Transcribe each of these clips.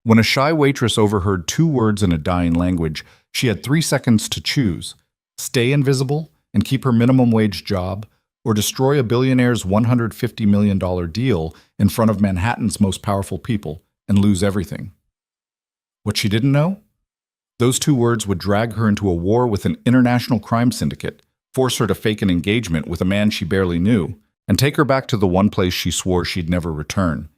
When a shy waitress overheard two words in a dying language, she had 3 seconds to choose: stay invisible and keep her minimum wage job, or destroy a billionaire's $150 million deal in front of Manhattan's most powerful people and lose everything. What she didn't know? Those two words would drag her into a war with an international crime syndicate, force her to fake an engagement with a man she barely knew, and take her back to the one place she swore she'd never return: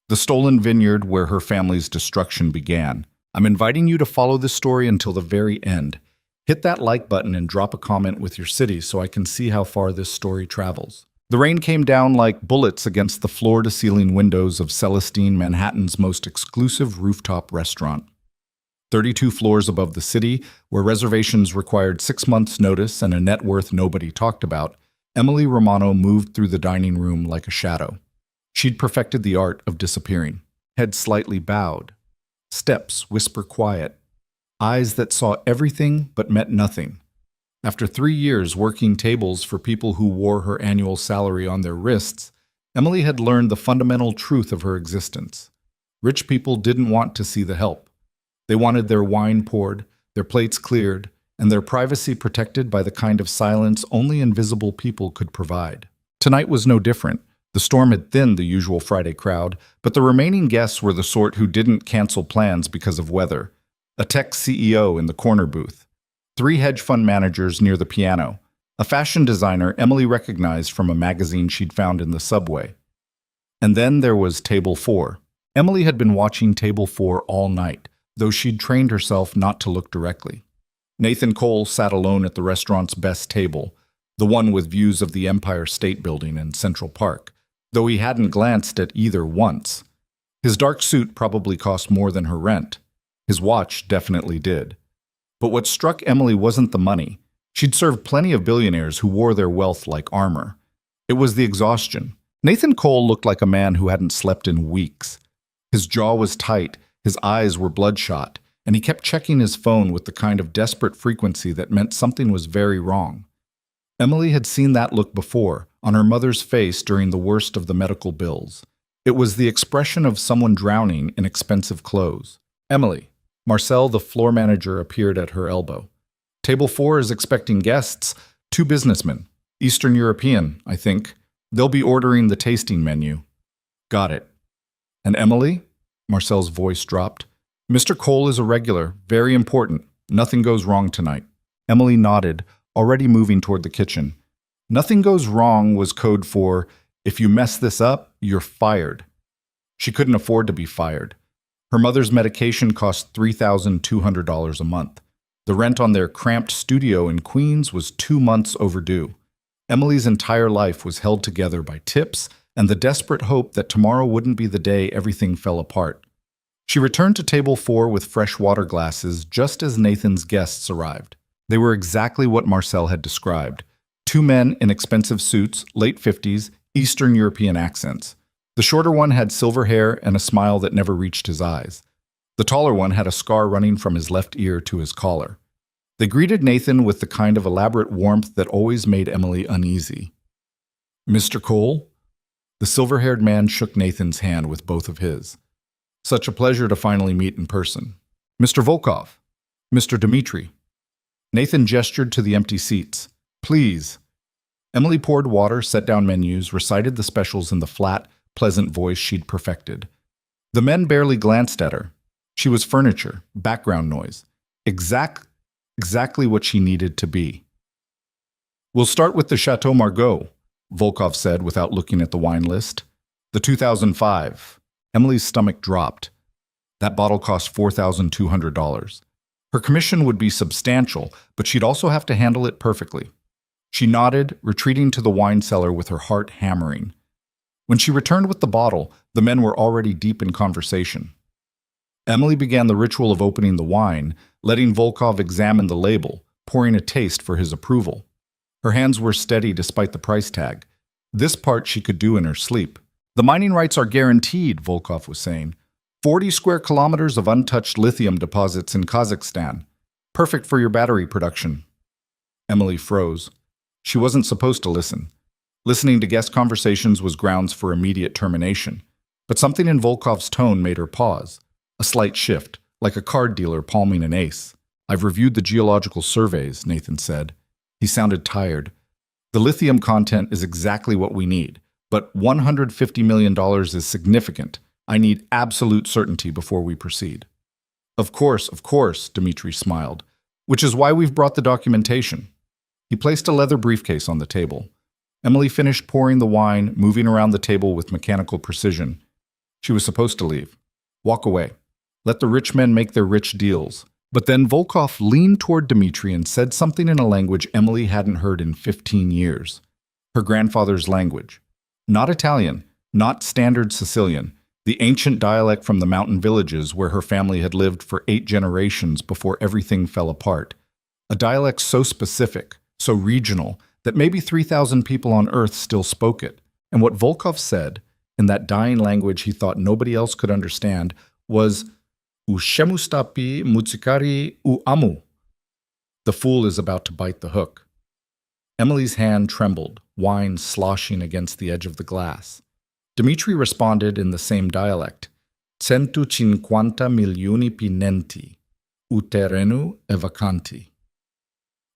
the stolen vineyard where her family's destruction began. I'm inviting you to follow this story until the very end. Hit that like button and drop a comment with your city so I can see how far this story travels. The rain came down like bullets against the floor-to-ceiling windows of Celestine, Manhattan's most exclusive rooftop restaurant. 32 floors above the city, where reservations required 6 months' notice and a net worth nobody talked about, Emily Romano moved through the dining room like a shadow. She'd perfected the art of disappearing. Head slightly bowed. Steps whisper quiet. Eyes that saw everything but meant nothing. After 3 years working tables for people who wore her annual salary on their wrists, Emily had learned the fundamental truth of her existence. Rich people didn't want to see the help. They wanted their wine poured, their plates cleared, and their privacy protected by the kind of silence only invisible people could provide. Tonight was no different. The storm had thinned the usual Friday crowd, but the remaining guests were the sort who didn't cancel plans because of weather. A tech CEO in the corner booth, 3 hedge fund managers near the piano, a fashion designer Emily recognized from a magazine she'd found in the subway. And then there was Table 4. Emily had been watching Table 4 all night, though she'd trained herself not to look directly. Nathan Cole sat alone at the restaurant's best table, the one with views of the Empire State Building and Central Park, though he hadn't glanced at either once. His dark suit probably cost more than her rent. His watch definitely did. But what struck Emily wasn't the money. She'd served plenty of billionaires who wore their wealth like armor. It was the exhaustion. Nathan Cole looked like a man who hadn't slept in weeks. His jaw was tight, his eyes were bloodshot, and he kept checking his phone with the kind of desperate frequency that meant something was very wrong. Emily had seen that look before, on her mother's face during the worst of the medical bills. It was the expression of someone drowning in expensive clothes. Emily. Marcel, the floor manager, appeared at her elbow. Table 4 is expecting guests, 2 businessmen. Eastern European, I think. They'll be ordering the tasting menu. Got it. And Emily? Marcel's voice dropped. Mr. Cole is a regular, very important. Nothing goes wrong tonight. Emily nodded, already moving toward the kitchen. Nothing goes wrong was code for, if you mess this up, you're fired. She couldn't afford to be fired. Her mother's medication cost $3,200 a month. The rent on their cramped studio in Queens was 2 months overdue. Emily's entire life was held together by tips and the desperate hope that tomorrow wouldn't be the day everything fell apart. She returned to Table 4 with fresh water glasses just as Nathan's guests arrived. They were exactly what Marcel had described. 2 men in expensive suits, late 50s, Eastern European accents. The shorter one had silver hair and a smile that never reached his eyes. The taller one had a scar running from his left ear to his collar. They greeted Nathan with the kind of elaborate warmth that always made Emily uneasy. Mr. Cole? The silver-haired man shook Nathan's hand with both of his. Such a pleasure to finally meet in person. Mr. Volkov. Mr. Dmitri. Nathan gestured to the empty seats. Please. Emily poured water, set down menus, recited the specials in the flat, pleasant voice she'd perfected. The men barely glanced at her. She was furniture, background noise. Exactly what she needed to be. We'll start with the Chateau Margaux, Volkov said without looking at the wine list. The 2005. Emily's stomach dropped. That bottle cost $4,200. Her commission would be substantial, but she'd also have to handle it perfectly. She nodded, retreating to the wine cellar with her heart hammering. When she returned with the bottle, the men were already deep in conversation. Emily began the ritual of opening the wine, letting Volkov examine the label, pouring a taste for his approval. Her hands were steady despite the price tag. This part she could do in her sleep. The mining rights are guaranteed, Volkov was saying. 40 square kilometers of untouched lithium deposits in Kazakhstan. Perfect for your battery production. Emily froze. She wasn't supposed to listen. Listening to guest conversations was grounds for immediate termination. But something in Volkov's tone made her pause. A slight shift, like a card dealer palming an ace. I've reviewed the geological surveys, Nathan said. He sounded tired. The lithium content is exactly what we need, but $150 million is significant. I need absolute certainty before we proceed. Of course, Dmitri smiled, which is why we've brought the documentation. He placed a leather briefcase on the table. Emily finished pouring the wine, moving around the table with mechanical precision. She was supposed to leave. Walk away. Let the rich men make their rich deals. But then Volkov leaned toward Dmitri and said something in a language Emily hadn't heard in 15 years. Her grandfather's language. Not Italian, not standard Sicilian, the ancient dialect from the mountain villages where her family had lived for 8 generations before everything fell apart. A dialect so specific, so regional, that maybe 3,000 people on Earth still spoke it. And what Volkov said, in that dying language he thought nobody else could understand, was "U shemustapi muzikari u amu." The fool is about to bite the hook. Emily's hand trembled, wine sloshing against the edge of the glass. Dmitri responded in the same dialect. "150 milioni pinenti, u terrenu è vacanti."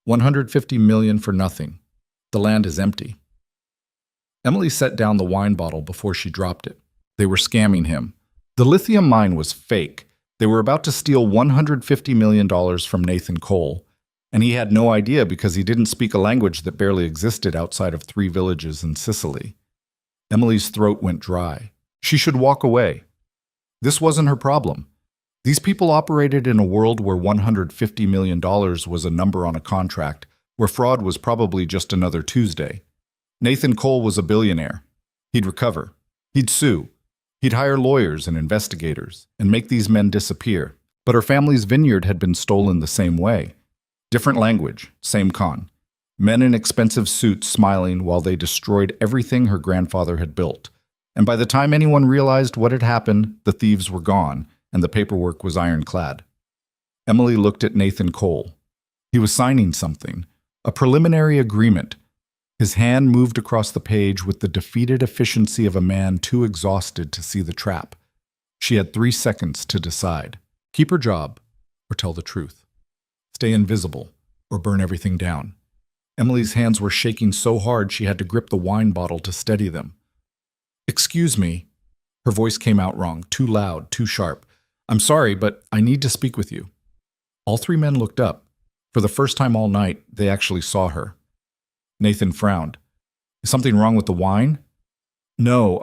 150 million for nothing. The land is empty. Emily set down the wine bottle before she dropped it. They were scamming him. The lithium mine was fake. They were about to steal $150 million from Nathan Cole, and he had no idea because he didn't speak a language that barely existed outside of 3 villages in Sicily. Emily's throat went dry. She should walk away. This wasn't her problem. These people operated in a world where $150 million was a number on a contract, where fraud was probably just another Tuesday. Nathan Cole was a billionaire. He'd recover. He'd sue. He'd hire lawyers and investigators and make these men disappear. But her family's vineyard had been stolen the same way. Different language, same con. Men in expensive suits smiling while they destroyed everything her grandfather had built. And by the time anyone realized what had happened, the thieves were gone, and the paperwork was ironclad. Emily looked at Nathan Cole. He was signing something, a preliminary agreement. His hand moved across the page with the defeated efficiency of a man too exhausted to see the trap. She had 3 seconds to decide. Keep her job, or tell the truth. Stay invisible, or burn everything down. Emily's hands were shaking so hard she had to grip the wine bottle to steady them. "Excuse me." Her voice came out wrong, too loud, too sharp. "I'm sorry, but I need to speak with you." All 3 men looked up. For the first time all night, they actually saw her. Nathan frowned. "Is something wrong with the wine?" "No,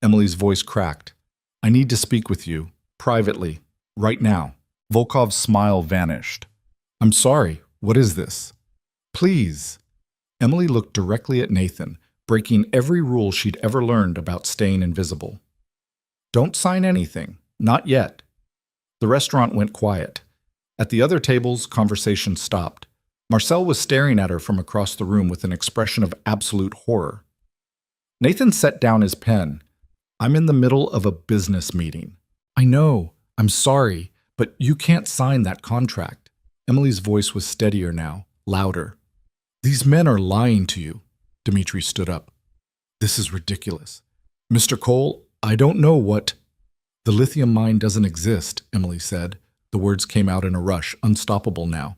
Emily's voice cracked. "I need to speak with you, privately, right now." Volkov's smile vanished. "I'm sorry, what is this?" "Please." Emily looked directly at Nathan, breaking every rule she'd ever learned about staying invisible. "Don't sign anything, not yet." The restaurant went quiet. At the other tables, conversation stopped. Marcel was staring at her from across the room with an expression of absolute horror. Nathan set down his pen. "I'm in the middle of a business meeting." "I know, I'm sorry, but you can't sign that contract." Emily's voice was steadier now, louder. "These men are lying to you." Dmitri stood up. "This is ridiculous. Mr. Cole, I don't know what—" "The lithium mine doesn't exist," Emily said. The words came out in a rush, unstoppable now.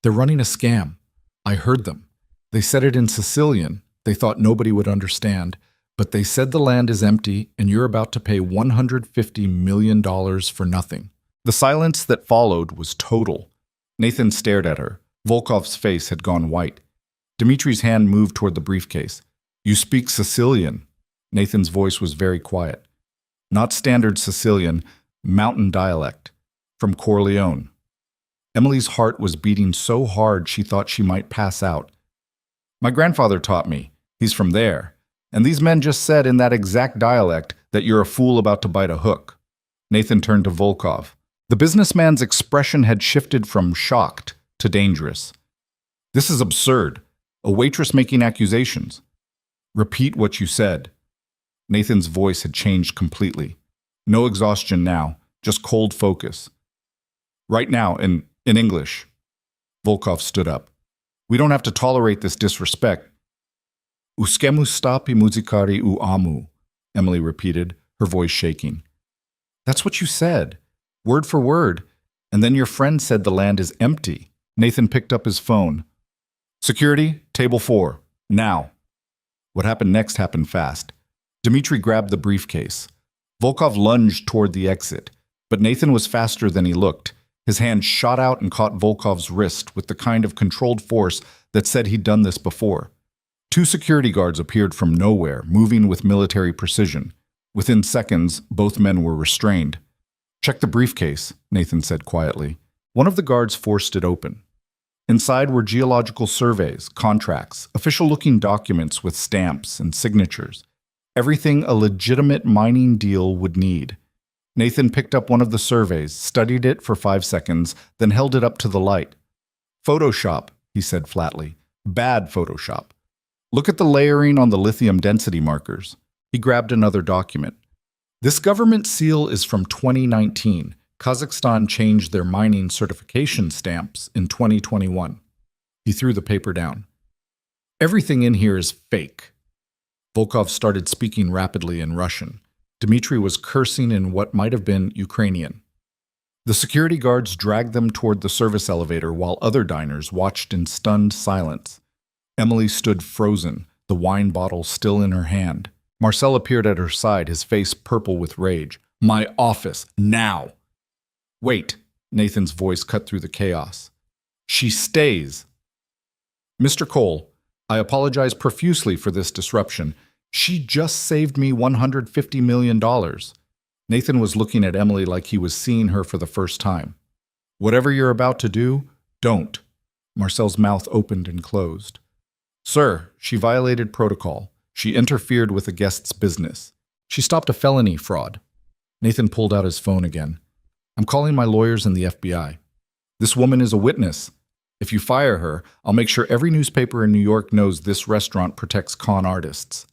"They're running a scam. I heard them. They said it in Sicilian. They thought nobody would understand. But they said the land is empty and you're about to pay $150 million for nothing." The silence that followed was total. Nathan stared at her. Volkov's face had gone white. Dmitri's hand moved toward the briefcase. "You speak Sicilian." Nathan's voice was very quiet. "Not standard Sicilian, mountain dialect. From Corleone." Emily's heart was beating so hard she thought she might pass out. "My grandfather taught me. He's from there. And these men just said in that exact dialect that you're a fool about to bite a hook." Nathan turned to Volkov. The businessman's expression had shifted from shocked to dangerous. "This is absurd. A waitress making accusations." "Repeat what you said." Nathan's voice had changed completely. No exhaustion now, just cold focus. "Right now, in English." Volkov stood up. "We don't have to tolerate this disrespect." "Uskemu stapi muzikari u amu," Emily repeated, her voice shaking. That's what you said, word for word. And then your friend said the land is empty. Nathan picked up his phone. Security, table 4, now. What happened next happened fast. Dmitri grabbed the briefcase. Volkov lunged toward the exit, but Nathan was faster than he looked. His hand shot out and caught Volkov's wrist with the kind of controlled force that said he'd done this before. 2 security guards appeared from nowhere, moving with military precision. Within seconds, both men were restrained. Check the briefcase, Nathan said quietly. One of the guards forced it open. Inside were geological surveys, contracts, official-looking documents with stamps and signatures. Everything a legitimate mining deal would need. Nathan picked up one of the surveys, studied it for 5 seconds, then held it up to the light. Photoshop, he said flatly. Bad Photoshop. Look at the layering on the lithium density markers. He grabbed another document. This government seal is from 2019. Kazakhstan changed their mining certification stamps in 2021. He threw the paper down. Everything in here is fake. Volkov started speaking rapidly in Russian. Dmitri was cursing in what might have been Ukrainian. The security guards dragged them toward the service elevator while other diners watched in stunned silence. Emily stood frozen, the wine bottle still in her hand. Marcel appeared at her side, his face purple with rage. My office, now! Wait, Nathan's voice cut through the chaos. She stays. Mr. Cole, I apologize profusely for this disruption. She just saved me $150 million. Nathan was looking at Emily like he was seeing her for the first time. Whatever you're about to do, don't. Marcel's mouth opened and closed. Sir, she violated protocol. She interfered with a guest's business. She stopped a felony fraud. Nathan pulled out his phone again. I'm calling my lawyers and the FBI. This woman is a witness. If you fire her, I'll make sure every newspaper in New York knows this restaurant protects con artists.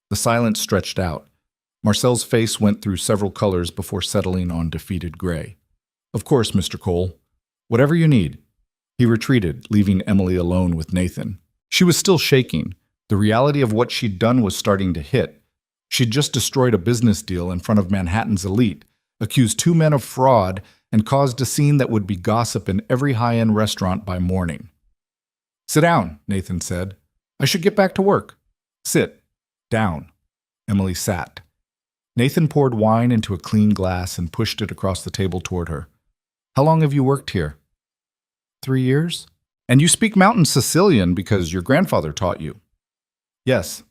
The silence stretched out. Marcel's face went through several colors before settling on defeated gray. Of course, Mr. Cole. Whatever you need. He retreated, leaving Emily alone with Nathan. She was still shaking. The reality of what she'd done was starting to hit. She'd just destroyed a business deal in front of Manhattan's elite, accused 2 men of fraud, and caused a scene that would be gossip in every high-end restaurant by morning. Sit down, Nathan said. I should get back to work. Sit. Down. Emily sat. Nathan poured wine into a clean glass and pushed it across the table toward her. How long have you worked here? 3 years? And you speak Mountain Sicilian because your grandfather taught you. Yes.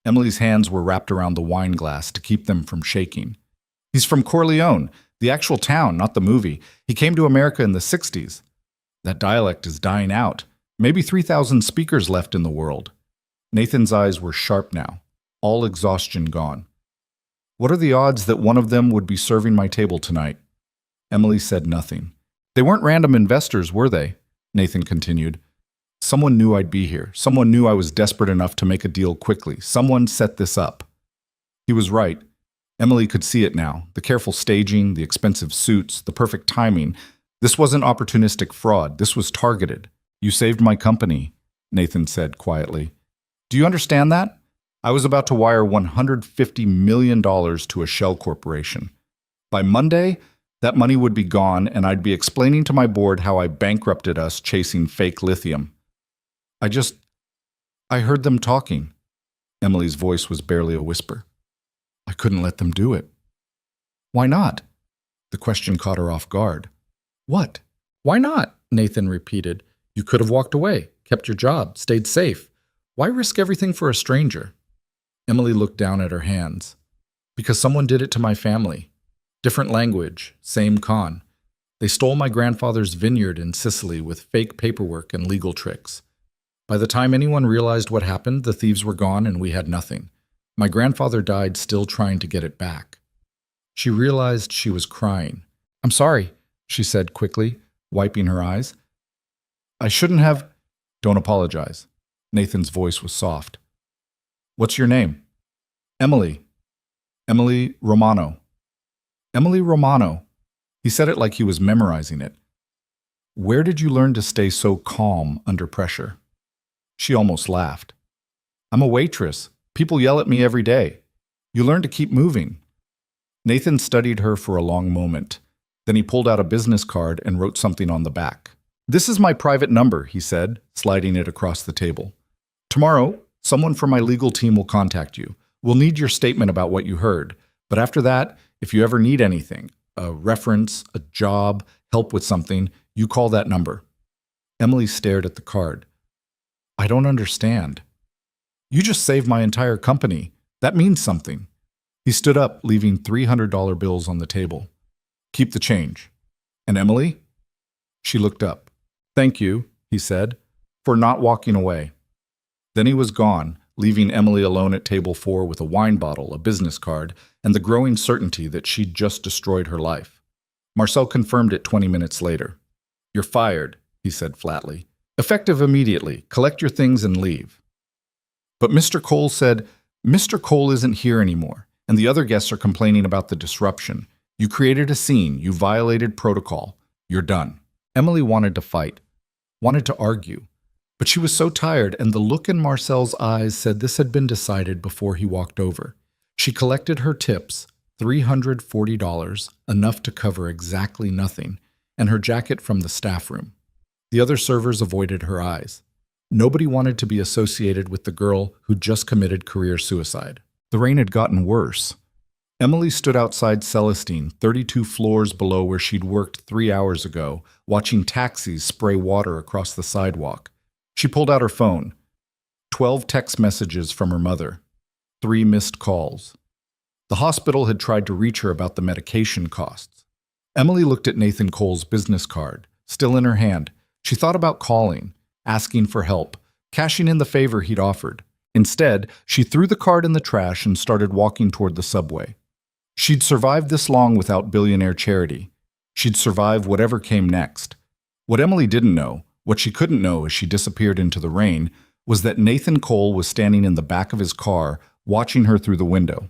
Emily's hands were wrapped around the wine glass to keep them from shaking. He's from Corleone, the actual town, not the movie. He came to America in the 60s. That dialect is dying out. Maybe 3,000 speakers left in the world. Nathan's eyes were sharp now, all exhaustion gone. What are the odds that one of them would be serving my table tonight? Emily said nothing. They weren't random investors, were they? Nathan continued. Someone knew I'd be here. Someone knew I was desperate enough to make a deal quickly. Someone set this up. He was right. Emily could see it now. The careful staging, the expensive suits, the perfect timing. This wasn't opportunistic fraud. This was targeted. You saved my company, Nathan said quietly. Do you understand that? I was about to wire $150 million to a shell corporation. By Monday, that money would be gone, and I'd be explaining to my board how I bankrupted us chasing fake lithium. I heard them talking. Emily's voice was barely a whisper. I couldn't let them do it. Why not? The question caught her off guard. What? Why not? Nathan repeated. You could have walked away, kept your job, stayed safe. Why risk everything for a stranger? Emily looked down at her hands. Because someone did it to my family. Different language, same con. They stole my grandfather's vineyard in Sicily with fake paperwork and legal tricks. By the time anyone realized what happened, the thieves were gone and we had nothing. My grandfather died still trying to get it back. She realized she was crying. I'm sorry, she said quickly, wiping her eyes. I shouldn't have... Don't apologize. Nathan's voice was soft. What's your name? Emily. Emily Romano. Emily Romano. He said it like he was memorizing it. Where did you learn to stay so calm under pressure? She almost laughed. I'm a waitress. People yell at me every day. You learn to keep moving. Nathan studied her for a long moment. Then he pulled out a business card and wrote something on the back. "This is my private number," he said, sliding it across the table. "Tomorrow, someone from my legal team will contact you. We'll need your statement about what you heard. But after that, if you ever need anything, a reference, a job, help with something, you call that number." Emily stared at the card. "I don't understand." "You just saved my entire company. That means something." He stood up, leaving $300 bills on the table. "Keep the change." "And Emily?" She looked up. "Thank you," he said, "for not walking away." Then he was gone, leaving Emily alone at table 4 with a wine bottle, a business card, and the growing certainty that she'd just destroyed her life. Marcel confirmed it 20 minutes later. "You're fired," he said flatly. "Effective immediately. Collect your things and leave." But Mr. Cole said, "Mr. Cole isn't here anymore, and the other guests are complaining about the disruption. You created a scene. You violated protocol. You're done." Emily wanted to fight, wanted to argue, but she was so tired, and the look in Marcel's eyes said this had been decided before he walked over. She collected her tips, $340, enough to cover exactly nothing, and her jacket from the staff room. The other servers avoided her eyes. Nobody wanted to be associated with the girl who'd just committed career suicide. The rain had gotten worse. Emily stood outside Celestine, 32 floors below where she'd worked 3 hours ago, watching taxis spray water across the sidewalk. She pulled out her phone. 12 text messages from her mother. 3 missed calls. The hospital had tried to reach her about the medication costs. Emily looked at Nathan Cole's business card, still in her hand. She thought about calling, asking for help, cashing in the favor he'd offered. Instead, she threw the card in the trash and started walking toward the subway. She'd survived this long without Billionaire charity. She'd survive whatever came next. What Emily didn't know, what she couldn't know as she disappeared into the rain, was that Nathan Cole was standing in the back of his car, watching her through the window.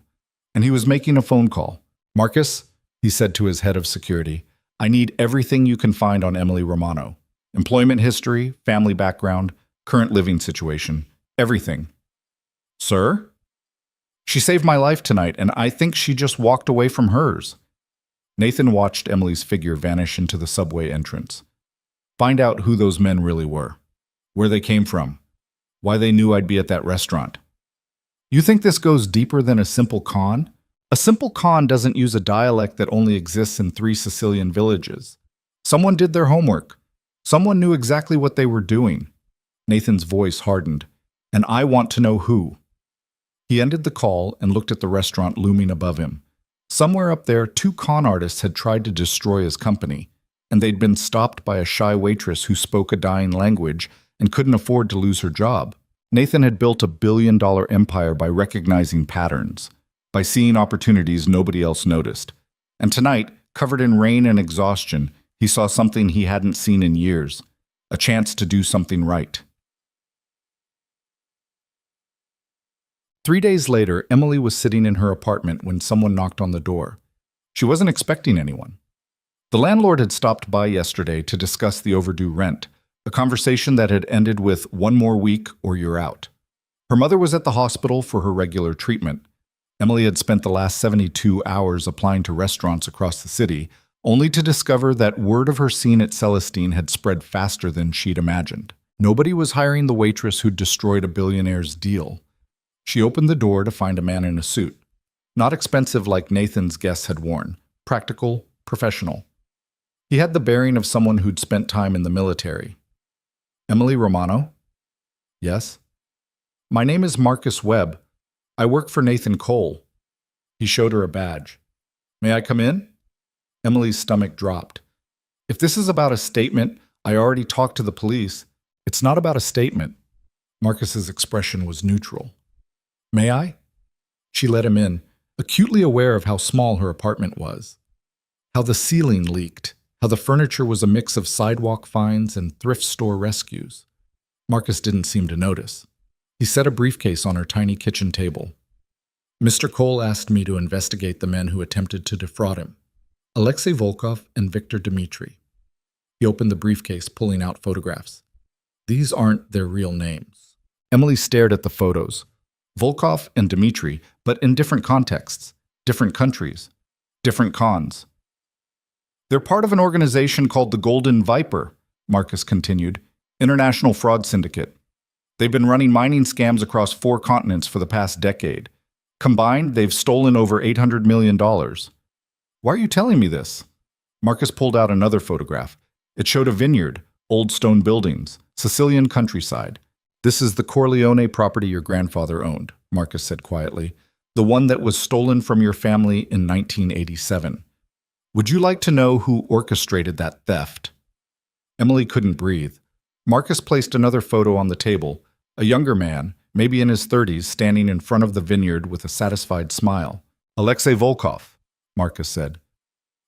And he was making a phone call. "Marcus," he said to his head of security, "I need everything you can find on Emily Romano. Employment history, family background, current living situation, everything." "Sir?" "She saved my life tonight, and I think she just walked away from hers." Nathan watched Emily's figure vanish into the subway entrance. "Find out who those men really were, where they came from, why they knew I'd be at that restaurant." "You think this goes deeper than a simple con? A simple con doesn't use a dialect that only exists in 3 Sicilian villages. Someone did their homework. Someone knew exactly what they were doing." Nathan's voice hardened. "And I want to know who." He ended the call and looked at the restaurant looming above him. Somewhere up there, 2 con artists had tried to destroy his company, and they'd been stopped by a shy waitress who spoke a dying language and couldn't afford to lose her job. Nathan had built a billion-dollar empire by recognizing patterns, by seeing opportunities nobody else noticed. And tonight, covered in rain and exhaustion, he saw something he hadn't seen in years, a chance to do something right. 3 days later, Emily was sitting in her apartment when someone knocked on the door. She wasn't expecting anyone. The landlord had stopped by yesterday to discuss the overdue rent, a conversation that had ended with "one more week or you're out." Her mother was at the hospital for her regular treatment. Emily had spent the last 72 hours applying to restaurants across the city, only to discover that word of her scene at Celestine had spread faster than she'd imagined. Nobody was hiring the waitress who'd destroyed a billionaire's deal. She opened the door to find a man in a suit. Not expensive like Nathan's guests had worn. Practical, professional. He had the bearing of someone who'd spent time in the military. "Emily Romano?" "Yes." "My name is Marcus Webb. I work for Nathan Cole." He showed her a badge. "May I come in?" Emily's stomach dropped. "If this is about a statement, I already talked to the police." "It's not about a statement." Marcus's expression was neutral. "May I?" She let him in, acutely aware of how small her apartment was. How the ceiling leaked. How the furniture was a mix of sidewalk finds and thrift store rescues. Marcus didn't seem to notice. He set a briefcase on her tiny kitchen table. "Mr. Cole asked me to investigate the men who attempted to defraud him. Alexei Volkov and Victor Dmitri." He opened the briefcase, pulling out photographs. "These aren't their real names." Emily stared at the photos. Volkov and Dmitri, but in different contexts, different countries. different cons. They're part of an organization called the Golden Viper, Marcus continued, international fraud syndicate. They've been running mining scams across 4 continents for the past decade. Combined, they've stolen over $800 million. Why are you telling me this? Marcus pulled out another photograph. It showed a vineyard, old stone buildings, Sicilian countryside. This is the Corleone property your grandfather owned, Marcus said quietly, the one that was stolen from your family in 1987. Would you like to know who orchestrated that theft? Emily couldn't breathe. Marcus placed another photo on the table, a younger man, maybe in his 30s, standing in front of the vineyard with a satisfied smile. Alexei Volkov, Marcus said.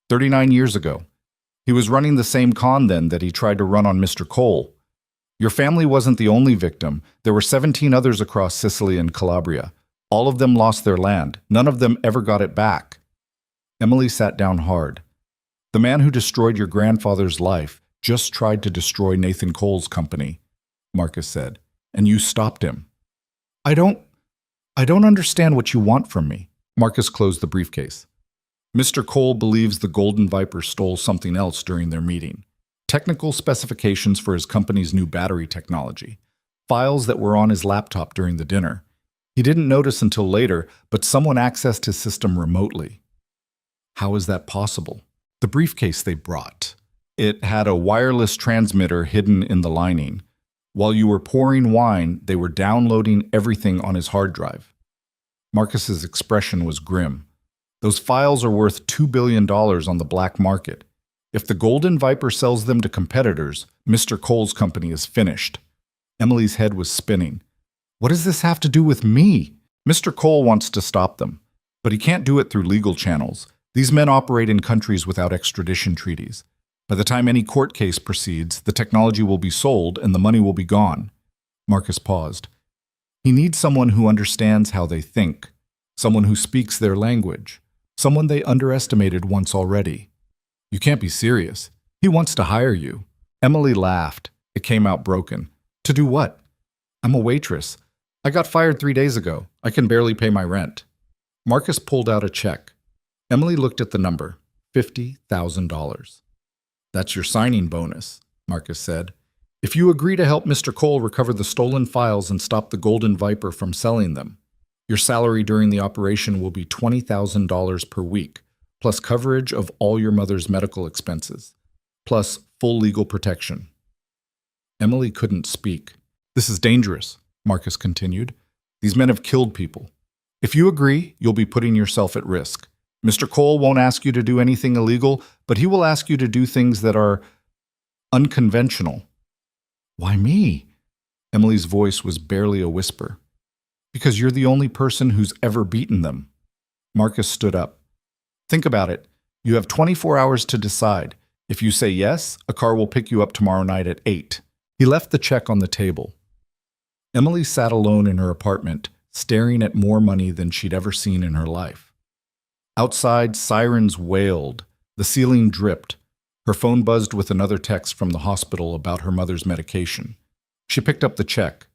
39 years ago. He was running the same con then that he tried to run on Mr. Cole. Your family wasn't the only victim. There were 17 others across Sicily and Calabria. All of them lost their land. None of them ever got it back. Emily sat down hard. The man who destroyed your grandfather's life just tried to destroy Nathan Cole's company, Marcus said, and you stopped him. I don't understand what you want from me. Marcus closed the briefcase. Mr. Cole believes the Golden Viper stole something else during their meeting. Technical specifications for his company's new battery technology. Files that were on his laptop during the dinner. He didn't notice until later, but someone accessed his system remotely. How is that possible? The briefcase they brought. It had a wireless transmitter hidden in the lining. While you were pouring wine, they were downloading everything on his hard drive. Marcus's expression was grim. Those files are worth $2 billion on the black market. If the Golden Viper sells them to competitors, Mr. Cole's company is finished. Emily's head was spinning. What does this have to do with me? Mr. Cole wants to stop them, but he can't do it through legal channels. These men operate in countries without extradition treaties. By the time any court case proceeds, the technology will be sold and the money will be gone. Marcus paused. He needs someone who understands how they think, someone who speaks their language, someone they underestimated once already. You can't be serious. He wants to hire you. Emily laughed. It came out broken. To do what? I'm a waitress. I got fired 3 days ago. I can barely pay my rent. Marcus pulled out a check. Emily looked at the number. $50,000. That's your signing bonus, Marcus said. If you agree to help Mr. Cole recover the stolen files and stop the Golden Viper from selling them, your salary during the operation will be $20,000 per week, plus coverage of all your mother's medical expenses, plus full legal protection. Emily couldn't speak. This is dangerous, Marcus continued. These men have killed people. If you agree, you'll be putting yourself at risk. Mr. Cole won't ask you to do anything illegal, but he will ask you to do things that are unconventional. Why me? Emily's voice was barely a whisper. Because you're the only person who's ever beaten them. Marcus stood up. Think about it. You have 24 hours to decide. If you say yes, a car will pick you up tomorrow night at 8. He left the check on the table. Emily sat alone in her apartment, staring at more money than she'd ever seen in her life. Outside, sirens wailed. The ceiling dripped. Her phone buzzed with another text from the hospital about her mother's medication. She picked up the check.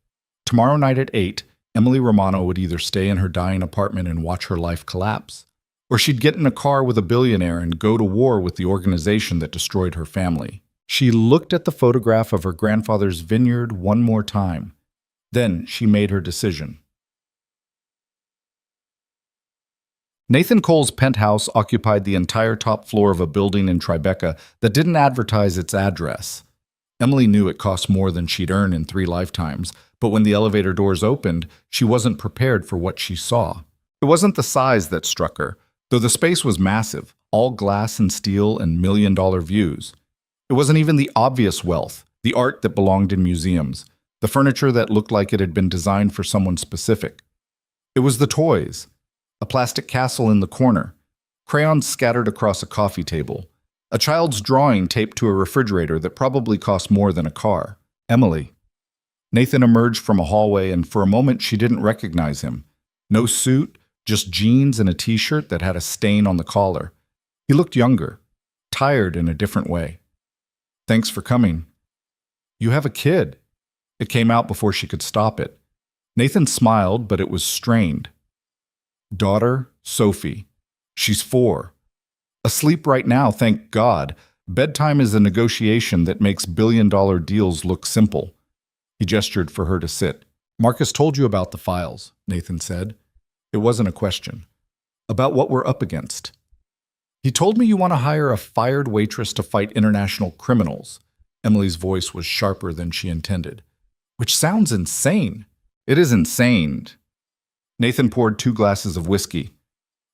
Tomorrow night at 8, Emily Romano would either stay in her dying apartment and watch her life collapse, or she'd get in a car with a billionaire and go to war with the organization that destroyed her family. She looked at the photograph of her grandfather's vineyard one more time. Then she made her decision. Nathan Cole's penthouse occupied the entire top floor of a building in Tribeca that didn't advertise its address. Emily knew it cost more than she'd earn in 3 lifetimes, but when the elevator doors opened, she wasn't prepared for what she saw. It wasn't the size that struck her, though the space was massive, all glass and steel and million-dollar views. It wasn't even the obvious wealth, the art that belonged in museums, the furniture that looked like it had been designed for someone specific. It was the toys, a plastic castle in the corner, crayons scattered across a coffee table, a child's drawing taped to a refrigerator that probably cost more than a car. Emily. Nathan emerged from a hallway, and for a moment she didn't recognize him. No suit, just jeans and a t-shirt that had a stain on the collar. He looked younger, tired in a different way. Thanks for coming. You have a kid. It came out before she could stop it. Nathan smiled, but it was strained. Daughter, Sophie. She's 4. Asleep right now, thank God. Bedtime is a negotiation that makes billion-dollar deals look simple. He gestured for her to sit. Marcus told you about the files, Nathan said. It wasn't a question. About what we're up against. He told me you want to hire a fired waitress to fight international criminals. Emily's voice was sharper than she intended. Which sounds insane. It is insane. Nathan poured 2 glasses of whiskey.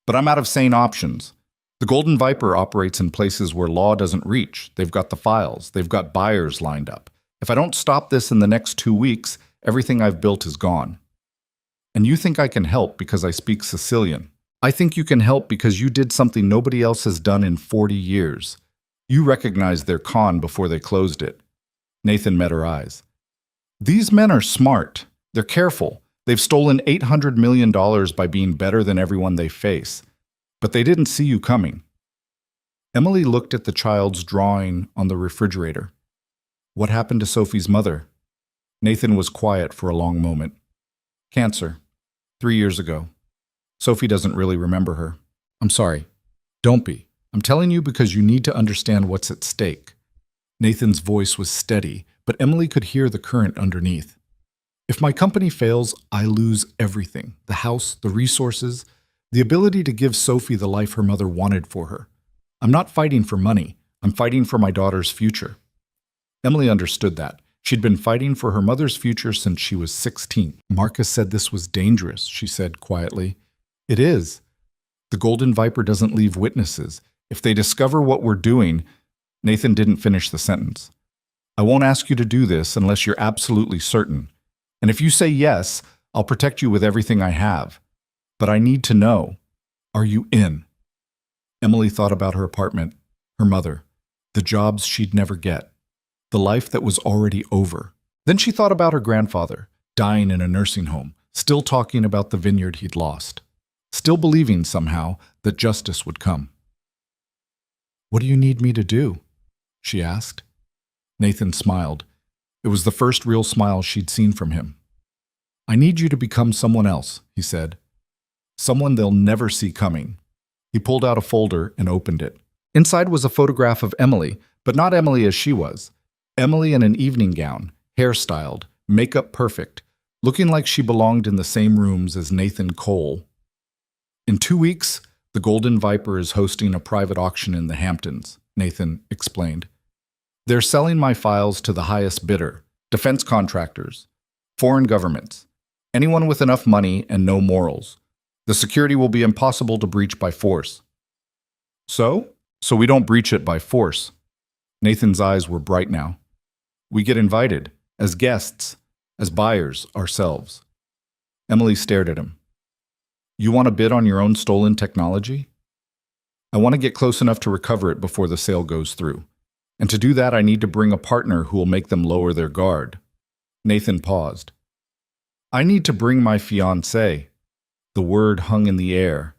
But I'm out of sane options. The Golden Viper operates in places where law doesn't reach. They've got the files. They've got buyers lined up. If I don't stop this in the next 2 weeks, everything I've built is gone. And you think I can help because I speak Sicilian. I think you can help because you did something nobody else has done in 40 years. You recognized their con before they closed it. Nathan met her eyes. These men are smart. They're careful. They've stolen $800 million by being better than everyone they face. But they didn't see you coming. Emily looked at the child's drawing on the refrigerator. What happened to Sophie's mother? Nathan was quiet for a long moment. Cancer. 3 years ago. Sophie doesn't really remember her. I'm sorry. Don't be. I'm telling you because you need to understand what's at stake. Nathan's voice was steady, but Emily could hear the current underneath. If my company fails, I lose everything. The house, the resources, the ability to give Sophie the life her mother wanted for her. I'm not fighting for money. I'm fighting for my daughter's future. Emily understood that. She'd been fighting for her mother's future since she was 16. Marcus said this was dangerous, she said quietly. It is. The Golden Viper doesn't leave witnesses. If they discover what we're doing, Nathan didn't finish the sentence. I won't ask you to do this unless you're absolutely certain. And if you say yes, I'll protect you with everything I have. But I need to know, are you in? Emily thought about her apartment, her mother, the jobs she'd never get, the life that was already over. Then she thought about her grandfather, dying in a nursing home, still talking about the vineyard he'd lost, still believing somehow that justice would come. What do you need me to do? She asked. Nathan smiled. It was the first real smile she'd seen from him. I need you to become someone else, he said. Someone they'll never see coming. He pulled out a folder and opened it. Inside was a photograph of Emily, but not Emily as she was. Emily in an evening gown, hairstyled, makeup perfect, looking like she belonged in the same rooms as Nathan Cole. In 2 weeks, the Golden Viper is hosting a private auction in the Hamptons, Nathan explained. They're selling my files to the highest bidder, defense contractors, foreign governments, anyone with enough money and no morals. The security will be impossible to breach by force. So we don't breach it by force. Nathan's eyes were bright now. We get invited, as guests, as buyers ourselves. Emily stared at him. You want to bid on your own stolen technology? I want to get close enough to recover it before the sale goes through. And to do that, I need to bring a partner who will make them lower their guard. Nathan paused. I need to bring my fiancé. The word hung in the air.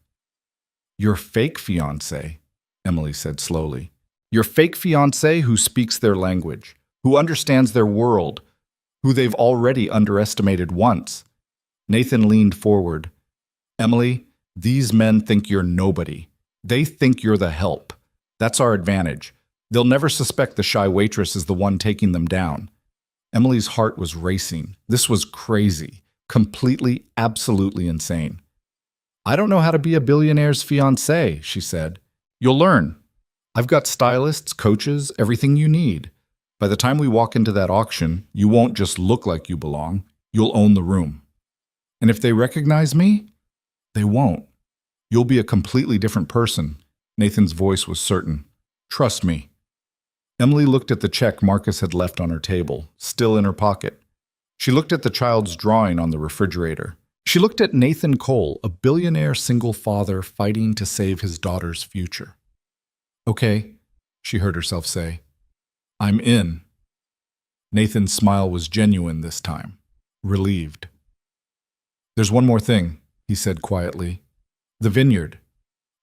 Your fake fiancé, Emily said slowly. Your fake fiancé who speaks their language, who understands their world, who they've already underestimated once. Nathan leaned forward. Emily, these men think you're nobody. They think you're the help. That's our advantage. They'll never suspect the shy waitress is the one taking them down. Emily's heart was racing. This was crazy. Completely, absolutely insane. I don't know how to be a billionaire's fiancé, she said. You'll learn. I've got stylists, coaches, everything you need. By the time we walk into that auction, you won't just look like you belong. You'll own the room. And if they recognize me, they won't. You'll be a completely different person. Nathan's voice was certain. Trust me. Emily looked at the check Marcus had left on her table, still in her pocket. She looked at the child's drawing on the refrigerator. She looked at Nathan Cole, a billionaire single father fighting to save his daughter's future. Okay, she heard herself say. I'm in. Nathan's smile was genuine this time, relieved. There's one more thing, he said quietly. The vineyard.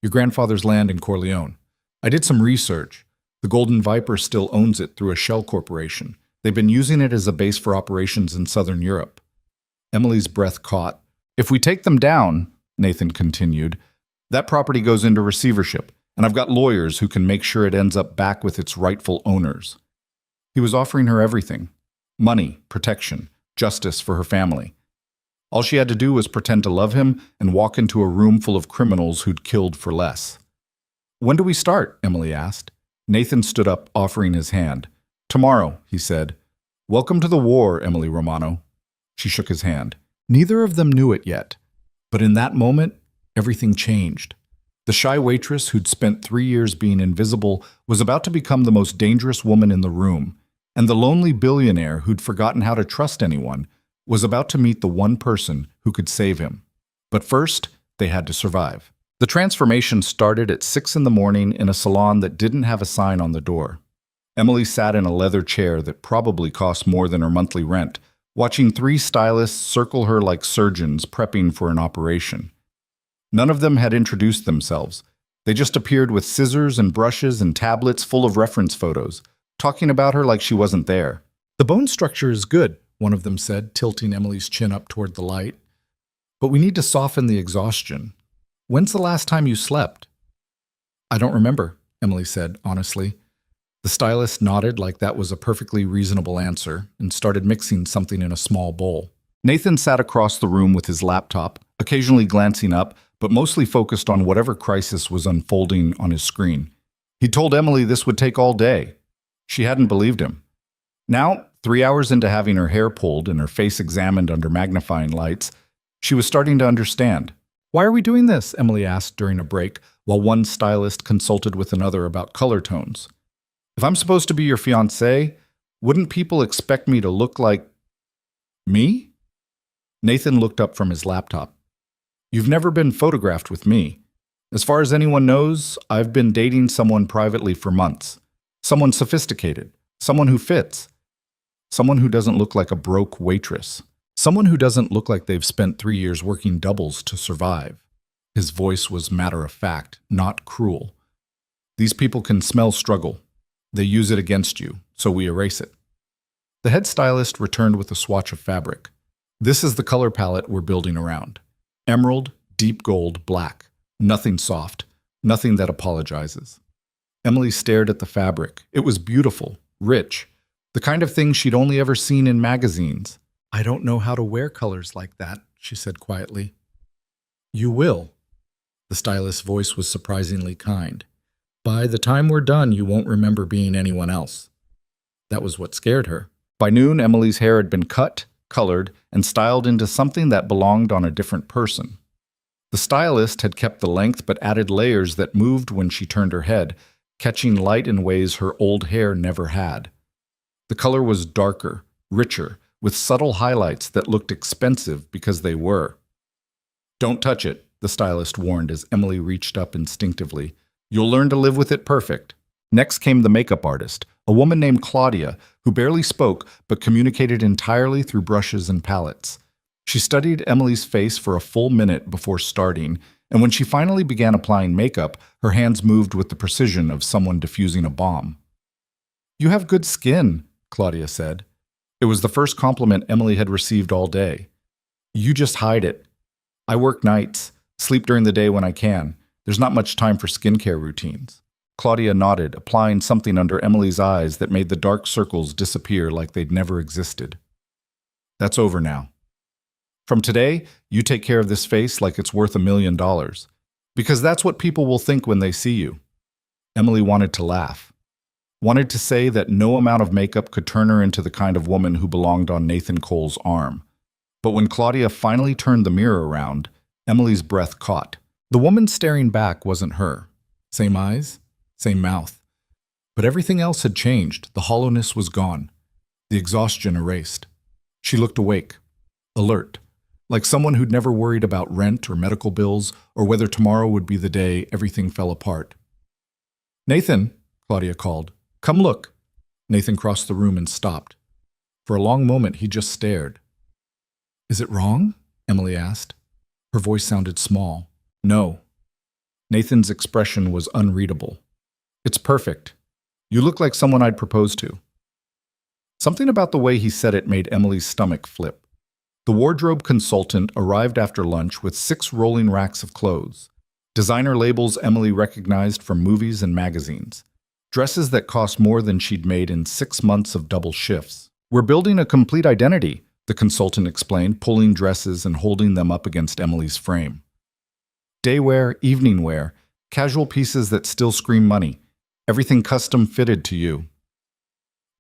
Your grandfather's land in Corleone. I did some research. The Golden Viper still owns it through a shell corporation. They've been using it as a base for operations in southern Europe. Emily's breath caught. If we take them down, Nathan continued, that property goes into receivership, and I've got lawyers who can make sure it ends up back with its rightful owners. He was offering her everything: money, protection, justice for her family. All she had to do was pretend to love him and walk into a room full of criminals who'd killed for less. "When do we start?" Emily asked. Nathan stood up, offering his hand. "Tomorrow," he said. "Welcome to the war, Emily Romano." She shook his hand. Neither of them knew it yet, but in that moment, everything changed. The shy waitress who'd spent 3 years being invisible was about to become the most dangerous woman in the room, and the lonely billionaire who'd forgotten how to trust anyone was about to meet the one person who could save him. But first, they had to survive. The transformation started at 6 in the morning in a salon that didn't have a sign on the door. Emily sat in a leather chair that probably cost more than her monthly rent, watching 3 stylists circle her like surgeons prepping for an operation. None of them had introduced themselves. They just appeared with scissors and brushes and tablets full of reference photos, talking about her like she wasn't there. "The bone structure is good," one of them said, tilting Emily's chin up toward the light. "But we need to soften the exhaustion. When's the last time you slept?" "I don't remember," Emily said, honestly. The stylist nodded like that was a perfectly reasonable answer and started mixing something in a small bowl. Nathan sat across the room with his laptop, occasionally glancing up, but mostly focused on whatever crisis was unfolding on his screen. He told Emily this would take all day. She hadn't believed him. Now, 3 hours into having her hair pulled and her face examined under magnifying lights, she was starting to understand. "Why are we doing this?" Emily asked during a break, while one stylist consulted with another about color tones. "If I'm supposed to be your fiancé, wouldn't people expect me to look like me?" Nathan looked up from his laptop. "You've never been photographed with me. As far as anyone knows, I've been dating someone privately for months. Someone sophisticated. Someone who fits. Someone who doesn't look like a broke waitress. Someone who doesn't look like they've spent 3 years working doubles to survive." His voice was matter-of-fact, not cruel. "These people can smell struggle. They use it against you, so we erase it." The head stylist returned with a swatch of fabric. "This is the color palette we're building around. Emerald, deep gold, black. Nothing soft. Nothing that apologizes." Emily stared at the fabric. It was beautiful, rich, the kind of thing she'd only ever seen in magazines. "I don't know how to wear colors like that," she said quietly. "You will." The stylist's voice was surprisingly kind. "By the time we're done, you won't remember being anyone else." That was what scared her. By noon, Emily's hair had been cut, colored, and styled into something that belonged on a different person. The stylist had kept the length but added layers that moved when she turned her head, catching light in ways her old hair never had. The color was darker, richer, with subtle highlights that looked expensive because they were. "Don't touch it," the stylist warned as Emily reached up instinctively. "You'll learn to live with it perfect." Next came the makeup artist, a woman named Claudia, who barely spoke but communicated entirely through brushes and palettes. She studied Emily's face for a full minute before starting, and when she finally began applying makeup, her hands moved with the precision of someone diffusing a bomb. "You have good skin," Claudia said. It was the first compliment Emily had received all day. "You just hide it. I work nights, sleep during the day when I can. There's not much time for skincare routines." Claudia nodded, applying something under Emily's eyes that made the dark circles disappear like they'd never existed. "That's over now. From today, you take care of this face like it's worth $1 million. Because that's what people will think when they see you." Emily wanted to laugh. Wanted to say that no amount of makeup could turn her into the kind of woman who belonged on Nathan Cole's arm. But when Claudia finally turned the mirror around, Emily's breath caught. The woman staring back wasn't her. Same eyes, same mouth. But everything else had changed. The hollowness was gone. The exhaustion erased. She looked awake, alert, like someone who'd never worried about rent or medical bills or whether tomorrow would be the day everything fell apart. "Nathan," Claudia called. "Come look." Nathan crossed the room and stopped. For a long moment, he just stared. "Is it wrong?" Emily asked. Her voice sounded small. "No." Nathan's expression was unreadable. "It's perfect. You look like someone I'd propose to." Something about the way he said it made Emily's stomach flip. The wardrobe consultant arrived after lunch with 6 rolling racks of clothes. Designer labels Emily recognized from movies and magazines. Dresses that cost more than she'd made in 6 months of double shifts. We're building a complete identity, the consultant explained, pulling dresses and holding them up against Emily's frame. Day wear, evening wear, casual pieces that still scream money. Everything custom fitted to you.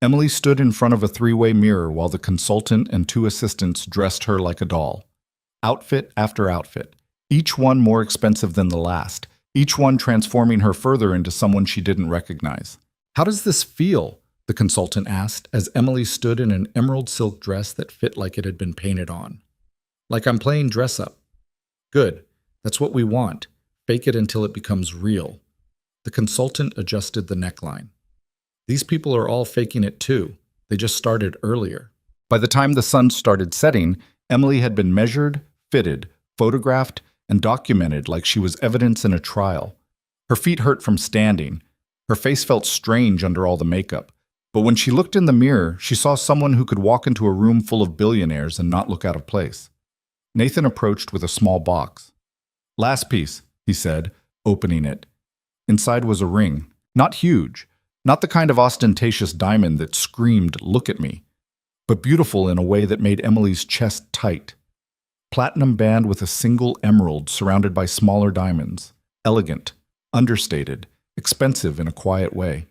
Emily stood in front of a three-way mirror while the consultant and two assistants dressed her like a doll. Outfit after outfit, each one more expensive than the last, each one transforming her further into someone she didn't recognize. "How does this feel?" the consultant asked as Emily stood in an emerald silk dress that fit like it had been painted on. "Like I'm playing dress up." "Good. That's what we want. Fake it until it becomes real." The consultant adjusted the neckline. "These people are all faking it too. They just started earlier." By the time the sun started setting, Emily had been measured, fitted, photographed, and documented like she was evidence in a trial. Her feet hurt from standing. Her face felt strange under all the makeup. But when she looked in the mirror, she saw someone who could walk into a room full of billionaires and not look out of place. Nathan approached with a small box. "Last piece," he said, opening it. Inside was a ring. Not huge. Not the kind of ostentatious diamond that screamed, "Look at me," but beautiful in a way that made Emily's chest tight. Platinum band with a single emerald surrounded by smaller diamonds. Elegant, understated, expensive in a quiet way.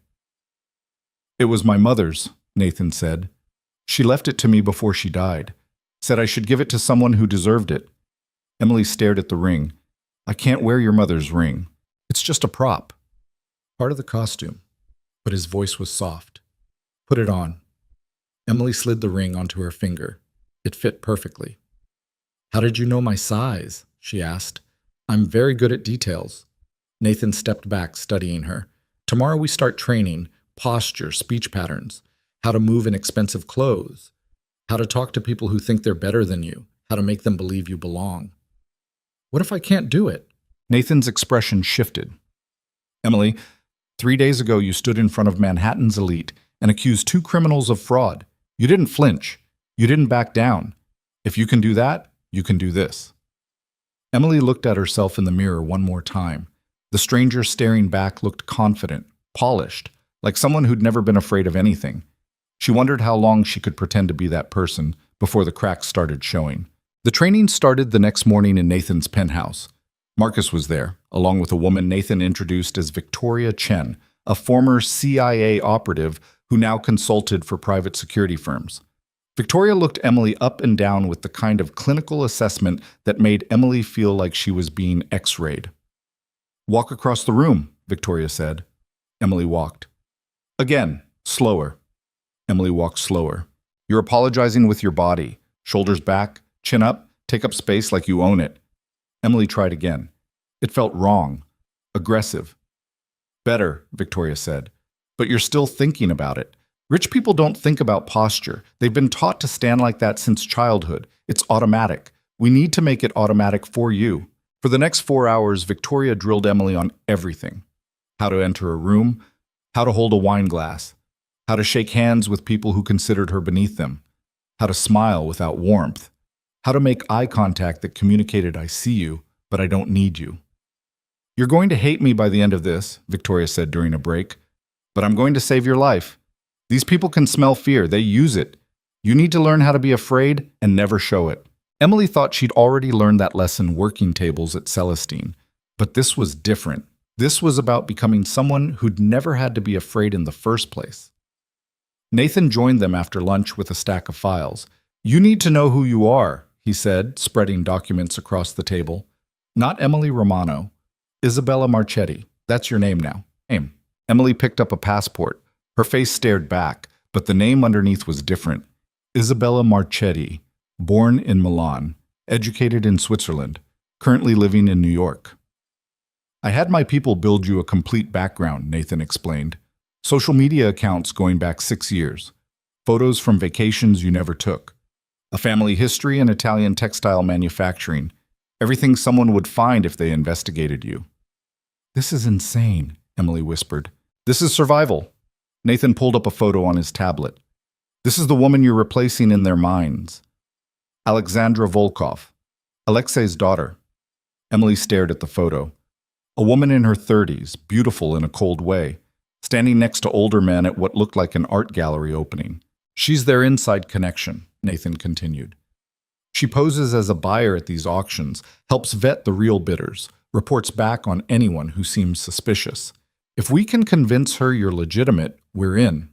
"It was my mother's," Nathan said. "She left it to me before she died. Said I should give it to someone who deserved it." Emily stared at the ring. "I can't wear your mother's ring. It's just a prop." "Part of the costume." But his voice was soft. "Put it on." Emily slid the ring onto her finger. It fit perfectly. "How did you know my size?" she asked. "I'm very good at details." Nathan stepped back, studying her. "Tomorrow we start training, posture, speech patterns, how to move in expensive clothes, how to talk to people who think they're better than you, how to make them believe you belong." "What if I can't do it?" Nathan's expression shifted. "Emily, 3 days ago you stood in front of Manhattan's elite and accused 2 criminals of fraud. You didn't flinch. You didn't back down. If you can do that, you can do this." Emily looked at herself in the mirror one more time. The stranger staring back looked confident, polished, like someone who'd never been afraid of anything. She wondered how long she could pretend to be that person before the cracks started showing. The training started the next morning in Nathan's penthouse. Marcus was there, along with a woman Nathan introduced as Victoria Chen, a former CIA operative who now consulted for private security firms. Victoria looked Emily up and down with the kind of clinical assessment that made Emily feel like she was being X-rayed. "Walk across the room," Victoria said. Emily walked. "Again, slower." Emily walked slower. "You're apologizing with your body. Shoulders back, chin up, take up space like you own it." Emily tried again. It felt wrong, aggressive. "Better," Victoria said. "But you're still thinking about it. Rich people don't think about posture. They've been taught to stand like that since childhood. It's automatic. We need to make it automatic for you." For the next 4 hours, Victoria drilled Emily on everything. How to enter a room, how to hold a wine glass, how to shake hands with people who considered her beneath them, how to smile without warmth, how to make eye contact that communicated, "I see you, but I don't need you." "You're going to hate me by the end of this," Victoria said during a break, "but I'm going to save your life. These people can smell fear. They use it. You need to learn how to be afraid and never show it." Emily thought she'd already learned that lesson working tables at Celestine, but this was different. This was about becoming someone who'd never had to be afraid in the first place. Nathan joined them after lunch with a stack of files. "You need to know who you are," he said, spreading documents across the table. "Not Emily Romano. Isabella Marchetti. That's your name now." Name. Emily picked up a passport. Her face stared back, but the name underneath was different. Isabella Marchetti, born in Milan, educated in Switzerland, currently living in New York. "I had my people build you a complete background," Nathan explained. "Social media accounts going back 6 years. Photos from vacations you never took. A family history in Italian textile manufacturing. Everything someone would find if they investigated you." "This is insane," Emily whispered. "This is survival." Nathan pulled up a photo on his tablet. "This is the woman you're replacing in their minds. Alexandra Volkov, Alexei's daughter." Emily stared at the photo. A woman in her 30s, beautiful in a cold way, standing next to older men at what looked like an art gallery opening. She's their inside connection, Nathan continued. She poses as a buyer at these auctions, helps vet the real bidders, reports back on anyone who seems suspicious. If we can convince her you're legitimate, we're in.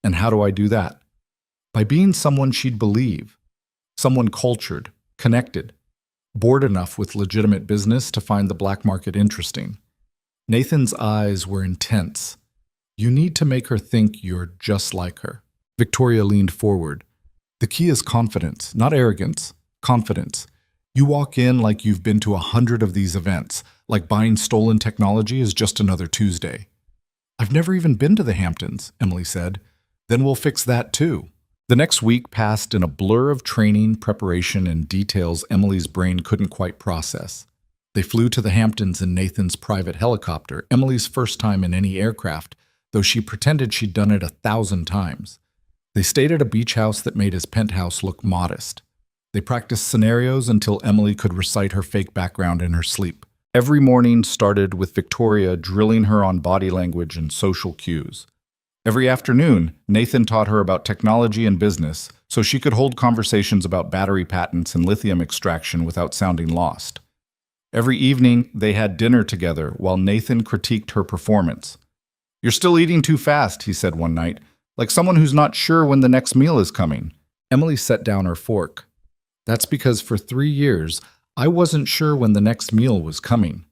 And how do I do that? By being someone she'd believe. Someone cultured, connected, bored enough with legitimate business to find the black market interesting. Nathan's eyes were intense. You need to make her think you're just like her. Victoria leaned forward. The key is confidence, not arrogance. Confidence. You walk in like you've been to 100 of these events, like buying stolen technology is just another Tuesday. I've never even been to the Hamptons, Emily said. Then we'll fix that too. The next week passed in a blur of training, preparation, and details Emily's brain couldn't quite process. They flew to the Hamptons in Nathan's private helicopter, Emily's first time in any aircraft, though she pretended she'd done it 1,000 times. They stayed at a beach house that made his penthouse look modest. They practiced scenarios until Emily could recite her fake background in her sleep. Every morning started with Victoria drilling her on body language and social cues. Every afternoon, Nathan taught her about technology and business so she could hold conversations about battery patents and lithium extraction without sounding lost. Every evening, they had dinner together while Nathan critiqued her performance. "You're still eating too fast," he said one night, like someone who's not sure when the next meal is coming. Emily set down her fork. That's because for 3 years, I wasn't sure when the next meal was coming.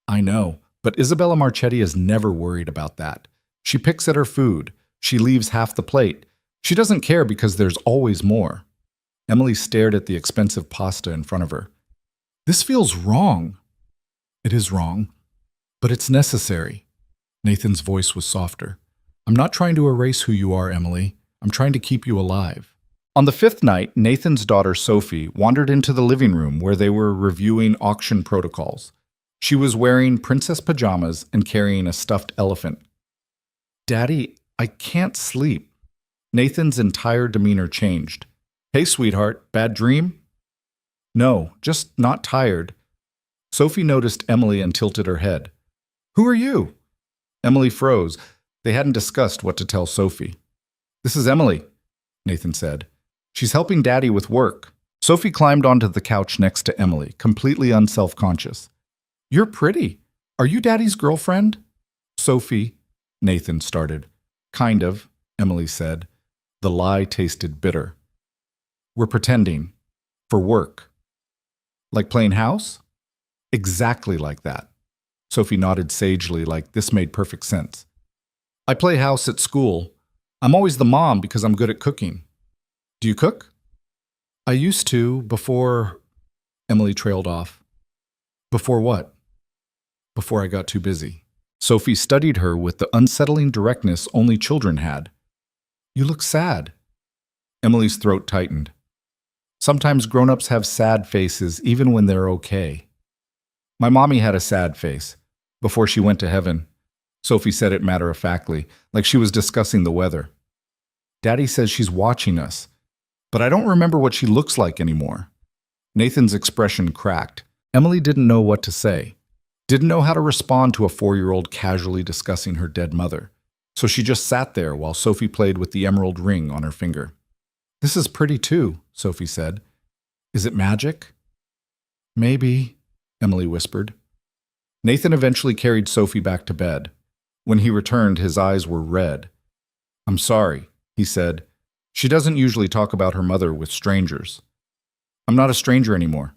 I know, but Isabella Marchetti is never worried about that. She picks at her food. She leaves half the plate. She doesn't care because there's always more. Emily stared at the expensive pasta in front of her. This feels wrong. It is wrong, but it's necessary. Nathan's voice was softer. I'm not trying to erase who you are, Emily. I'm trying to keep you alive. On the 5th night, Nathan's daughter Sophie wandered into the living room where they were reviewing auction protocols. She was wearing princess pajamas and carrying a stuffed elephant. Daddy, I can't sleep. Nathan's entire demeanor changed. Hey, sweetheart, bad dream? No, just not tired. Sophie noticed Emily and tilted her head. Who are you? Emily froze. They hadn't discussed what to tell Sophie. This is Emily, Nathan said. She's helping Daddy with work. Sophie climbed onto the couch next to Emily, completely unself-conscious. You're pretty. Are you Daddy's girlfriend? Sophie, Nathan started. Kind of, Emily said. The lie tasted bitter. We're pretending. For work. Like playing house? Exactly like that. Sophie nodded sagely, like this made perfect sense. I play house at school. I'm always the mom because I'm good at cooking. Do you cook? I used to, before... Emily trailed off. Before what? Before I got too busy. Sophie studied her with the unsettling directness only children had. You look sad. Emily's throat tightened. Sometimes grown-ups have sad faces even when they're okay. My mommy had a sad face before she went to heaven. Sophie said it matter-of-factly, like she was discussing the weather. Daddy says she's watching us, but I don't remember what she looks like anymore. Nathan's expression cracked. Emily didn't know what to say, didn't know how to respond to a 4-year-old casually discussing her dead mother. So she just sat there while Sophie played with the emerald ring on her finger. This is pretty too, Sophie said. Is it magic? Maybe, Emily whispered. Nathan eventually carried Sophie back to bed. When he returned, his eyes were red. I'm sorry, he said. She doesn't usually talk about her mother with strangers. I'm not a stranger anymore.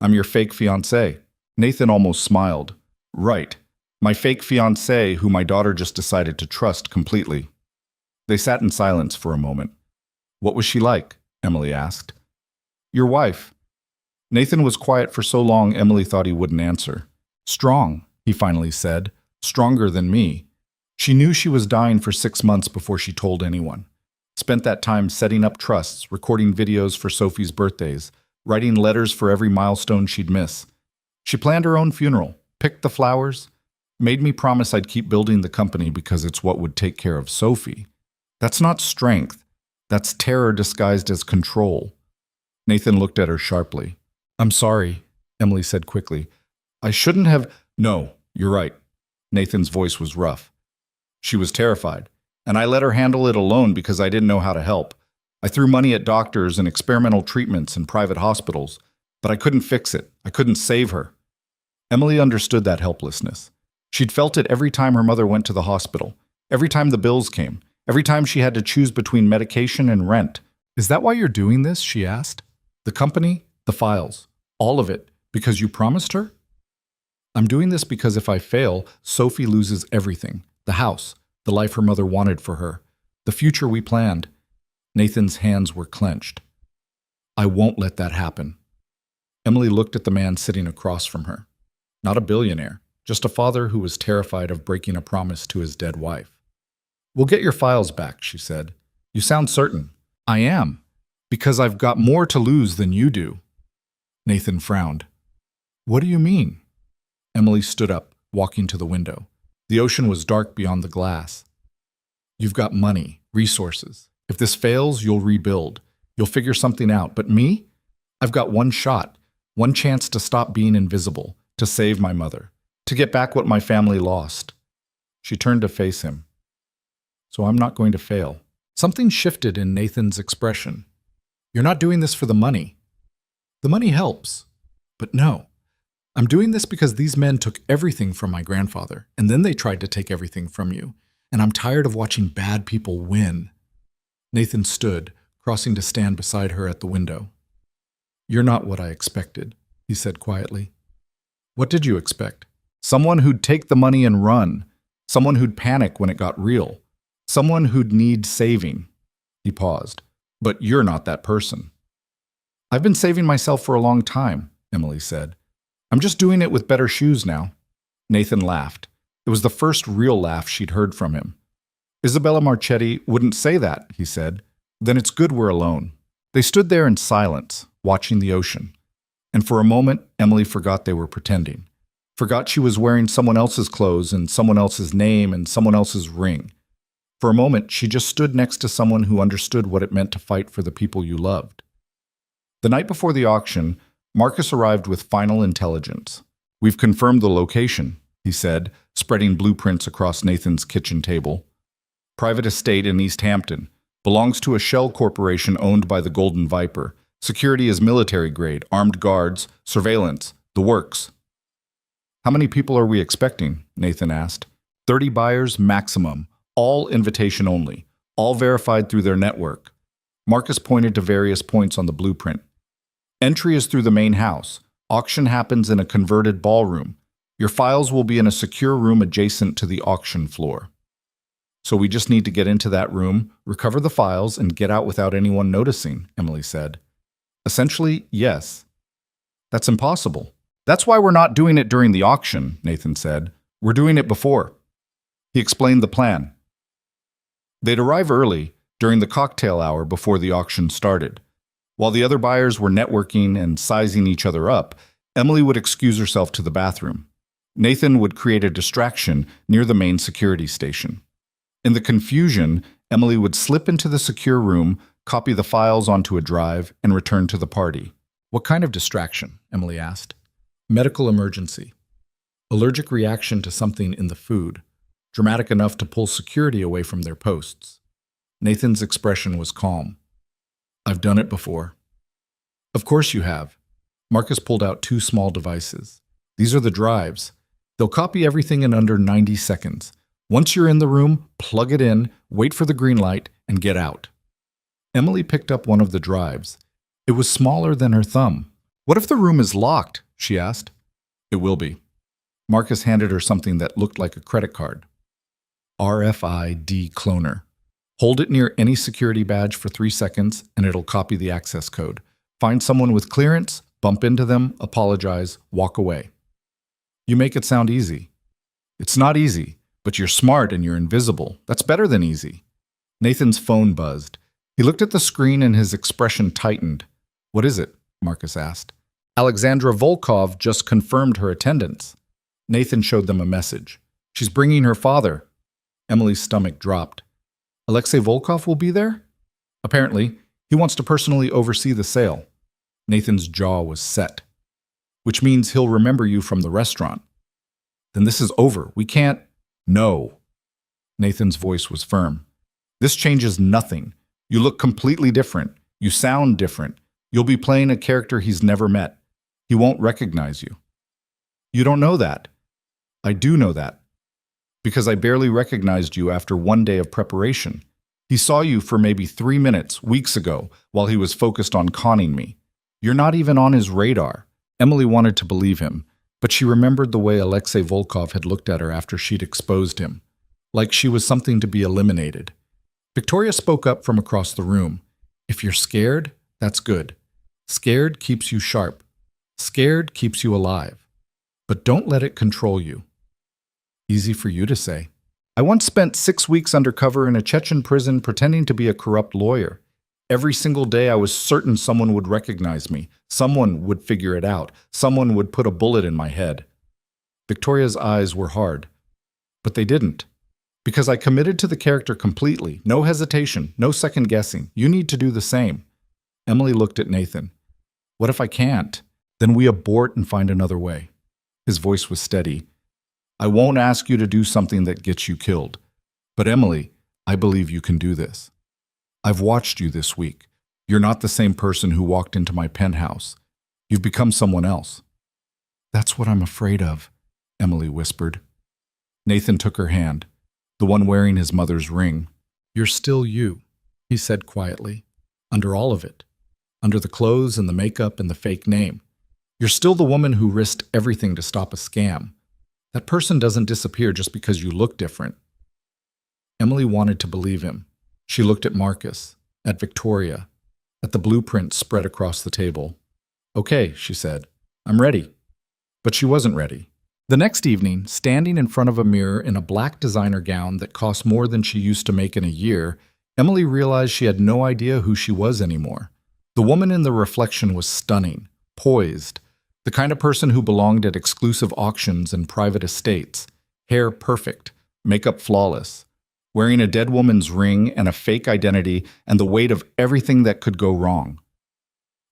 I'm your fake fiancé. Nathan almost smiled. Right. My fake fiancé who my daughter just decided to trust completely. They sat in silence for a moment. What was she like? Emily asked. Your wife. Nathan was quiet for so long Emily thought he wouldn't answer. Strong, he finally said. Stronger than me. She knew she was dying for 6 months before she told anyone. Spent that time setting up trusts, recording videos for Sophie's birthdays, writing letters for every milestone she'd miss. She planned her own funeral, picked the flowers, made me promise I'd keep building the company because it's what would take care of Sophie. That's not strength. That's terror disguised as control. Nathan looked at her sharply. I'm sorry, Emily said quickly. I shouldn't have... No, you're right. Nathan's voice was rough. She was terrified, and I let her handle it alone because I didn't know how to help. I threw money at doctors and experimental treatments in private hospitals, but I couldn't fix it. I couldn't save her. Emily understood that helplessness. She'd felt it every time her mother went to the hospital, every time the bills came, every time she had to choose between medication and rent. Is that why you're doing this? She asked. The company, the files, all of it, because you promised her? I'm doing this because if I fail, Sophie loses everything. The house, the life her mother wanted for her, the future we planned. Nathan's hands were clenched. I won't let that happen. Emily looked at the man sitting across from her. Not a billionaire, just a father who was terrified of breaking a promise to his dead wife. We'll get your files back, she said. You sound certain. I am, because I've got more to lose than you do. Nathan frowned. What do you mean? Emily stood up, walking to the window. The ocean was dark beyond the glass. You've got money, resources. If this fails, you'll rebuild. You'll figure something out. But me? I've got one shot, one chance to stop being invisible, to save my mother, to get back what my family lost. She turned to face him. So I'm not going to fail. Something shifted in Nathan's expression. You're not doing this for the money. The money helps. But no. I'm doing this because these men took everything from my grandfather, and then they tried to take everything from you. And I'm tired of watching bad people win. Nathan stood, crossing to stand beside her at the window. You're not what I expected, he said quietly. What did you expect? Someone who'd take the money and run. Someone who'd panic when it got real. Someone who'd need saving. He paused. But you're not that person. I've been saving myself for a long time, Emily said. I'm just doing it with better shoes now. Nathan laughed. It was the first real laugh she'd heard from him. Isabella Marchetti wouldn't say that, he said. Then it's good we're alone. They stood there in silence, watching the ocean. And for a moment, Emily forgot they were pretending. Forgot she was wearing someone else's clothes and someone else's name and someone else's ring. For a moment, she just stood next to someone who understood what it meant to fight for the people you loved. The night before the auction, Marcus arrived with final intelligence. We've confirmed the location, he said, spreading blueprints across Nathan's kitchen table. Private estate in East Hampton. Belongs to a shell corporation owned by the Golden Viper. Security is military grade, armed guards, surveillance, the works. How many people are we expecting? Nathan asked. 30 buyers maximum, all invitation only, all verified through their network. Marcus pointed to various points on the blueprint. Entry is through the main house. Auction happens in a converted ballroom. Your files will be in a secure room adjacent to the auction floor. So we just need to get into that room, recover the files, and get out without anyone noticing, Emily said. Essentially, yes. That's impossible. That's why we're not doing it during the auction, Nathan said. We're doing it before. He explained the plan. They'd arrive early, during the cocktail hour before the auction started. While the other buyers were networking and sizing each other up, Emily would excuse herself to the bathroom. Nathan would create a distraction near the main security station. In the confusion, Emily would slip into the secure room, copy the files onto a drive, and return to the party. What kind of distraction? Emily asked. Medical emergency. Allergic reaction to something in the food. Dramatic enough to pull security away from their posts. Nathan's expression was calm. I've done it before. Of course you have. Marcus pulled out 2 small devices. These are the drives. They'll copy everything in under 90 seconds. Once you're in the room, plug it in, wait for the green light, and get out. Emily picked up one of the drives. It was smaller than her thumb. What if the room is locked? She asked. It will be. Marcus handed her something that looked like a credit card. RFID cloner. Hold it near any security badge for 3 seconds, and it'll copy the access code. Find someone with clearance, bump into them, apologize, walk away. You make it sound easy. It's not easy. But you're smart and you're invisible. That's better than easy. Nathan's phone buzzed. He looked at the screen and his expression tightened. What is it? Marcus asked. Alexandra Volkov just confirmed her attendance. Nathan showed them a message. She's bringing her father. Emily's stomach dropped. Alexei Volkov will be there? Apparently, he wants to personally oversee the sale. Nathan's jaw was set. Which means he'll remember you from the restaurant. Then this is over. We can't. No. Nathan's voice was firm. This changes nothing. You look completely different. You sound different. You'll be playing a character he's never met. He won't recognize you. You don't know that. I do know that. Because I barely recognized you after one day of preparation. He saw you for maybe 3 minutes, weeks ago, while he was focused on conning me. You're not even on his radar. Emily wanted to believe him, but she remembered the way Alexei Volkov had looked at her after she'd exposed him, like she was something to be eliminated. Victoria spoke up from across the room. If you're scared, that's good. Scared keeps you sharp. Scared keeps you alive. But don't let it control you. Easy for you to say. I once spent 6 weeks undercover in a Chechen prison pretending to be a corrupt lawyer. Every single day I was certain someone would recognize me. Someone would figure it out. Someone would put a bullet in my head. Victoria's eyes were hard. But they didn't. Because I committed to the character completely. No hesitation, no second guessing. You need to do the same. Emily looked at Nathan. What if I can't? Then we abort and find another way. His voice was steady. I won't ask you to do something that gets you killed. But Emily, I believe you can do this. I've watched you this week. You're not the same person who walked into my penthouse. You've become someone else. That's what I'm afraid of, Emily whispered. Nathan took her hand, the one wearing his mother's ring. You're still you, he said quietly, under all of it, under the clothes and the makeup and the fake name. You're still the woman who risked everything to stop a scam. That person doesn't disappear just because you look different. Emily wanted to believe him. She looked at Marcus, at Victoria, at the blueprint spread across the table. Okay, she said, I'm ready. But she wasn't ready. The next evening, standing in front of a mirror in a black designer gown that cost more than she used to make in a year, Emily realized she had no idea who she was anymore. The woman in the reflection was stunning, poised, the kind of person who belonged at exclusive auctions and private estates, hair perfect, makeup flawless, wearing a dead woman's ring and a fake identity and the weight of everything that could go wrong.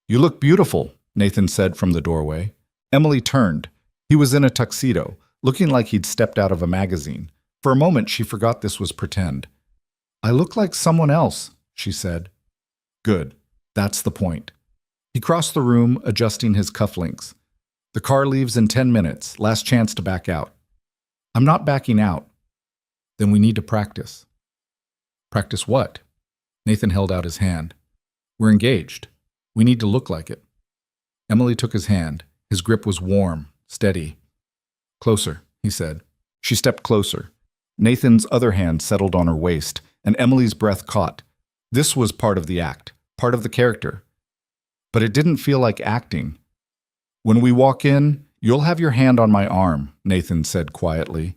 You look beautiful, Nathan said from the doorway. Emily turned. He was in a tuxedo, looking like he'd stepped out of a magazine. For a moment, she forgot this was pretend. I look like someone else, she said. Good. That's the point. He crossed the room, adjusting his cufflinks. The car leaves in 10 minutes, last chance to back out. I'm not backing out. Then we need to practice. Practice what? Nathan held out his hand. We're engaged. We need to look like it. Emily took his hand. His grip was warm, steady. Closer, he said. She stepped closer. Nathan's other hand settled on her waist, and Emily's breath caught. This was part of the act, part of the character. But it didn't feel like acting. When we walk in, you'll have your hand on my arm, Nathan said quietly.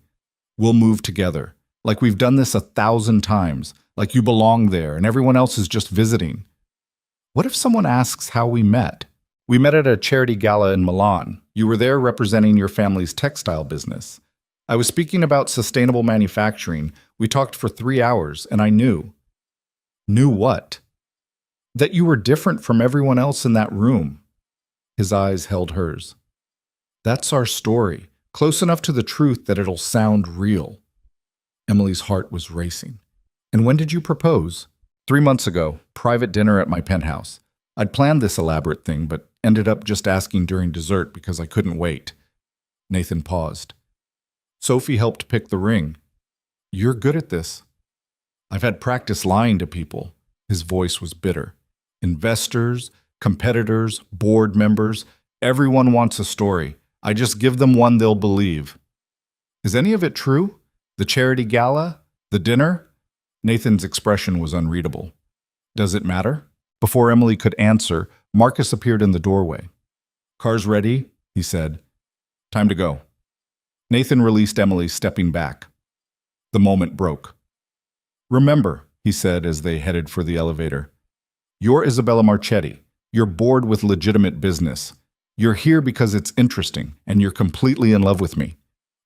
We'll move together, like we've done this 1,000 times, like you belong there and everyone else is just visiting. What if someone asks how we met? We met at a charity gala in Milan. You were there representing your family's textile business. I was speaking about sustainable manufacturing. We talked for 3 hours, and I knew. Knew what? That you were different from everyone else in that room. His eyes held hers. That's our story, close enough to the truth that it'll sound real. Emily's heart was racing. And when did you propose? 3 months ago, private dinner at my penthouse. I'd planned this elaborate thing, but ended up just asking during dessert because I couldn't wait. Nathan paused. Sophie helped pick the ring. You're good at this. I've had practice lying to people. His voice was bitter. Investors, competitors, board members, everyone wants a story. I just give them one they'll believe. Is any of it true? The charity gala? The dinner? Nathan's expression was unreadable. Does it matter? Before Emily could answer, Marcus appeared in the doorway. Car's ready, he said. Time to go. Nathan released Emily, stepping back. The moment broke. Remember, he said as they headed for the elevator. You're Isabella Marchetti. You're bored with legitimate business. You're here because it's interesting, and you're completely in love with me.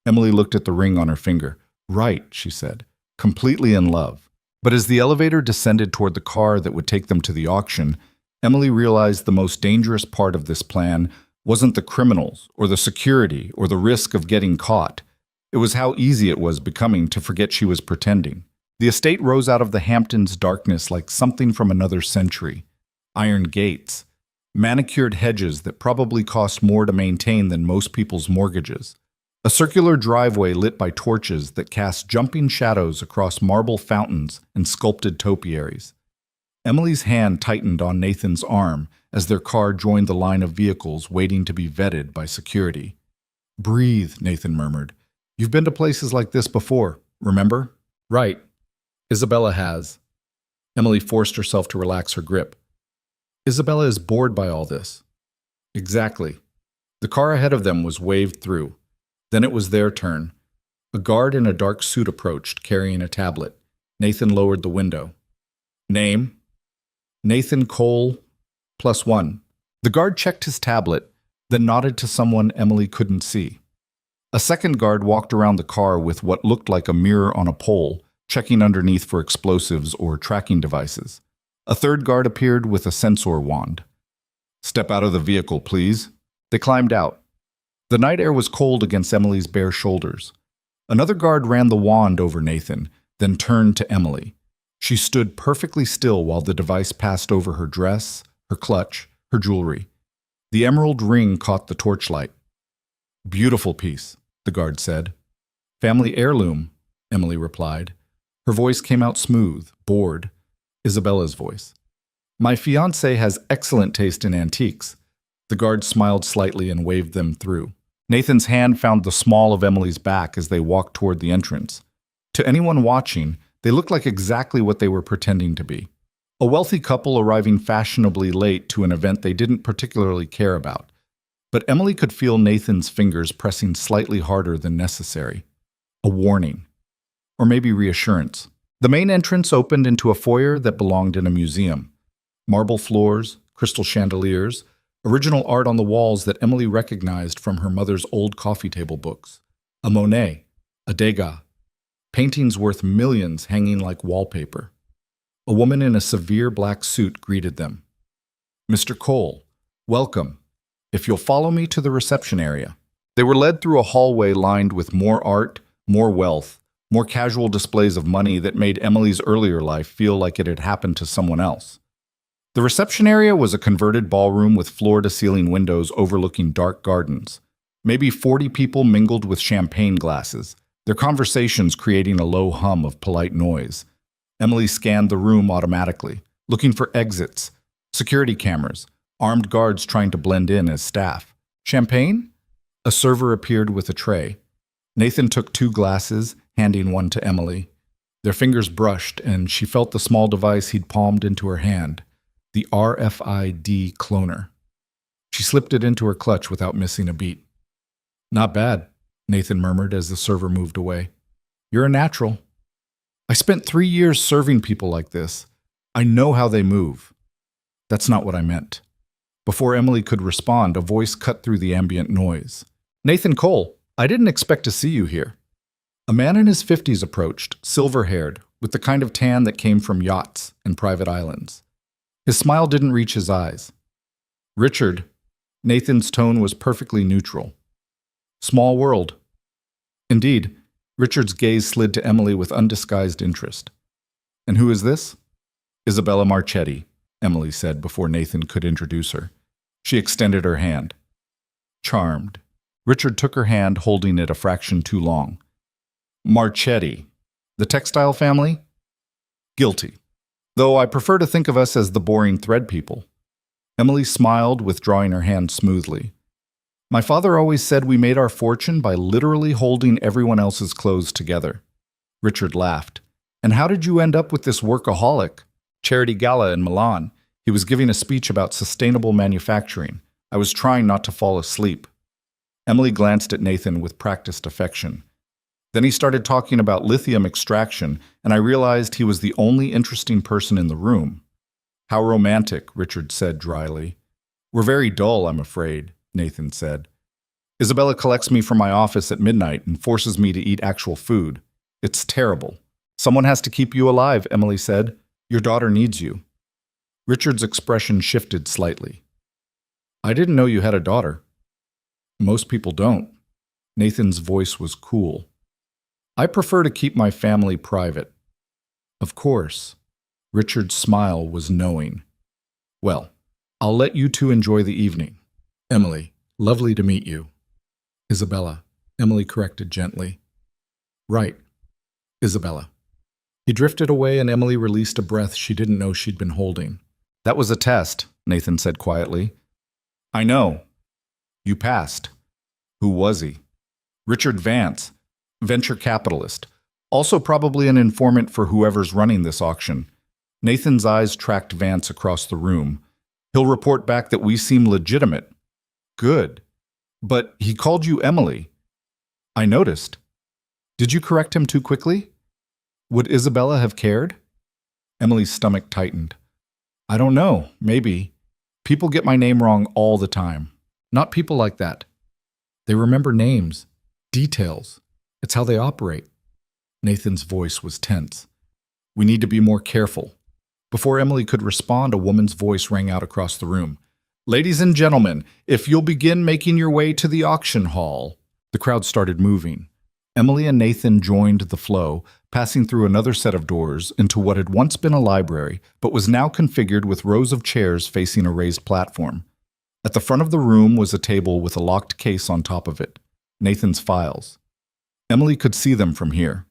Emily looked at the ring on her finger. Right, she said. Completely in love. But as the elevator descended toward the car that would take them to the auction, Emily realized the most dangerous part of this plan wasn't the criminals, or the security, or the risk of getting caught. It was how easy it was becoming to forget she was pretending. The estate rose out of the Hamptons' darkness like something from another century. Iron gates, manicured hedges that probably cost more to maintain than most people's mortgages. A circular driveway lit by torches that cast jumping shadows across marble fountains and sculpted topiaries. Emily's hand tightened on Nathan's arm as their car joined the line of vehicles waiting to be vetted by security. "Breathe," Nathan murmured. "You've been to places like this before, remember?" "Right. Isabella has." Emily forced herself to relax her grip. "Isabella is bored by all this." "Exactly." The car ahead of them was waved through. Then it was their turn. A guard in a dark suit approached, carrying a tablet. Nathan lowered the window. "Name?" "Nathan Cole, +1. The guard checked his tablet, then nodded to someone Emily couldn't see. A second guard walked around the car with what looked like a mirror on a pole, checking underneath for explosives or tracking devices. A third guard appeared with a sensor wand. "Step out of the vehicle, please." They climbed out. The night air was cold against Emily's bare shoulders. Another guard ran the wand over Nathan, then turned to Emily. She stood perfectly still while the device passed over her dress, her clutch, her jewelry. The emerald ring caught the torchlight. "Beautiful piece," the guard said. "Family heirloom," Emily replied. Her voice came out smooth, bored. Isabella's voice. "My fiancé has excellent taste in antiques." The guard smiled slightly and waved them through. Nathan's hand found the small of Emily's back as they walked toward the entrance. To anyone watching, they looked like exactly what they were pretending to be. A wealthy couple arriving fashionably late to an event they didn't particularly care about. But Emily could feel Nathan's fingers pressing slightly harder than necessary. A warning. Or maybe reassurance. The main entrance opened into a foyer that belonged in a museum. Marble floors, crystal chandeliers, original art on the walls that Emily recognized from her mother's old coffee table books. A Monet, a Degas. Paintings worth millions hanging like wallpaper. A woman in a severe black suit greeted them. "Mr. Cole, welcome. If you'll follow me to the reception area." They were led through a hallway lined with more art, more wealth, more casual displays of money that made Emily's earlier life feel like it had happened to someone else. The reception area was a converted ballroom with floor-to-ceiling windows overlooking dark gardens. Maybe 40 people mingled with champagne glasses, their conversations creating a low hum of polite noise. Emily scanned the room automatically, looking for exits, security cameras, armed guards trying to blend in as staff. "Champagne?" A server appeared with a tray. Nathan took 2 glasses, handing one to Emily. Their fingers brushed, and she felt the small device he'd palmed into her hand, the RFID cloner. She slipped it into her clutch without missing a beat. "Not bad," Nathan murmured as the server moved away. "You're a natural." "I spent 3 years serving people like this. I know how they move." "That's not what I meant." Before Emily could respond, a voice cut through the ambient noise. "Nathan Cole, I didn't expect to see you here." A man in his 50s approached, silver-haired, with the kind of tan that came from yachts and private islands. His smile didn't reach his eyes. "Richard." Nathan's tone was perfectly neutral. "Small world." Indeed, Richard's gaze slid to Emily with undisguised interest. "And who is this?" "Isabella Marchetti," Emily said before Nathan could introduce her. She extended her hand. Charmed. Richard took her hand, holding it a fraction too long. "Marchetti. The textile family?" "Guilty. Though I prefer to think of us as the boring thread people." Emily smiled, withdrawing her hand smoothly. "My father always said we made our fortune by literally holding everyone else's clothes together." Richard laughed. "And how did you end up with this workaholic?" "Charity gala in Milan. He was giving a speech about sustainable manufacturing. I was trying not to fall asleep." Emily glanced at Nathan with practiced affection. Then he started talking about lithium extraction, and I realized he was the only interesting person in the room. "How romantic," Richard said dryly. "We're very dull, I'm afraid," Nathan said. "Isabella collects me from my office at midnight and forces me to eat actual food. It's terrible." "Someone has to keep you alive," Emily said. "Your daughter needs you." Richard's expression shifted slightly. "I didn't know you had a daughter." "Most people don't." Nathan's voice was cool. I prefer to keep my family private. Of course. Richard's smile was knowing. Well, I'll let you two enjoy the evening. Emily, lovely to meet you. Isabella, Emily corrected gently. Right, Isabella. He drifted away and Emily released a breath she didn't know she'd been holding. That was a test, Nathan said quietly. I know. You passed. Who was he? Richard Vance, venture capitalist. Also probably an informant for whoever's running this auction. Nathan's eyes tracked Vance across the room. He'll report back that we seem legitimate. Good. But he called you Emily. I noticed. Did you correct him too quickly? Would Isabella have cared? Emily's stomach tightened. I don't know, maybe. People get my name wrong all the time. Not people like that. They remember names, details. It's how they operate. Nathan's voice was tense. We need to be more careful. Before Emily could respond, a woman's voice rang out across the room. Ladies and gentlemen, if you'll begin making your way to the auction hall. The crowd started moving. Emily and Nathan joined the flow, passing through another set of doors into what had once been a library, but was now configured with rows of chairs facing a raised platform. At the front of the room was a table with a locked case on top of it. Nathan's files. Emily could see them from here.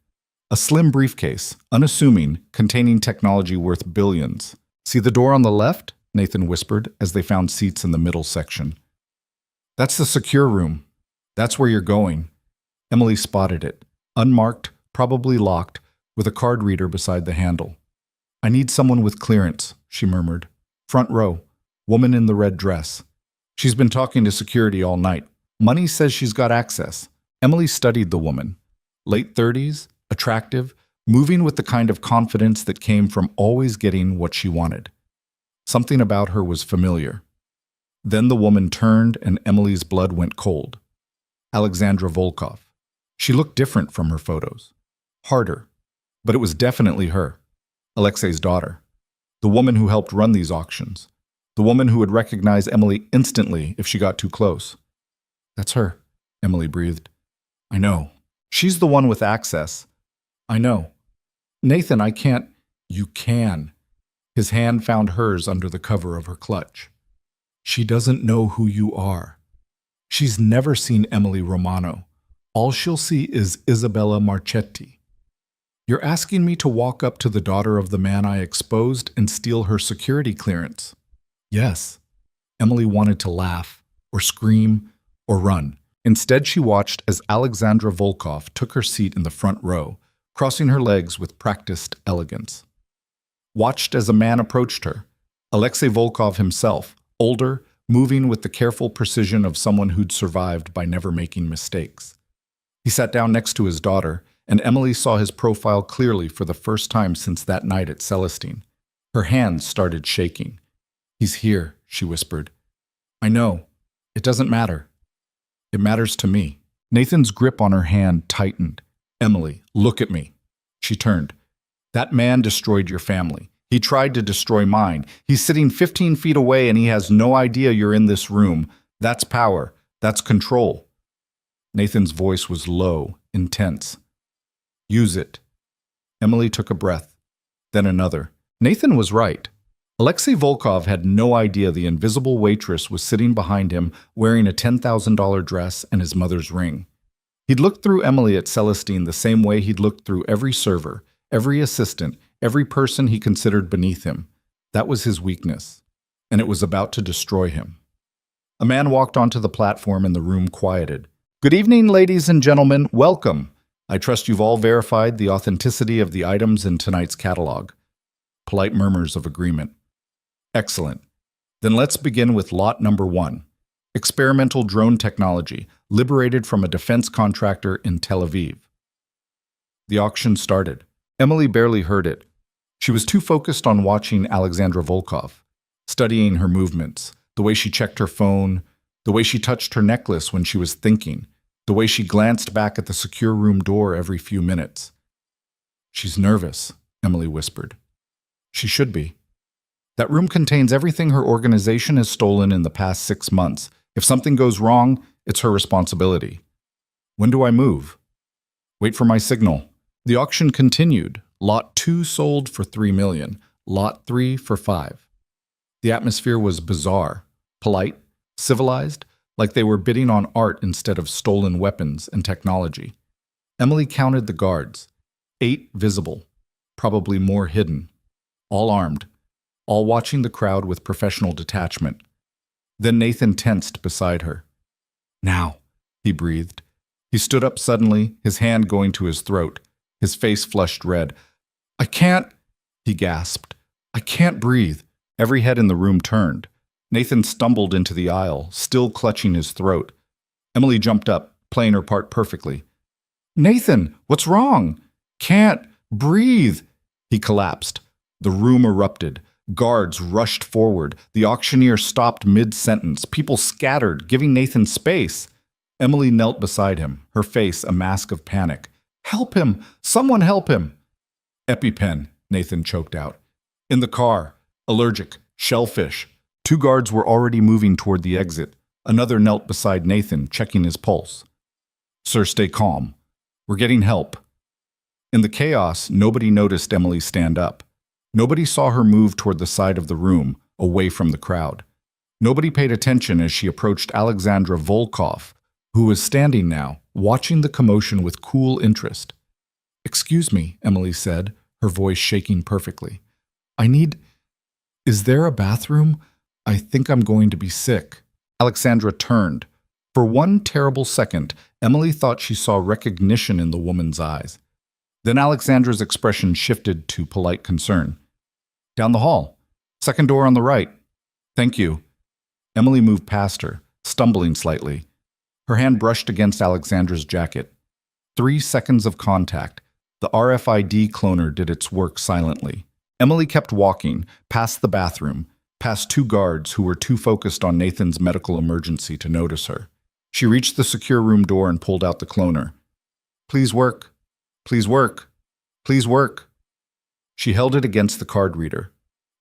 A slim briefcase, unassuming, containing technology worth billions. See the door on the left? Nathan whispered as they found seats in the middle section. That's the secure room. That's where you're going. Emily spotted it, unmarked, probably locked, with a card reader beside the handle. I need someone with clearance, she murmured. Front row, woman in the red dress. She's been talking to security all night. Money says she's got access. Emily studied the woman. Late 30s, attractive, moving with the kind of confidence that came from always getting what she wanted. Something about her was familiar. Then the woman turned and Emily's blood went cold. Alexandra Volkov. She looked different from her photos. Harder. But it was definitely her. Alexei's daughter. The woman who helped run these auctions. The woman who would recognize Emily instantly if she got too close. That's her, Emily breathed. I know. She's the one with access. I know. Nathan, I can't. You can. His hand found hers under the cover of her clutch. She doesn't know who you are. She's never seen Emily Romano. All she'll see is Isabella Marchetti. You're asking me to walk up to the daughter of the man I exposed and steal her security clearance? Yes. Emily wanted to laugh, or scream, or run. Instead, she watched as Alexandra Volkov took her seat in the front row, crossing her legs with practiced elegance. Watched as a man approached her, Alexei Volkov himself, older, moving with the careful precision of someone who'd survived by never making mistakes. He sat down next to his daughter, and Emily saw his profile clearly for the first time since that night at Celestine. Her hands started shaking. He's here, she whispered. I know. It doesn't matter. It matters to me. Nathan's grip on her hand tightened. Emily, look at me. She turned. That man destroyed your family. He tried to destroy mine. He's sitting 15 feet away and he has no idea you're in this room. That's power. That's control. Nathan's voice was low, intense. Use it. Emily took a breath, then another. Nathan was right. Alexei Volkov had no idea the invisible waitress was sitting behind him wearing a $10,000 dress and his mother's ring. He'd looked through Emily at Celestine the same way he'd looked through every server, every assistant, every person he considered beneath him. That was his weakness, and it was about to destroy him. A man walked onto the platform and the room quieted. Good evening, ladies and gentlemen. Welcome. I trust you've all verified the authenticity of the items in tonight's catalog. Polite murmurs of agreement. Excellent. Then let's begin with lot number 1. Experimental drone technology, liberated from a defense contractor in Tel Aviv. The auction started. Emily barely heard it. She was too focused on watching Alexandra Volkov, studying her movements, the way she checked her phone, the way she touched her necklace when she was thinking, the way she glanced back at the secure room door every few minutes. She's nervous, Emily whispered. She should be. That room contains everything her organization has stolen in the past 6 months. If something goes wrong, it's her responsibility. When do I move? Wait for my signal. The auction continued. Lot 2 sold for $3 million. Lot 3 for $5 million. The atmosphere was bizarre, polite, civilized, like they were bidding on art instead of stolen weapons and technology. Emily counted the guards. 8 visible, probably more hidden. All armed, all watching the crowd with professional detachment. Then Nathan tensed beside her. Now, he breathed. He stood up suddenly, his hand going to his throat, his face flushed red. I can't, he gasped. I can't breathe. Every head in the room turned. Nathan stumbled into the aisle, still clutching his throat. Emily jumped up, playing her part perfectly. Nathan, what's wrong? Can't breathe. He collapsed. The room erupted. Guards rushed forward. The auctioneer stopped mid-sentence. People scattered, giving Nathan space. Emily knelt beside him, her face a mask of panic. Help him! Someone help him! EpiPen, Nathan choked out. In the car. Allergic. Shellfish. 2 guards were already moving toward the exit. Another knelt beside Nathan, checking his pulse. Sir, stay calm. We're getting help. In the chaos, nobody noticed Emily stand up. Nobody saw her move toward the side of the room, away from the crowd. Nobody paid attention as she approached Alexandra Volkov, who was standing now, watching the commotion with cool interest. Excuse me, Emily said, her voice shaking perfectly. Is there a bathroom? I think I'm going to be sick. Alexandra turned. For one terrible second, Emily thought she saw recognition in the woman's eyes. Then Alexandra's expression shifted to polite concern. Down the hall. Second door on the right. Thank you. Emily moved past her, stumbling slightly. Her hand brushed against Alexandra's jacket. 3 seconds of contact. The RFID cloner did its work silently. Emily kept walking, past the bathroom, past 2 guards who were too focused on Nathan's medical emergency to notice her. She reached the secure room door and pulled out the cloner. Please work. Please work. Please work. She held it against the card reader.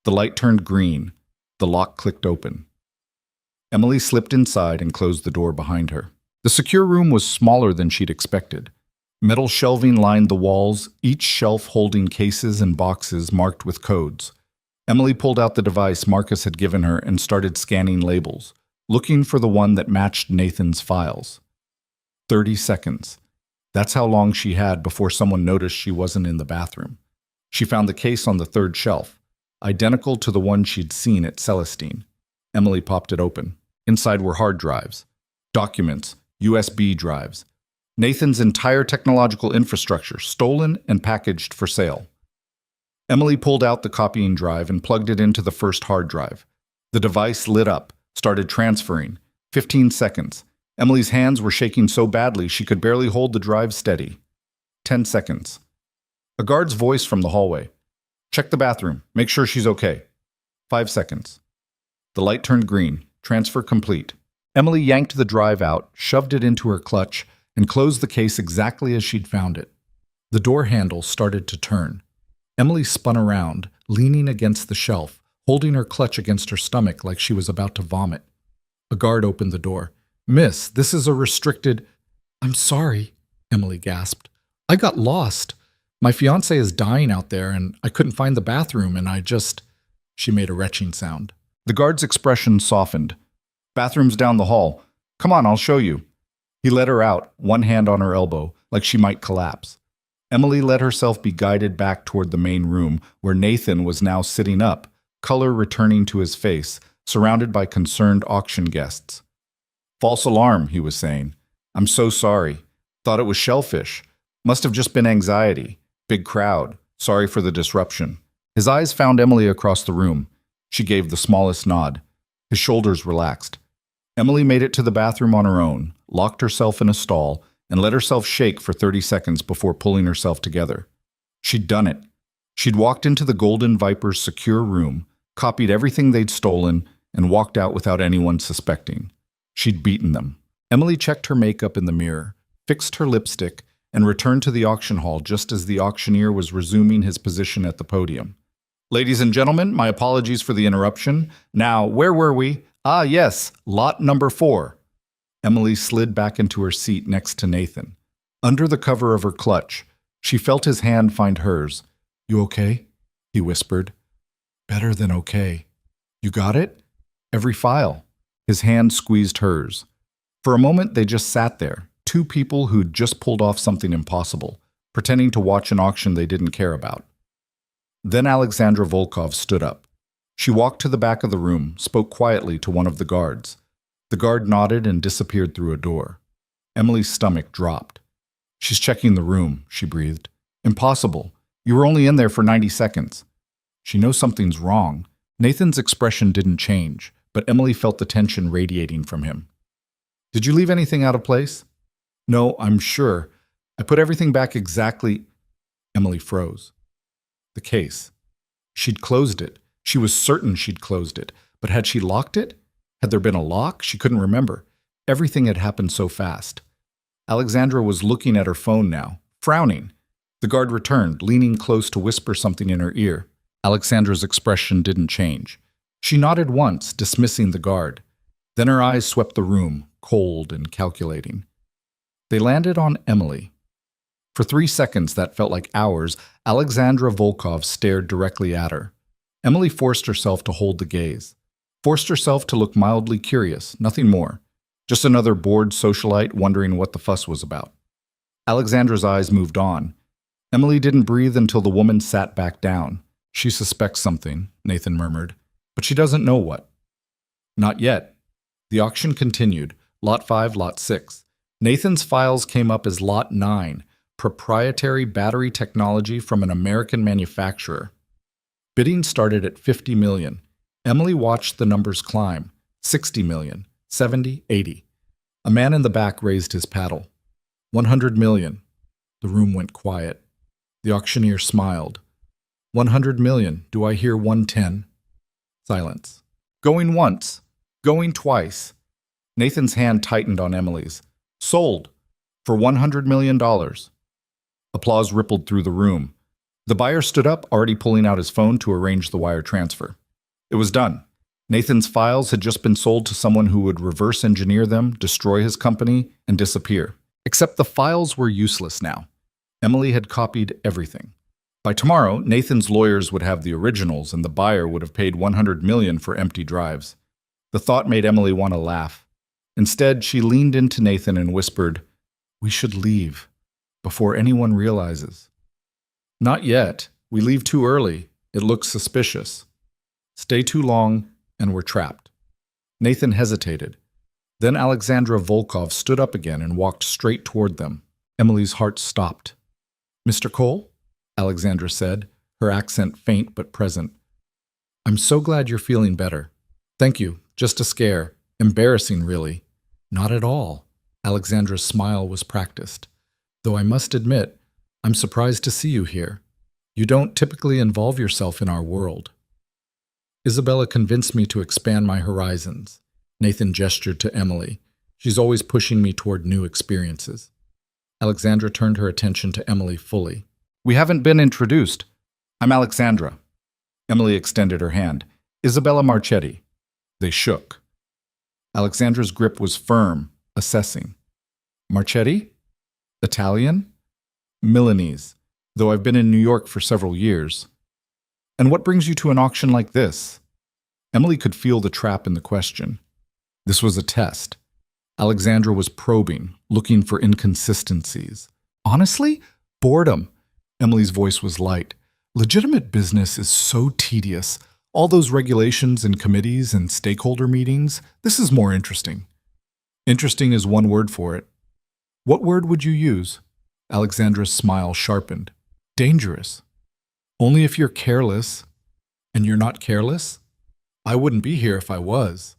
The light turned green. The lock clicked open. Emily slipped inside and closed the door behind her. The secure room was smaller than she'd expected. Metal shelving lined the walls, each shelf holding cases and boxes marked with codes. Emily pulled out the device Marcus had given her and started scanning labels, looking for the one that matched Nathan's files. 30 seconds. That's how long she had before someone noticed she wasn't in the bathroom. She found the case on the 3rd shelf, identical to the one she'd seen at Celestine. Emily popped it open. Inside were hard drives, documents, USB drives. Nathan's entire technological infrastructure, stolen and packaged for sale. Emily pulled out the copying drive and plugged it into the first hard drive. The device lit up, started transferring. 15 seconds. Emily's hands were shaking so badly she could barely hold the drive steady. 10 seconds. A guard's voice from the hallway. Check the bathroom. Make sure she's okay. 5 seconds. The light turned green. Transfer complete. Emily yanked the drive out, shoved it into her clutch, and closed the case exactly as she'd found it. The door handle started to turn. Emily spun around, leaning against the shelf, holding her clutch against her stomach like she was about to vomit. A guard opened the door. Miss, this is a restricted... I'm sorry, Emily gasped. I got lost. My fiancé is dying out there, and I couldn't find the bathroom, and She made a retching sound. The guard's expression softened. Bathroom's down the hall. Come on, I'll show you. He led her out, one hand on her elbow, like she might collapse. Emily let herself be guided back toward the main room, where Nathan was now sitting up, color returning to his face, surrounded by concerned auction guests. False alarm, he was saying. I'm so sorry. Thought it was shellfish. Must have just been anxiety. Big crowd. Sorry for the disruption. His eyes found Emily across the room. She gave the smallest nod. His shoulders relaxed. Emily made it to the bathroom on her own, locked herself in a stall, and let herself shake for 30 seconds before pulling herself together. She'd done it. She'd walked into the Golden Viper's secure room, copied everything they'd stolen, and walked out without anyone suspecting. She'd beaten them. Emily checked her makeup in the mirror, fixed her lipstick, and returned to the auction hall just as the auctioneer was resuming his position at the podium. Ladies and gentlemen, my apologies for the interruption. Now, where were we? Ah, yes, lot number 4. Emily slid back into her seat next to Nathan. Under the cover of her clutch, she felt his hand find hers. "You okay?" he whispered. "Better than okay." "You got it?" "Every file." His hand squeezed hers. For a moment, they just sat there, two people who'd just pulled off something impossible, pretending to watch an auction they didn't care about. Then Alexandra Volkov stood up. She walked to the back of the room, spoke quietly to one of the guards. The guard nodded and disappeared through a door. Emily's stomach dropped. "She's checking the room," she breathed. "Impossible. You were only in there for 90 seconds. She knows something's wrong." Nathan's expression didn't change, but Emily felt the tension radiating from him. "Did you leave anything out of place?" "No, I'm sure. I put everything back exactly." Emily froze. The case. She'd closed it. She was certain she'd closed it. But had she locked it? Had there been a lock? She couldn't remember. Everything had happened so fast. Alexandra was looking at her phone now, frowning. The guard returned, leaning close to whisper something in her ear. Alexandra's expression didn't change. She nodded once, dismissing the guard. Then her eyes swept the room, cold and calculating. They landed on Emily. For 3 seconds that felt like hours, Alexandra Volkov stared directly at her. Emily forced herself to hold the gaze. Forced herself to look mildly curious, nothing more. Just another bored socialite wondering what the fuss was about. Alexandra's eyes moved on. Emily didn't breathe until the woman sat back down. "She suspects something," Nathan murmured, "but she doesn't know what." "Not yet." The auction continued. Lot 5, Lot 6. Nathan's files came up as Lot 9, proprietary battery technology from an American manufacturer. Bidding started at 50 million. Emily watched the numbers climb. 60 million, 70, 80. A man in the back raised his paddle. 100 million. The room went quiet. The auctioneer smiled. 100 million. Do I hear 110? Silence. Going once. Going twice. Nathan's hand tightened on Emily's. Sold. For $100 million. Applause rippled through the room. The buyer stood up, already pulling out his phone to arrange the wire transfer. It was done. Nathan's files had just been sold to someone who would reverse engineer them, destroy his company, and disappear. Except the files were useless now. Emily had copied everything. By tomorrow, Nathan's lawyers would have the originals and the buyer would have paid 100 million for empty drives. The thought made Emily want to laugh. Instead, she leaned into Nathan and whispered, "We should leave, before anyone realizes." "Not yet. We leave too early. It looks suspicious. Stay too long, and we're trapped." Nathan hesitated. Then Alexandra Volkov stood up again and walked straight toward them. Emily's heart stopped. "Mr. Cole?" Alexandra said, her accent faint but present. "I'm so glad you're feeling better." "Thank you. Just a scare. Embarrassing, really." "Not at all." Alexandra's smile was practiced. "Though I must admit, I'm surprised to see you here. You don't typically involve yourself in our world." "Isabella convinced me to expand my horizons." Nathan gestured to Emily. "She's always pushing me toward new experiences." Alexandra turned her attention to Emily fully. "We haven't been introduced. I'm Alexandra." Emily extended her hand. "Isabella Marchetti." They shook. Alexandra's grip was firm, assessing. "Marchetti? Italian?" "Milanese, though I've been in New York for several years." "And what brings you to an auction like this?" Emily could feel the trap in the question. This was a test. Alexandra was probing, looking for inconsistencies. "Honestly? Boredom." Emily's voice was light. "Legitimate business is so tedious. All those regulations and committees and stakeholder meetings. This is more interesting." "Interesting is one word for it." "What word would you use?" Alexandra's smile sharpened. "Dangerous." "Only if you're careless." "And you're not careless?" "I wouldn't be here if I was."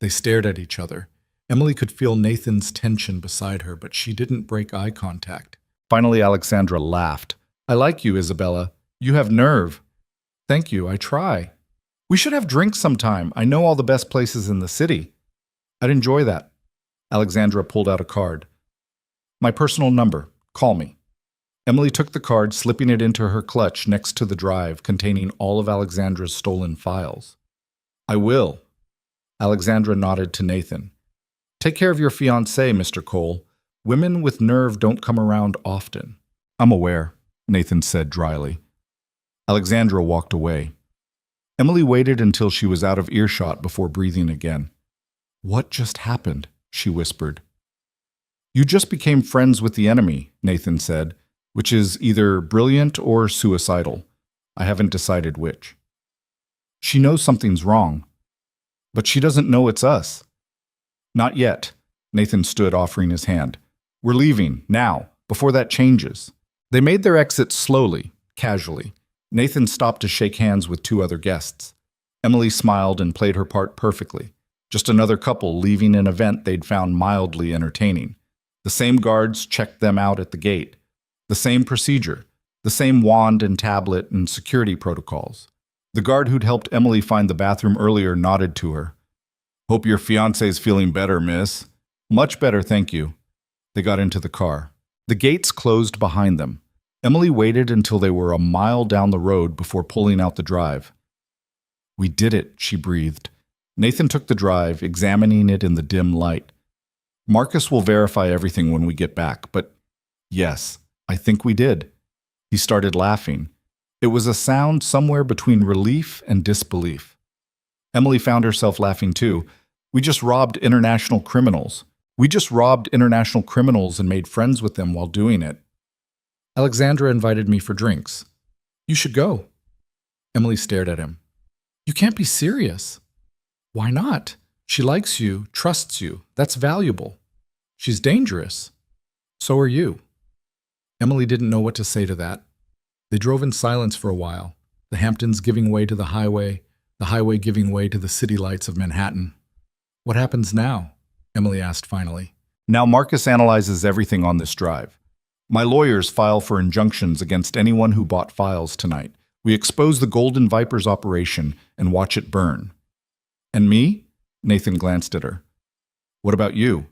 They stared at each other. Emily could feel Nathan's tension beside her, but she didn't break eye contact. Finally, Alexandra laughed. "I like you, Isabella. You have nerve." "Thank you, I try." "We should have drinks sometime. I know all the best places in the city." "I'd enjoy that." Alexandra pulled out a card. "My personal number. Call me." Emily took the card, slipping it into her clutch next to the drive containing all of Alexandra's stolen files. "I will." Alexandra nodded to Nathan. "Take care of your fiancé, Mr. Cole. Women with nerve don't come around often. I'm aware, Nathan said dryly. Alexandra walked away. Emily waited until she was out of earshot before breathing again. What just happened? She whispered. You just became friends with the enemy, Nathan said, which is either brilliant or suicidal. I haven't decided which. She knows something's wrong, but she doesn't know it's us. Not yet. Nathan stood, offering his hand. We're leaving, now, before that changes. They made their exit slowly, casually. Nathan stopped to shake hands with two other guests. Emily smiled and played her part perfectly. Just another couple leaving an event they'd found mildly entertaining. The same guards checked them out at the gate. The same procedure. The same wand and tablet and security protocols. The guard who'd helped Emily find the bathroom earlier nodded to her. Hope your fiancé's feeling better, miss. Much better, thank you. They got into the car. The gates closed behind them. Emily waited until they were a mile down the road before pulling out the drive. We did it, she breathed. Nathan took the drive, examining it in the dim light. Marcus will verify everything when we get back, but yes, I think we did. He started laughing. It was a sound somewhere between relief and disbelief. Emily found herself laughing too. We just robbed international criminals. We just robbed international criminals and made friends with them while doing it. Alexandra invited me for drinks. You should go. Emily stared at him. You can't be serious. Why not? She likes you, trusts you. That's valuable. She's dangerous. So are you. Emily didn't know what to say to that. They drove in silence for a while, the Hamptons giving way to the highway giving way to the city lights of Manhattan. What happens now? Emily asked finally. Now Marcus analyzes everything on this drive. My lawyers file for injunctions against anyone who bought files tonight. We expose the Golden Viper's operation and watch it burn. And me? Nathan glanced at her. What about you?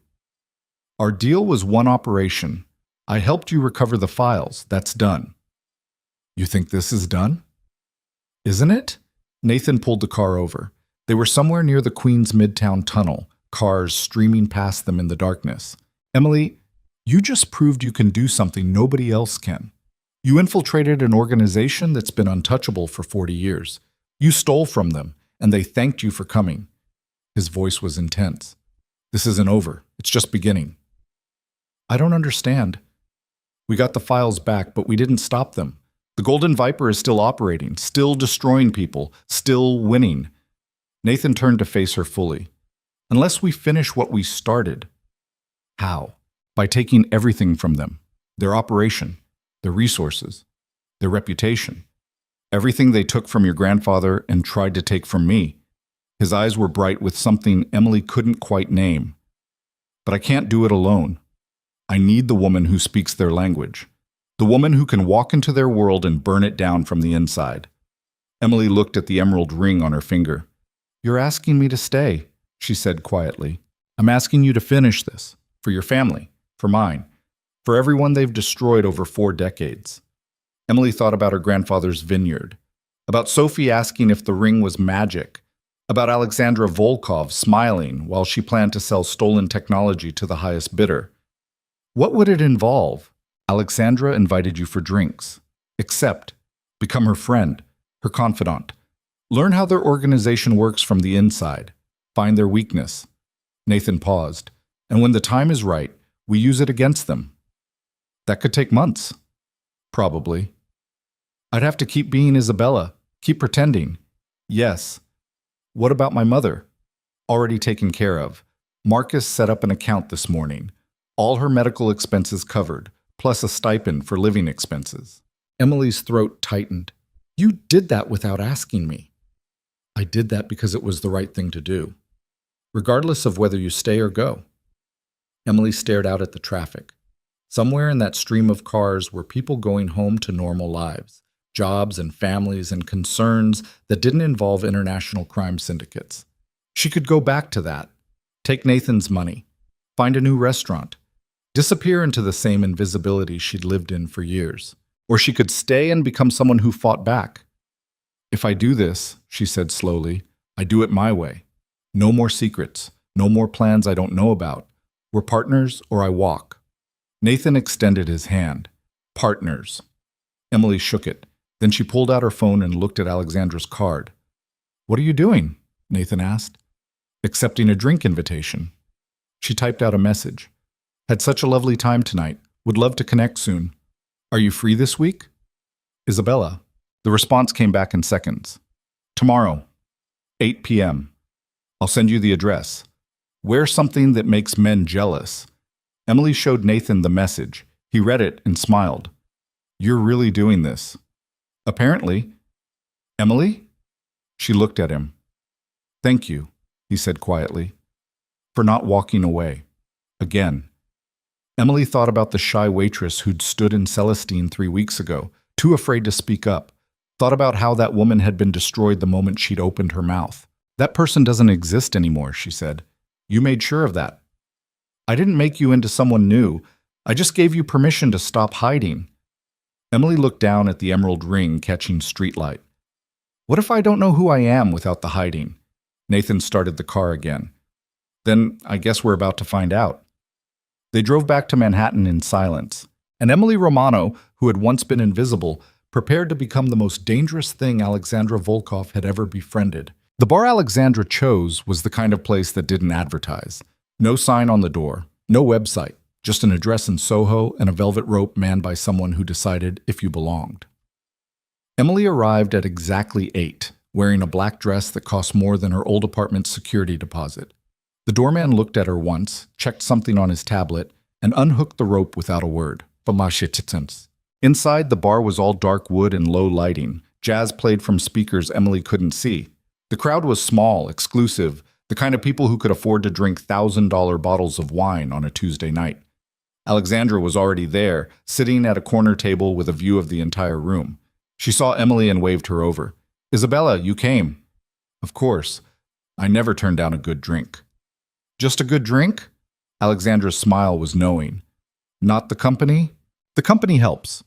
Our deal was one operation. I helped you recover the files. That's done. You think this is done? Isn't it? Nathan pulled the car over. They were somewhere near the Queens Midtown Tunnel, cars streaming past them in the darkness. Emily, you just proved you can do something nobody else can. You infiltrated an organization that's been untouchable for 40 years. You stole from them, and they thanked you for coming. His voice was intense. This isn't over. It's just beginning. I don't understand. We got the files back, but we didn't stop them. The Golden Viper is still operating, still destroying people, still winning. Nathan turned to face her fully. Unless we finish what we started. How? By taking everything from them. Their operation, their resources, their reputation. Everything they took from your grandfather and tried to take from me. His eyes were bright with something Emily couldn't quite name. But I can't do it alone. I need the woman who speaks their language. The woman who can walk into their world and burn it down from the inside. Emily looked at the emerald ring on her finger. You're asking me to stay, she said quietly. I'm asking you to finish this. For your family. For mine. For everyone they've destroyed over 4 decades. Emily thought about her grandfather's vineyard. About Sophie asking if the ring was magic. About Alexandra Volkov smiling while she planned to sell stolen technology to the highest bidder. What would it involve? Alexandra invited you for drinks. Accept. Become her friend, her confidant. Learn how their organization works from the inside. Find their weakness. Nathan paused. And when the time is right, we use it against them. That could take months. Probably. I'd have to keep being Isabella. Keep pretending. Yes. What about my mother? Already taken care of. Marcus set up an account this morning. All her medical expenses covered, plus a stipend for living expenses. Emily's throat tightened. You did that without asking me. I did that because it was the right thing to do. Regardless of whether you stay or go. Emily stared out at the traffic. Somewhere in that stream of cars were people going home to normal lives, jobs and families and concerns that didn't involve international crime syndicates. She could go back to that, take Nathan's money, find a new restaurant, disappear into the same invisibility she'd lived in for years. Or she could stay and become someone who fought back. If I do this, she said slowly, I do it my way. No more secrets, no more plans I don't know about. We're partners or I walk. Nathan extended his hand. Partners. Emily shook it. Then she pulled out her phone and looked at Alexandra's card. What are you doing? Nathan asked. Accepting a drink invitation. She typed out a message. Had such a lovely time tonight. Would love to connect soon. Are you free this week? Isabella. The response came back in seconds. Tomorrow, 8 p.m. I'll send you the address. Wear something that makes men jealous. Emily showed Nathan the message. He read it and smiled. You're really doing this. Apparently. Emily? She looked at him. Thank you, he said quietly, for not walking away. Again. Emily thought about the shy waitress who'd stood in Celestine 3 weeks ago, too afraid to speak up. Thought about how that woman had been destroyed the moment she'd opened her mouth. That person doesn't exist anymore, she said. You made sure of that. I didn't make you into someone new. I just gave you permission to stop hiding. Emily looked down at the emerald ring catching streetlight. What if I don't know who I am without the hiding? Nathan started the car again. Then I guess we're about to find out. They drove back to Manhattan in silence, and Emily Romano, who had once been invisible, prepared to become the most dangerous thing Alexandra Volkov had ever befriended. The bar Alexandra chose was the kind of place that didn't advertise. No sign on the door, no website, just an address in Soho and a velvet rope manned by someone who decided if you belonged. Emily arrived at exactly 8, wearing a black dress that cost more than her old apartment's security deposit. The doorman looked at her once, checked something on his tablet, and unhooked the rope without a word. Inside, the bar was all dark wood and low lighting. Jazz played from speakers Emily couldn't see. The crowd was small, exclusive, the kind of people who could afford to drink $1,000 bottles of wine on a Tuesday night. Alexandra was already there, sitting at a corner table with a view of the entire room. She saw Emily and waved her over. Isabella, you came. Of course. I never turn down a good drink. Just a good drink? Alexandra's smile was knowing. Not the company? The company helps.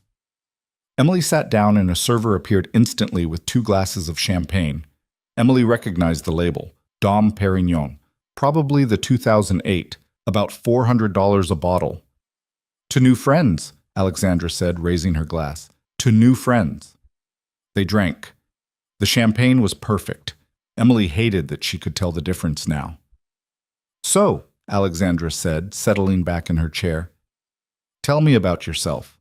Emily sat down and a server appeared instantly with 2 glasses of champagne. Emily recognized the label, Dom Perignon, probably the 2008, about $400 a bottle. To new friends, Alexandra said, raising her glass. To new friends. They drank. The champagne was perfect. Emily hated that she could tell the difference now. So, Alexandra said, settling back in her chair, tell me about yourself.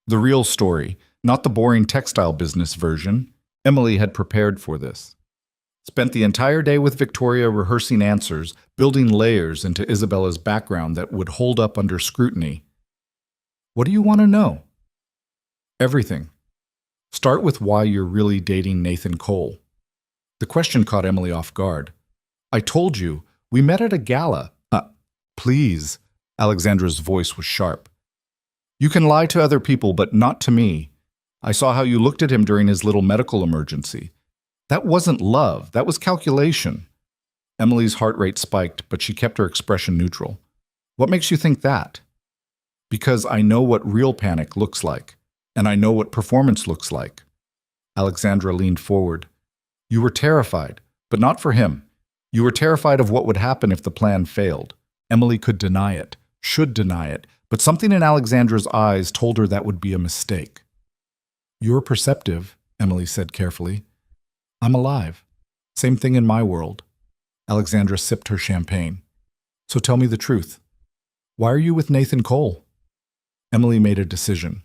The real story, not the boring textile business version. Emily had prepared for this. Spent the entire day with Victoria rehearsing answers, building layers into Isabella's background that would hold up under scrutiny. What do you want to know? Everything. Start with why you're really dating Nathan Cole. The question caught Emily off guard. I told you, we met at a gala. Please. Alexandra's voice was sharp. You can lie to other people, but not to me. I saw how you looked at him during his little medical emergency. That wasn't love, that was calculation. Emily's heart rate spiked, but she kept her expression neutral. What makes you think that? Because I know what real panic looks like, and I know what performance looks like. Alexandra leaned forward. You were terrified, but not for him. You were terrified of what would happen if the plan failed. Emily could deny it, should deny it, but something in Alexandra's eyes told her that would be a mistake. You're perceptive, Emily said carefully. I'm alive. Same thing in my world. Alexandra sipped her champagne. So tell me the truth. Why are you with Nathan Cole? Emily made a decision.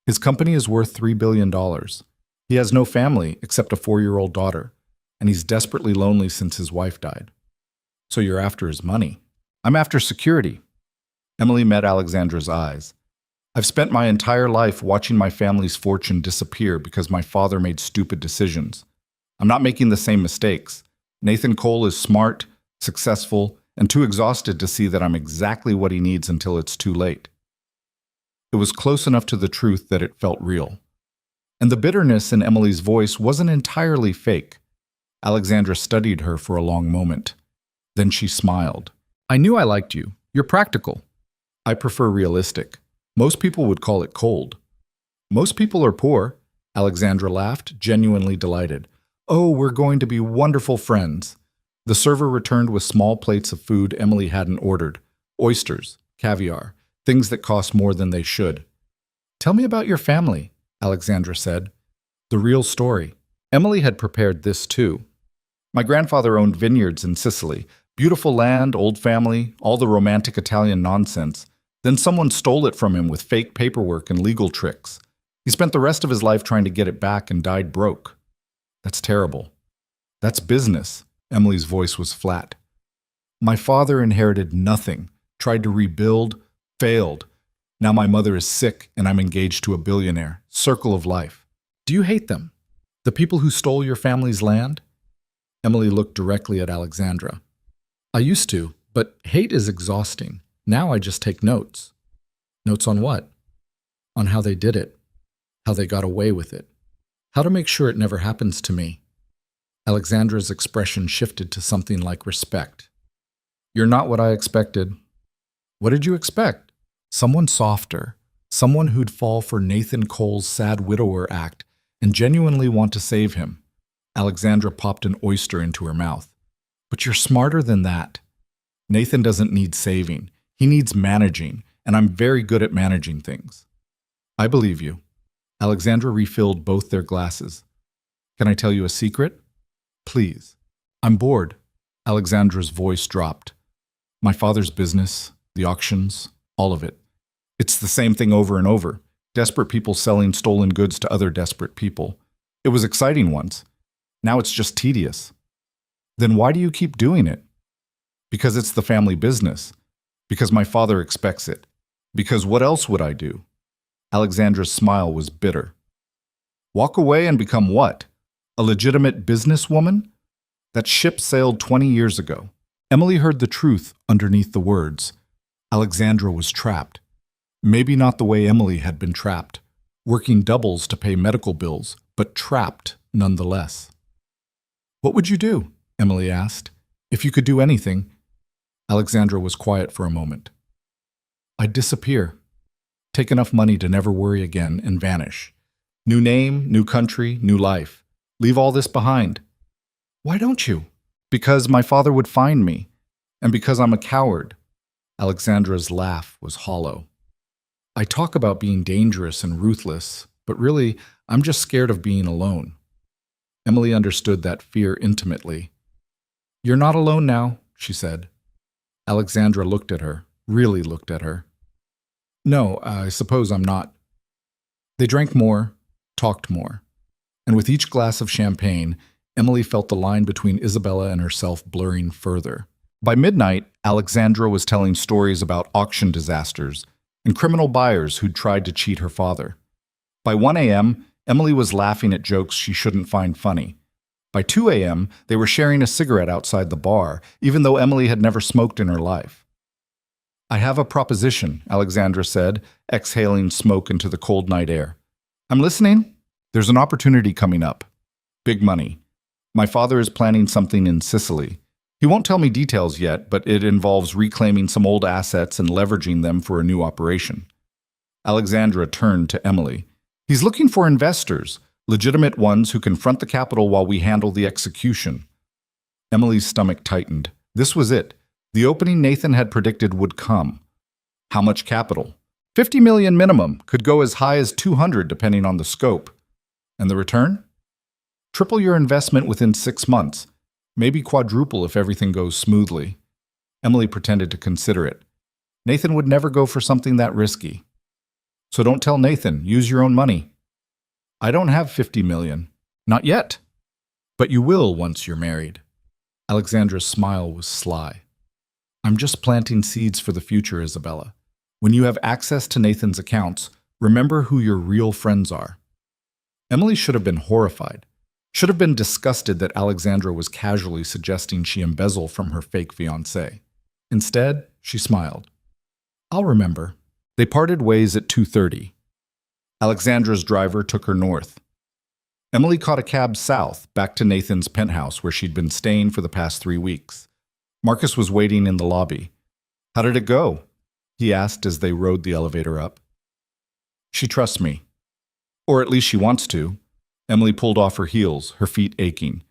His company is worth $3 billion. He has no family except a 4-year-old daughter, and he's desperately lonely since his wife died. So you're after his money. I'm after security. Emily met Alexandra's eyes. I've spent my entire life watching my family's fortune disappear because my father made stupid decisions. I'm not making the same mistakes. Nathan Cole is smart, successful, and too exhausted to see that I'm exactly what he needs until it's too late. It was close enough to the truth that it felt real. And the bitterness in Emily's voice wasn't entirely fake. Alexandra studied her for a long moment. Then she smiled. I knew I liked you. You're practical. I prefer realistic. Most people would call it cold. Most people are poor. Alexandra laughed, genuinely delighted. Oh, we're going to be wonderful friends. The server returned with small plates of food Emily hadn't ordered. Oysters, caviar, things that cost more than they should. Tell me about your family, Alexandra said. The real story. Emily had prepared this too. My grandfather owned vineyards in Sicily. Beautiful land, old family, all the romantic Italian nonsense. Then someone stole it from him with fake paperwork and legal tricks. He spent the rest of his life trying to get it back and died broke. That's terrible. That's business. Emily's voice was flat. My father inherited nothing, tried to rebuild, failed. Now my mother is sick and I'm engaged to a billionaire. Circle of life. Do you hate them? The people who stole your family's land? Emily looked directly at Alexandra. I used to, but hate is exhausting. Now I just take notes. Notes on what? On how they did it. How they got away with it. How to make sure it never happens to me. Alexandra's expression shifted to something like respect. You're not what I expected. What did you expect? Someone softer. Someone who'd fall for Nathan Cole's sad widower act and genuinely want to save him. Alexandra popped an oyster into her mouth. But you're smarter than that. Nathan doesn't need saving. He needs managing, and I'm very good at managing things. I believe you. Alexandra refilled both their glasses. Can I tell you a secret? Please. I'm bored. Alexandra's voice dropped. My father's business, the auctions, all of it. It's the same thing over and over. Desperate people selling stolen goods to other desperate people. It was exciting once. Now it's just tedious. Then why do you keep doing it? Because it's the family business. Because my father expects it. Because what else would I do? Alexandra's smile was bitter. Walk away and become what? A legitimate businesswoman? That ship sailed 20 years ago. Emily heard the truth underneath the words. Alexandra was trapped. Maybe not the way Emily had been trapped, working doubles to pay medical bills, but trapped nonetheless. What would you do? Emily asked. If you could do anything. Alexandra was quiet for a moment. I'd disappear. Take enough money to never worry again and vanish. New name, new country, new life. Leave all this behind. Why don't you? Because my father would find me, and because I'm a coward. Alexandra's laugh was hollow. I talk about being dangerous and ruthless, but really, I'm just scared of being alone. Emily understood that fear intimately. You're not alone now, she said. Alexandra looked at her, really looked at her. No, I suppose I'm not. They drank more, talked more, and with each glass of champagne, Emily felt the line between Isabella and herself blurring further. By midnight, Alexandra was telling stories about auction disasters and criminal buyers who'd tried to cheat her father. By 1 a.m., Emily was laughing at jokes she shouldn't find funny. By 2 a.m., they were sharing a cigarette outside the bar, even though Emily had never smoked in her life. I have a proposition, Alexandra said, exhaling smoke into the cold night air. I'm listening. There's an opportunity coming up. Big money. My father is planning something in Sicily. He won't tell me details yet, but it involves reclaiming some old assets and leveraging them for a new operation. Alexandra turned to Emily. He's looking for investors, legitimate ones who can front the capital while we handle the execution. Emily's stomach tightened. This was it. The opening Nathan had predicted would come. How much capital? 50 million minimum, could go as high as 200 depending on the scope. And the return? Triple your investment within 6 months. Maybe quadruple if everything goes smoothly. Emily pretended to consider it. Nathan would never go for something that risky. So don't tell Nathan, use your own money. I don't have 50 million. Not yet. But you will once you're married. Alexandra's smile was sly. I'm just planting seeds for the future, Isabella. When you have access to Nathan's accounts, remember who your real friends are. Emily should have been horrified. Should have been disgusted that Alexandra was casually suggesting she embezzle from her fake fiancé. Instead, she smiled. I'll remember. They parted ways at 2:30. Alexandra's driver took her north. Emily caught a cab south, back to Nathan's penthouse where she'd been staying for the past 3 weeks. Marcus was waiting in the lobby. How did it go? He asked as they rode the elevator up. She trusts me. Or at least she wants to. Emily pulled off her heels, her feet aching.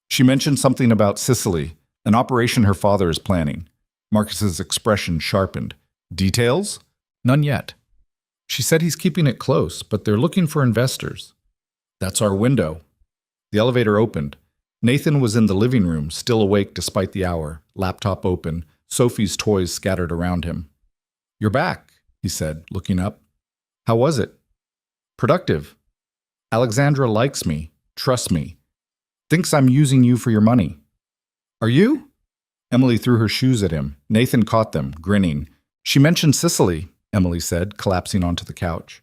She mentioned something about Sicily, an operation her father is planning. Marcus's expression sharpened. Details? None yet. She said he's keeping it close, but they're looking for investors. That's our window. The elevator opened. Nathan was in the living room, still awake despite the hour, laptop open, Sophie's toys scattered around him. You're back, he said, looking up. How was it? Productive. Alexandra likes me, trusts me, thinks I'm using you for your money. Are you? Emily threw her shoes at him. Nathan caught them, grinning. She mentioned Sicily, Emily said, collapsing onto the couch.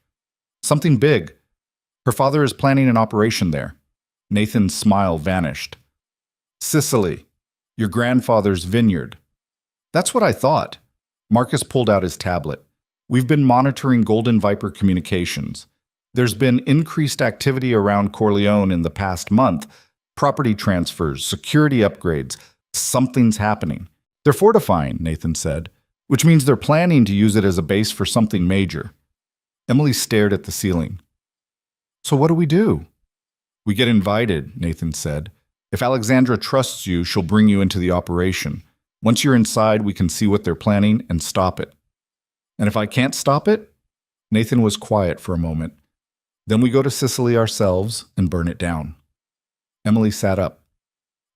Something big. Her father is planning an operation there. Nathan's smile vanished. Sicily, your grandfather's vineyard. That's what I thought. Marcus pulled out his tablet. We've been monitoring Golden Viper communications. There's been increased activity around Corleone in the past month. Property transfers, security upgrades. Something's happening. They're fortifying, Nathan said, which means they're planning to use it as a base for something major. Emily stared at the ceiling. So what do we do? We get invited, Nathan said. If Alexandra trusts you, she'll bring you into the operation. Once you're inside, we can see what they're planning and stop it. And if I can't stop it? Nathan was quiet for a moment. Then we go to Sicily ourselves and burn it down. Emily sat up.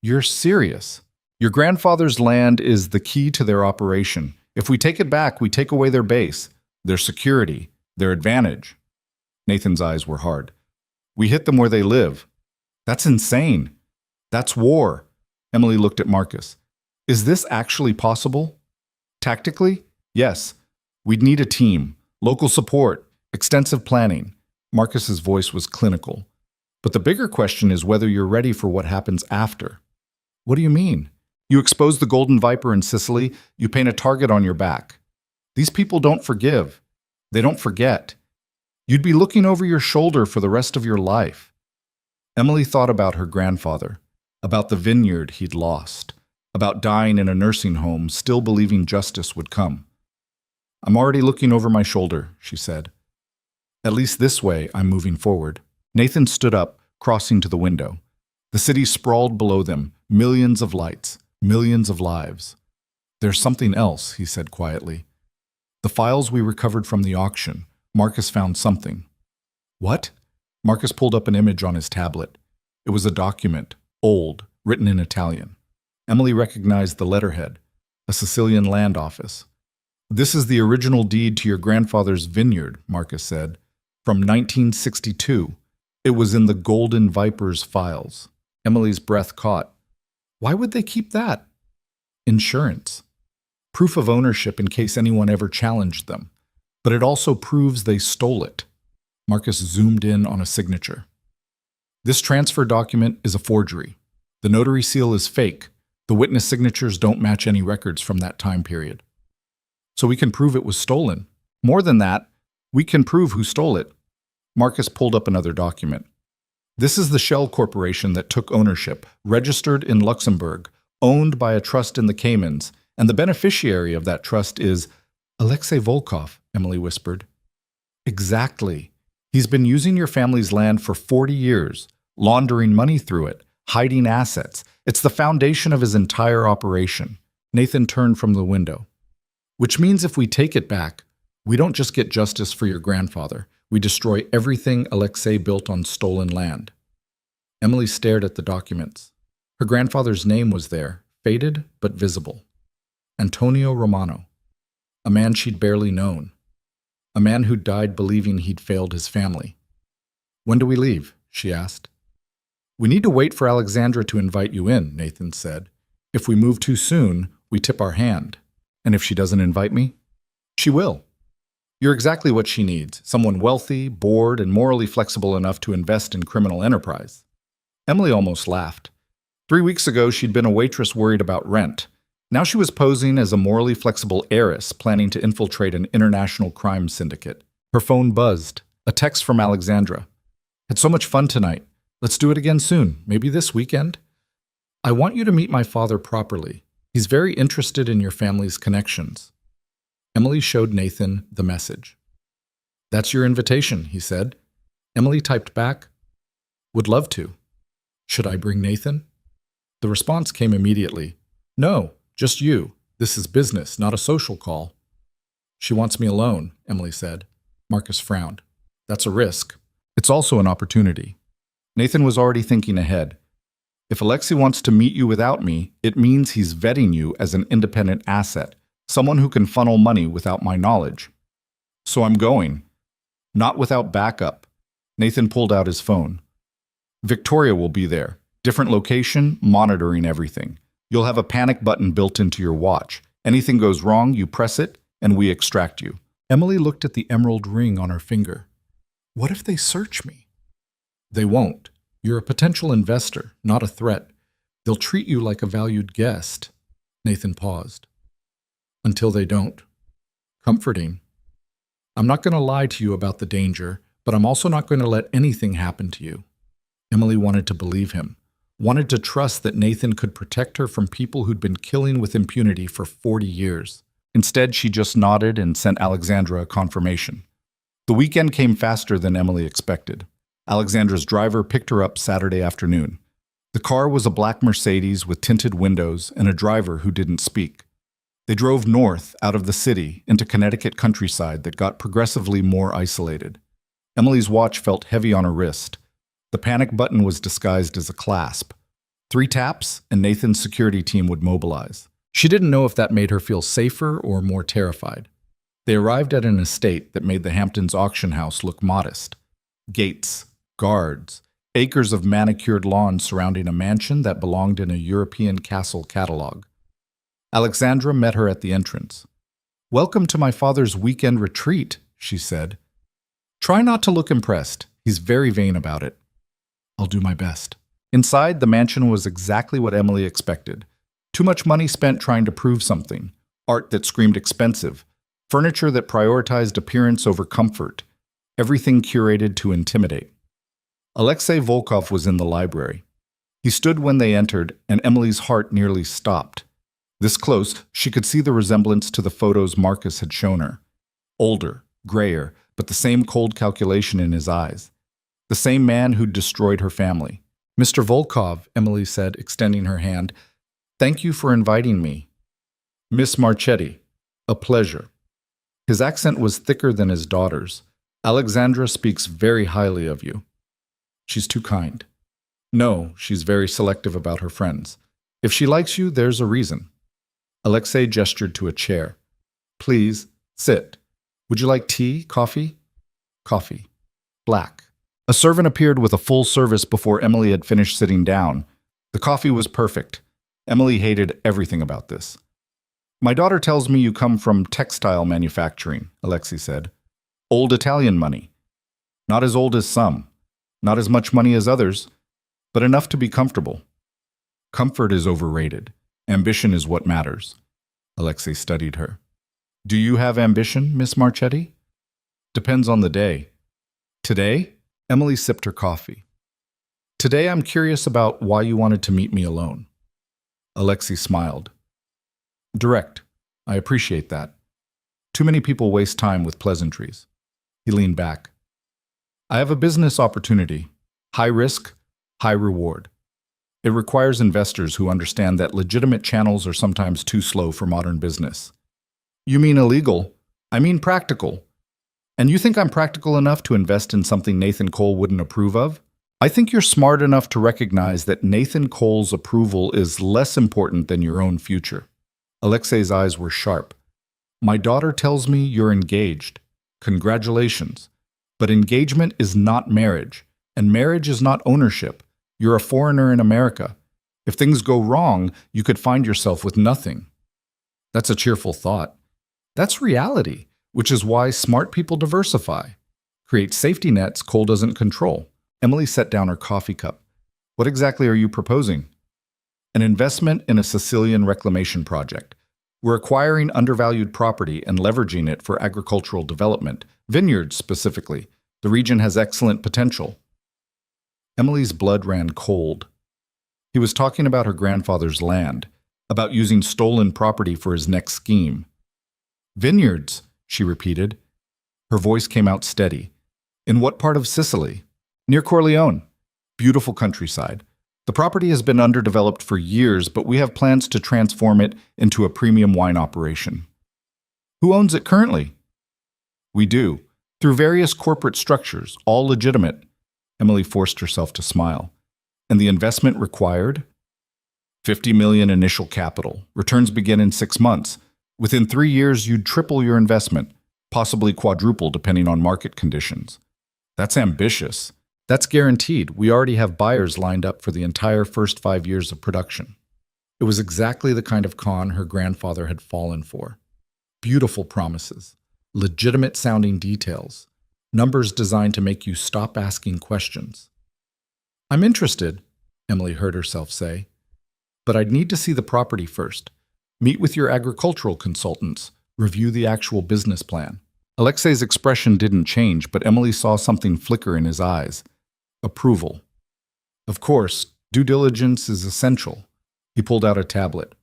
You're serious. Your grandfather's land is the key to their operation. If we take it back, we take away their base, their security, their advantage. Nathan's eyes were hard. We hit them where they live. That's insane. That's war. Emily looked at Marcus. Is this actually possible? Tactically? Yes. We'd need a team, local support, extensive planning. Marcus's voice was clinical. But the bigger question is whether you're ready for what happens after. What do you mean? You expose the Golden Viper in Sicily, you paint a target on your back. These people don't forgive. They don't forget. You'd be looking over your shoulder for the rest of your life. Emily thought about her grandfather, about the vineyard he'd lost, about dying in a nursing home, still believing justice would come. I'm already looking over my shoulder, she said. At least this way, I'm moving forward. Nathan stood up, crossing to the window. The city sprawled below them, millions of lights, millions of lives. There's something else, he said quietly. The files we recovered from the auction. Marcus found something. What? Marcus pulled up an image on his tablet. It was a document, old, written in Italian. Emily recognized the letterhead, a Sicilian land office. This is the original deed to your grandfather's vineyard, Marcus said, from 1962. It was in the Golden Viper's files. Emily's breath caught. Why would they keep that? Insurance. Proof of ownership in case anyone ever challenged them. But it also proves they stole it. Marcus zoomed in on a signature. This transfer document is a forgery. The notary seal is fake. The witness signatures don't match any records from that time period. So we can prove it was stolen. More than that, we can prove who stole it. Marcus pulled up another document. This is the shell corporation that took ownership, registered in Luxembourg, owned by a trust in the Caymans, and the beneficiary of that trust is Alexei Volkov, Emily whispered. Exactly. He's been using your family's land for 40 years, laundering money through it, hiding assets. It's the foundation of his entire operation. Nathan turned from the window. Which means if we take it back, we don't just get justice for your grandfather. We destroy everything Alexei built on stolen land. Emily stared at the documents. Her grandfather's name was there, faded but visible. Antonio Romano. A man she'd barely known. A man who'd died believing he'd failed his family. When do we leave? She asked. We need to wait for Alexandra to invite you in, Nathan said. If we move too soon, we tip our hand. And if she doesn't invite me? She will. You're exactly what she needs, someone wealthy, bored, and morally flexible enough to invest in criminal enterprise. Emily almost laughed. 3 weeks ago, she'd been a waitress worried about rent. Now she was posing as a morally flexible heiress planning to infiltrate an international crime syndicate. Her phone buzzed. A text from Alexandra. Had so much fun tonight. Let's do it again soon, maybe this weekend. I want you to meet my father properly. He's very interested in your family's connections. Emily showed Nathan the message. That's your invitation, he said. Emily typed back, would love to. Should I bring Nathan? The response came immediately. No, just you. This is business, not a social call. She wants me alone, Emily said. Marcus frowned. That's a risk. It's also an opportunity. Nathan was already thinking ahead. If Alexei wants to meet you without me, it means he's vetting you as an independent asset, someone who can funnel money without my knowledge. So I'm going. Not without backup. Nathan pulled out his phone. Victoria will be there. Different location, monitoring everything. You'll have a panic button built into your watch. Anything goes wrong, you press it, and we extract you. Emily looked at the emerald ring on her finger. What if they search me? They won't. You're a potential investor, not a threat. They'll treat you like a valued guest. Nathan paused. Until they don't. Comforting. I'm not going to lie to you about the danger, but I'm also not going to let anything happen to you. Emily wanted to believe him, wanted to trust that Nathan could protect her from people who'd been killing with impunity for 40 years. Instead, she just nodded and sent Alexandra a confirmation. The weekend came faster than Emily expected. Alexandra's driver picked her up Saturday afternoon. The car was a black Mercedes with tinted windows and a driver who didn't speak. They drove north out of the city into Connecticut countryside that got progressively more isolated. Emily's watch felt heavy on her wrist. The panic button was disguised as a clasp. 3 taps, and Nathan's security team would mobilize. She didn't know if that made her feel safer or more terrified. They arrived at an estate that made the Hamptons auction house look modest. Gates, guards, acres of manicured lawn surrounding a mansion that belonged in a European castle catalog. Alexandra met her at the entrance. "Welcome to my father's weekend retreat," she said. "Try not to look impressed. He's very vain about it." "I'll do my best." Inside, the mansion was exactly what Emily expected. Too much money spent trying to prove something. Art that screamed expensive. Furniture that prioritized appearance over comfort. Everything curated to intimidate. Alexei Volkov was in the library. He stood when they entered, and Emily's heart nearly stopped. This close, she could see the resemblance to the photos Marcus had shown her. Older, grayer, but the same cold calculation in his eyes. The same man who'd destroyed her family. "Mr. Volkov," Emily said, extending her hand, "thank you for inviting me." "Miss Marchetti, a pleasure." His accent was thicker than his daughter's. "Alexandra speaks very highly of you." "She's too kind." "No, she's very selective about her friends. If she likes you, there's a reason." Alexei gestured to a chair. "Please, sit. Would you like tea, coffee?" "Coffee. Black." A servant appeared with a full service before Emily had finished sitting down. The coffee was perfect. Emily hated everything about this. "My daughter tells me you come from textile manufacturing," Alexei said. "Old Italian money. Not as old as some. Not as much money as others, but enough to be comfortable." "Comfort is overrated. Ambition is what matters." Alexei studied her. "Do you have ambition, Miss Marchetti?" "Depends on the day." "Today?" Emily sipped her coffee. "Today I'm curious about why you wanted to meet me alone." Alexei smiled. "Direct. I appreciate that. Too many people waste time with pleasantries." He leaned back. "I have a business opportunity. High risk, high reward. It requires investors who understand that legitimate channels are sometimes too slow for modern business." "You mean illegal? I mean practical. And you think I'm practical enough to invest in something Nathan Cole wouldn't approve of? I think you're smart enough to recognize that Nathan Cole's approval is less important than your own future." Alexei's eyes were sharp. "My daughter tells me you're engaged. Congratulations. But engagement is not marriage, and marriage is not ownership. You're a foreigner in America. If things go wrong, you could find yourself with nothing." That's a cheerful thought. That's reality, which is why smart people diversify. Create safety nets Cole doesn't control. Emily set down her coffee cup. "What exactly are you proposing?" "An investment in a Sicilian reclamation project. We're acquiring undervalued property and leveraging it for agricultural development, vineyards specifically. The region has excellent potential." Emily's blood ran cold. He was talking about her grandfather's land, about using stolen property for his next scheme. "Vineyards," she repeated. Her voice came out steady. "In what part of Sicily?" "Near Corleone. Beautiful countryside. The property has been underdeveloped for years, but we have plans to transform it into a premium wine operation." Who owns it currently? We do. Through various corporate structures, all legitimate. Emily forced herself to smile. And the investment required? 50 million initial capital. Returns begin in 6 months. Within 3 years, you'd triple your investment, possibly quadruple depending on market conditions. That's ambitious. That's guaranteed. We already have buyers lined up for the entire first 5 years of production. It was exactly the kind of con her grandfather had fallen for. Beautiful promises, legitimate-sounding details, numbers designed to make you stop asking questions. I'm interested, Emily heard herself say, but I'd need to see the property first. Meet with your agricultural consultants, review the actual business plan. Alexei's expression didn't change, but Emily saw something flicker in his eyes. Approval. Of course, due diligence is essential. He pulled out a tablet.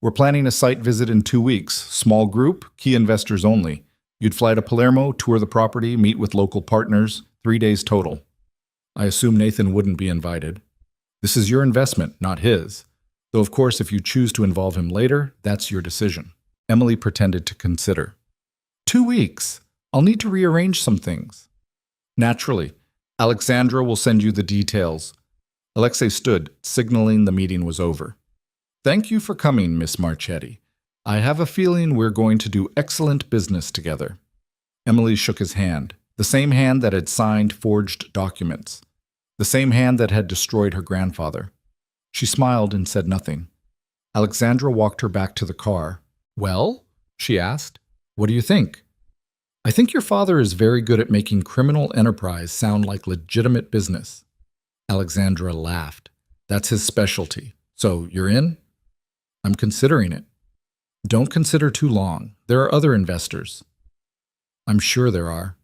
We're planning a site visit in 2 weeks. Small group, key investors only. You'd fly to Palermo, tour the property, meet with local partners, 3 days total. I assume Nathan wouldn't be invited. This is your investment, not his. Though of course, if you choose to involve him later, that's your decision. Emily pretended to consider. 2 weeks. I'll need to rearrange some things. Naturally. Alexandra will send you the details. Alexei stood, signaling the meeting was over. Thank you for coming, Miss Marchetti. I have a feeling we're going to do excellent business together. Emily shook his hand, the same hand that had signed forged documents, the same hand that had destroyed her grandfather. She smiled and said nothing. Alexandra walked her back to the car. Well, she asked, what do you think? I think your father is very good at making criminal enterprise sound like legitimate business. Alexandra laughed. That's his specialty. So, you're in? I'm considering it. Don't consider too long. There are other investors. I'm sure there are.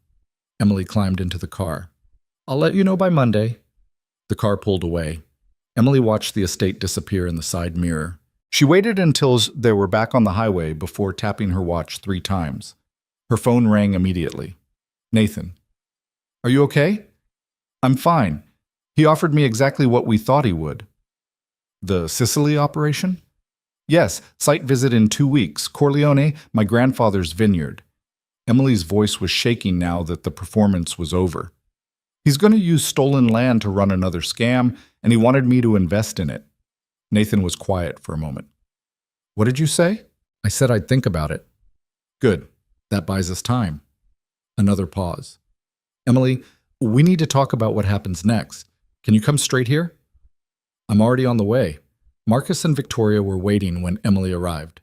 Emily climbed into the car. I'll let you know by Monday. The car pulled away. Emily watched the estate disappear in the side mirror. She waited until they were back on the highway before tapping her watch 3 times. Her phone rang immediately. Nathan. Are you okay? I'm fine. He offered me exactly what we thought he would. The Sicily operation? Yes, site visit in 2 weeks. Corleone, my grandfather's vineyard. Emily's voice was shaking now that the performance was over. He's going to use stolen land to run another scam, and he wanted me to invest in it. Nathan was quiet for a moment. What did you say? I said I'd think about it. Good. That buys us time. Another pause. Emily, we need to talk about what happens next. Can you come straight here? I'm already on the way. Marcus and Victoria were waiting when Emily arrived.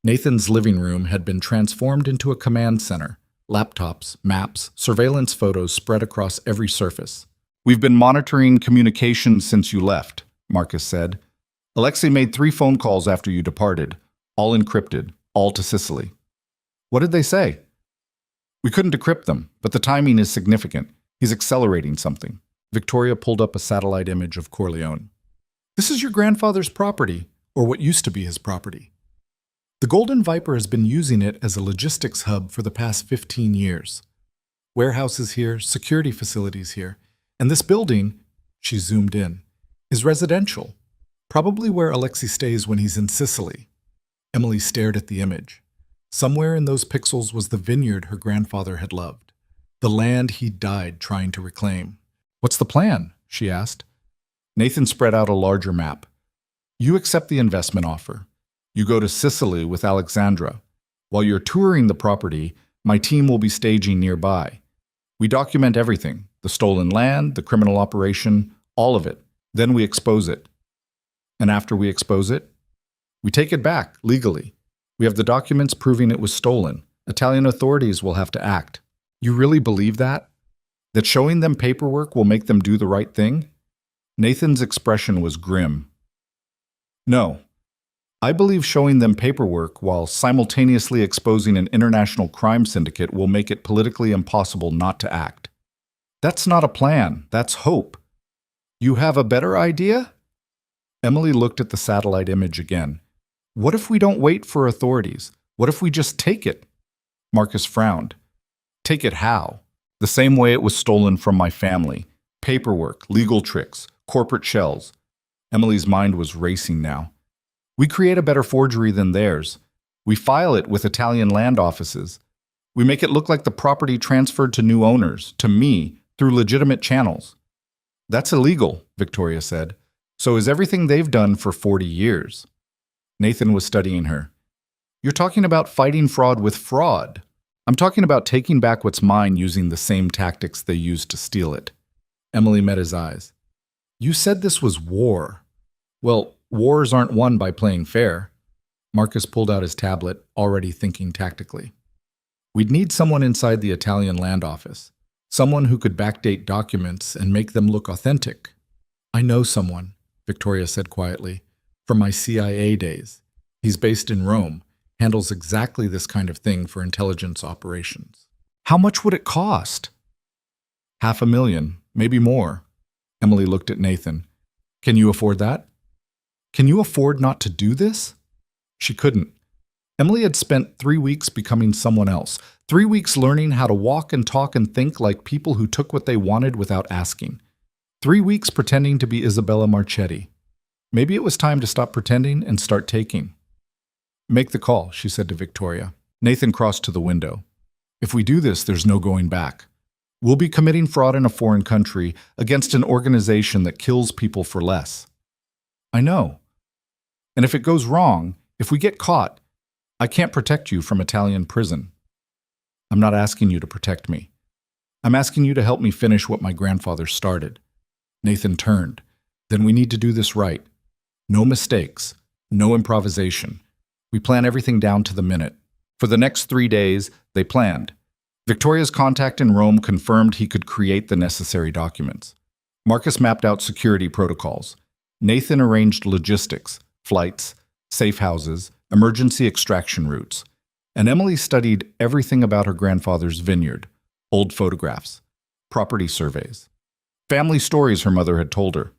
Nathan's living room had been transformed into a command center. Laptops, maps, surveillance photos spread across every surface. We've been monitoring communications since you left, Marcus said. Alexei made 3 phone calls after you departed, all encrypted, all to Sicily. What did they say? We couldn't decrypt them, but the timing is significant. He's accelerating something. Victoria pulled up a satellite image of Corleone. This is your grandfather's property, or what used to be his property. The Golden Viper has been using it as a logistics hub for the past 15 years. Warehouses here, security facilities here, and this building, she zoomed in, is residential, probably where Alexei stays when he's in Sicily. Emily stared at the image. Somewhere in those pixels was the vineyard her grandfather had loved, the land he'd died trying to reclaim. What's the plan? She asked. Nathan spread out a larger map. You accept the investment offer. You go to Sicily with Alexandra. While you're touring the property, my team will be staging nearby. We document everything, the stolen land, the criminal operation, all of it. Then we expose it. And after we expose it, we take it back, legally. We have the documents proving it was stolen. Italian authorities will have to act. You really believe that? That showing them paperwork will make them do the right thing? Nathan's expression was grim. No. I believe showing them paperwork while simultaneously exposing an international crime syndicate will make it politically impossible not to act. That's not a plan. That's hope. You have a better idea? Emily looked at the satellite image again. What if we don't wait for authorities? What if we just take it? Marcus frowned. Take it how? The same way it was stolen from my family. Paperwork, legal tricks, corporate shells. Emily's mind was racing now. We create a better forgery than theirs. We file it with Italian land offices. We make it look like the property transferred to new owners, to me, through legitimate channels. That's illegal, Victoria said. So is everything they've done for 40 years. Nathan was studying her. You're talking about fighting fraud with fraud. I'm talking about taking back what's mine using the same tactics they used to steal it. Emily met his eyes. You said this was war. Well, wars aren't won by playing fair. Marcus pulled out his tablet, already thinking tactically. We'd need someone inside the Italian land office. Someone who could backdate documents and make them look authentic. I know someone, Victoria said quietly, from my CIA days. He's based in Rome, handles exactly this kind of thing for intelligence operations. How much would it cost? $500,000, maybe more. Emily looked at Nathan. Can you afford that? Can you afford not to do this? She couldn't. Emily had spent 3 weeks becoming someone else, 3 weeks learning how to walk and talk and think like people who took what they wanted without asking. 3 weeks pretending to be Isabella Marchetti. Maybe it was time to stop pretending and start taking. Make the call, she said to Victoria. Nathan crossed to the window. If we do this, there's no going back. We'll be committing fraud in a foreign country against an organization that kills people for less. I know. And if it goes wrong, if we get caught, I can't protect you from Italian prison. I'm not asking you to protect me. I'm asking you to help me finish what my grandfather started. Nathan turned. Then we need to do this right. No mistakes. No improvisation. We plan everything down to the minute. For the next 3 days, they planned. Victoria's contact in Rome confirmed he could create the necessary documents. Marcus mapped out security protocols. Nathan arranged logistics, flights, safe houses, emergency extraction routes. And Emily studied everything about her grandfather's vineyard, old photographs, property surveys, family stories her mother had told her.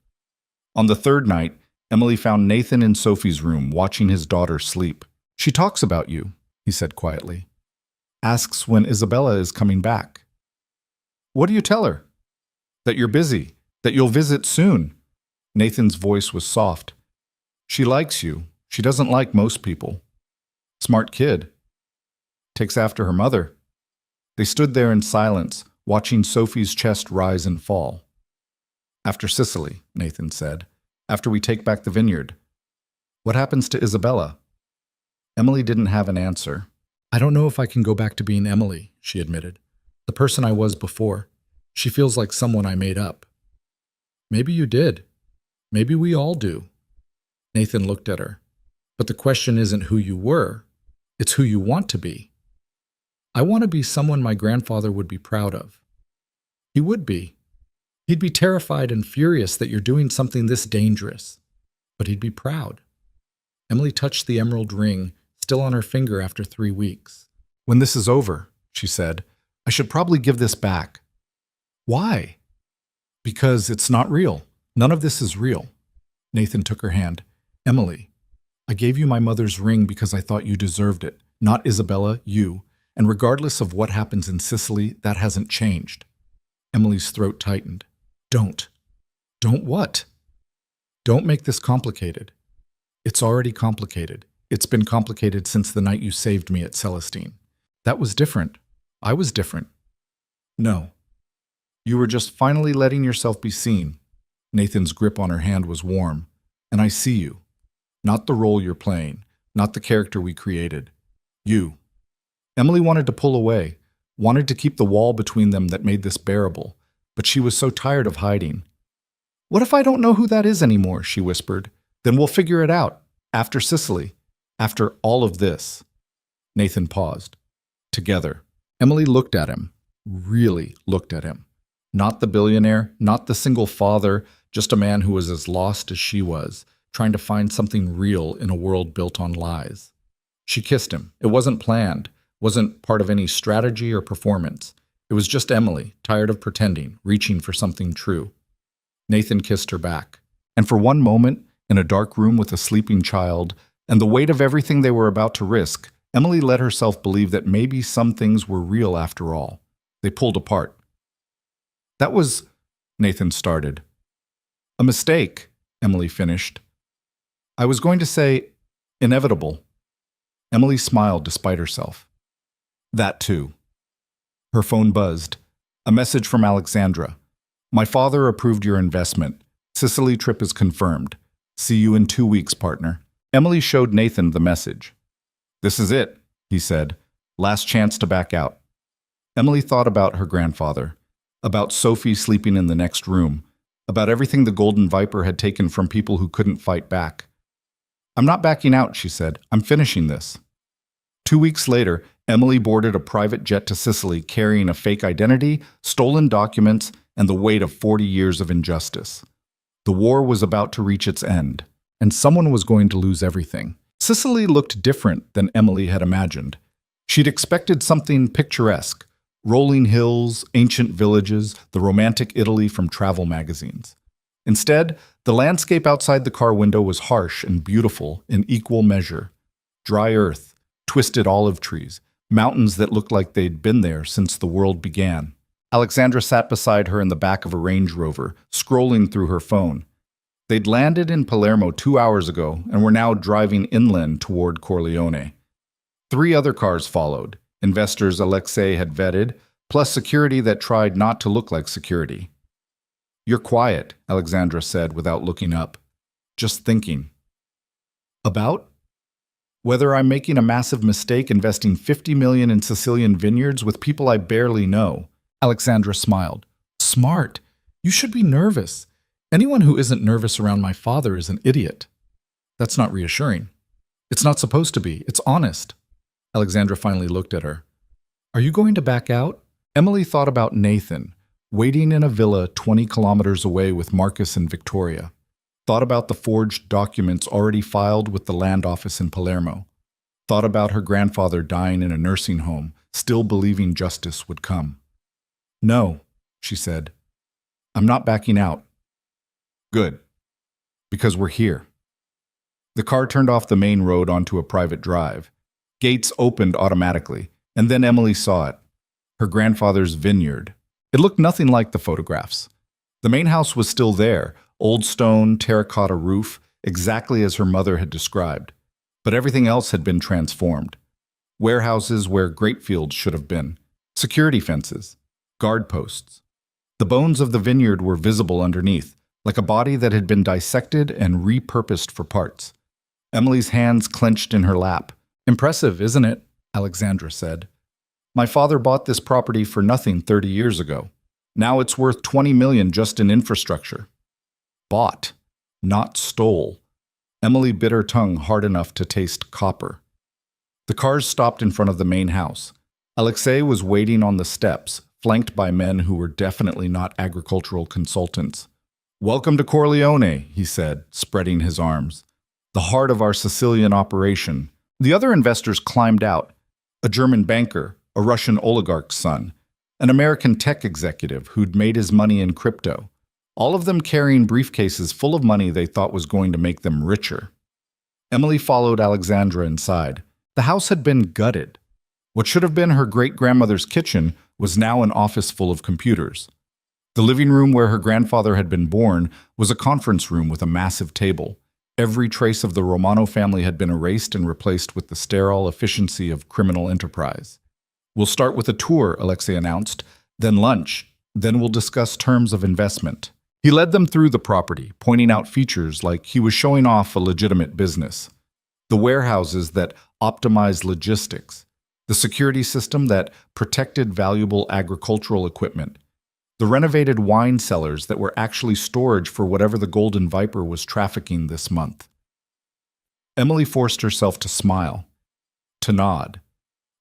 On the third night, Emily found Nathan in Sophie's room watching his daughter sleep. She talks about you, he said quietly. Asks when Isabella is coming back. What do you tell her? That you're busy, that you'll visit soon. Nathan's voice was soft. She likes you. She doesn't like most people. Smart kid. Takes after her mother. They stood there in silence, watching Sophie's chest rise and fall. After Sicily, Nathan said. After we take back the vineyard. What happens to Isabella? Emily didn't have an answer. I don't know if I can go back to being Emily, she admitted. The person I was before. She feels like someone I made up. Maybe you did. Maybe we all do. Nathan looked at her. But the question isn't who you were. It's who you want to be. I want to be someone my grandfather would be proud of. He would be. He'd be terrified and furious that you're doing something this dangerous. But he'd be proud. Emily touched the emerald ring, still on her finger after 3 weeks. When this is over, she said, I should probably give this back. Why? Because it's not real. None of this is real. Nathan took her hand. Emily, I gave you my mother's ring because I thought you deserved it. Not Isabella, you. And regardless of what happens in Sicily, that hasn't changed. Emily's throat tightened. Don't. Don't what? Don't make this complicated. It's already complicated. It's been complicated since the night you saved me at Celestine. That was different. I was different. No. You were just finally letting yourself be seen. Nathan's grip on her hand was warm. And I see you. Not the role you're playing. Not the character we created. You. Emily wanted to pull away, wanted to keep the wall between them that made this bearable, but she was so tired of hiding. What if I don't know who that is anymore, she whispered. Then we'll figure it out. After Sicily. After all of this. Nathan paused. Together. Emily looked at him. Really looked at him. Not the billionaire, not the single father, just a man who was as lost as she was, trying to find something real in a world built on lies. She kissed him. It wasn't planned, wasn't part of any strategy or performance. It was just Emily, tired of pretending, reaching for something true. Nathan kissed her back. And for one moment, in a dark room with a sleeping child, and the weight of everything they were about to risk, Emily let herself believe that maybe some things were real after all. They pulled apart. That was, Nathan started. A mistake, Emily finished. I was going to say, inevitable. Emily smiled despite herself. That too. Her phone buzzed. A message from Alexandra. My father approved your investment. Sicily trip is confirmed. See you in 2 weeks, partner. Emily showed Nathan the message. This is it, he said. Last chance to back out. Emily thought about her grandfather, about Sophie sleeping in the next room, about everything the Golden Viper had taken from people who couldn't fight back. I'm not backing out, she said. I'm finishing this. 2 weeks later, Emily boarded a private jet to Sicily carrying a fake identity, stolen documents, and the weight of 40 years of injustice. The war was about to reach its end, and someone was going to lose everything. Sicily looked different than Emily had imagined. She'd expected something picturesque, rolling hills, ancient villages, the romantic Italy from travel magazines. Instead, the landscape outside the car window was harsh and beautiful in equal measure. Dry earth, twisted olive trees, mountains that looked like they'd been there since the world began. Alexandra sat beside her in the back of a Range Rover, scrolling through her phone. They'd landed in Palermo 2 hours ago and were now driving inland toward Corleone. 3 other cars followed, investors Alexei had vetted, plus security that tried not to look like security. You're quiet, Alexandra said without looking up. Just thinking. About? Whether I'm making a massive mistake investing $50 million in Sicilian vineyards with people I barely know. Alexandra smiled. Smart. You should be nervous. Anyone who isn't nervous around my father is an idiot. That's not reassuring. It's not supposed to be. It's honest. Alexandra finally looked at her. Are you going to back out? Emily thought about Nathan, waiting in a villa 20 kilometers away with Marcus and Victoria. Thought about the forged documents already filed with the land office in Palermo. Thought about her grandfather dying in a nursing home, still believing justice would come. No, she said. I'm not backing out. Good. Because we're here. The car turned off the main road onto a private drive. Gates opened automatically, and then Emily saw it. Her grandfather's vineyard. It looked nothing like the photographs. The main house was still there, old stone, terracotta roof, exactly as her mother had described. But everything else had been transformed. Warehouses where grape fields should have been. Security fences. Guard posts. The bones of the vineyard were visible underneath, like a body that had been dissected and repurposed for parts. Emily's hands clenched in her lap. Impressive, isn't it? Alexandra said. My father bought this property for nothing 30 years ago. Now it's worth $20 million just in infrastructure. Bought, not stole. Emily bit her tongue hard enough to taste copper. The cars stopped in front of the main house. Alexei was waiting on the steps, flanked by men who were definitely not agricultural consultants. Welcome to Corleone, he said, spreading his arms. The heart of our Sicilian operation. The other investors climbed out. A German banker, a Russian oligarch's son, an American tech executive who'd made his money in crypto. All of them carrying briefcases full of money they thought was going to make them richer. Emily followed Alexandra inside. The house had been gutted. What should have been her great-grandmother's kitchen was now an office full of computers. The living room where her grandfather had been born was a conference room with a massive table. Every trace of the Romano family had been erased and replaced with the sterile efficiency of criminal enterprise. We'll start with a tour, Alexei announced, then lunch, then we'll discuss terms of investment. He led them through the property, pointing out features like he was showing off a legitimate business. The warehouses that optimized logistics, the security system that protected valuable agricultural equipment, the renovated wine cellars that were actually storage for whatever the Golden Viper was trafficking this month. Emily forced herself to smile, to nod,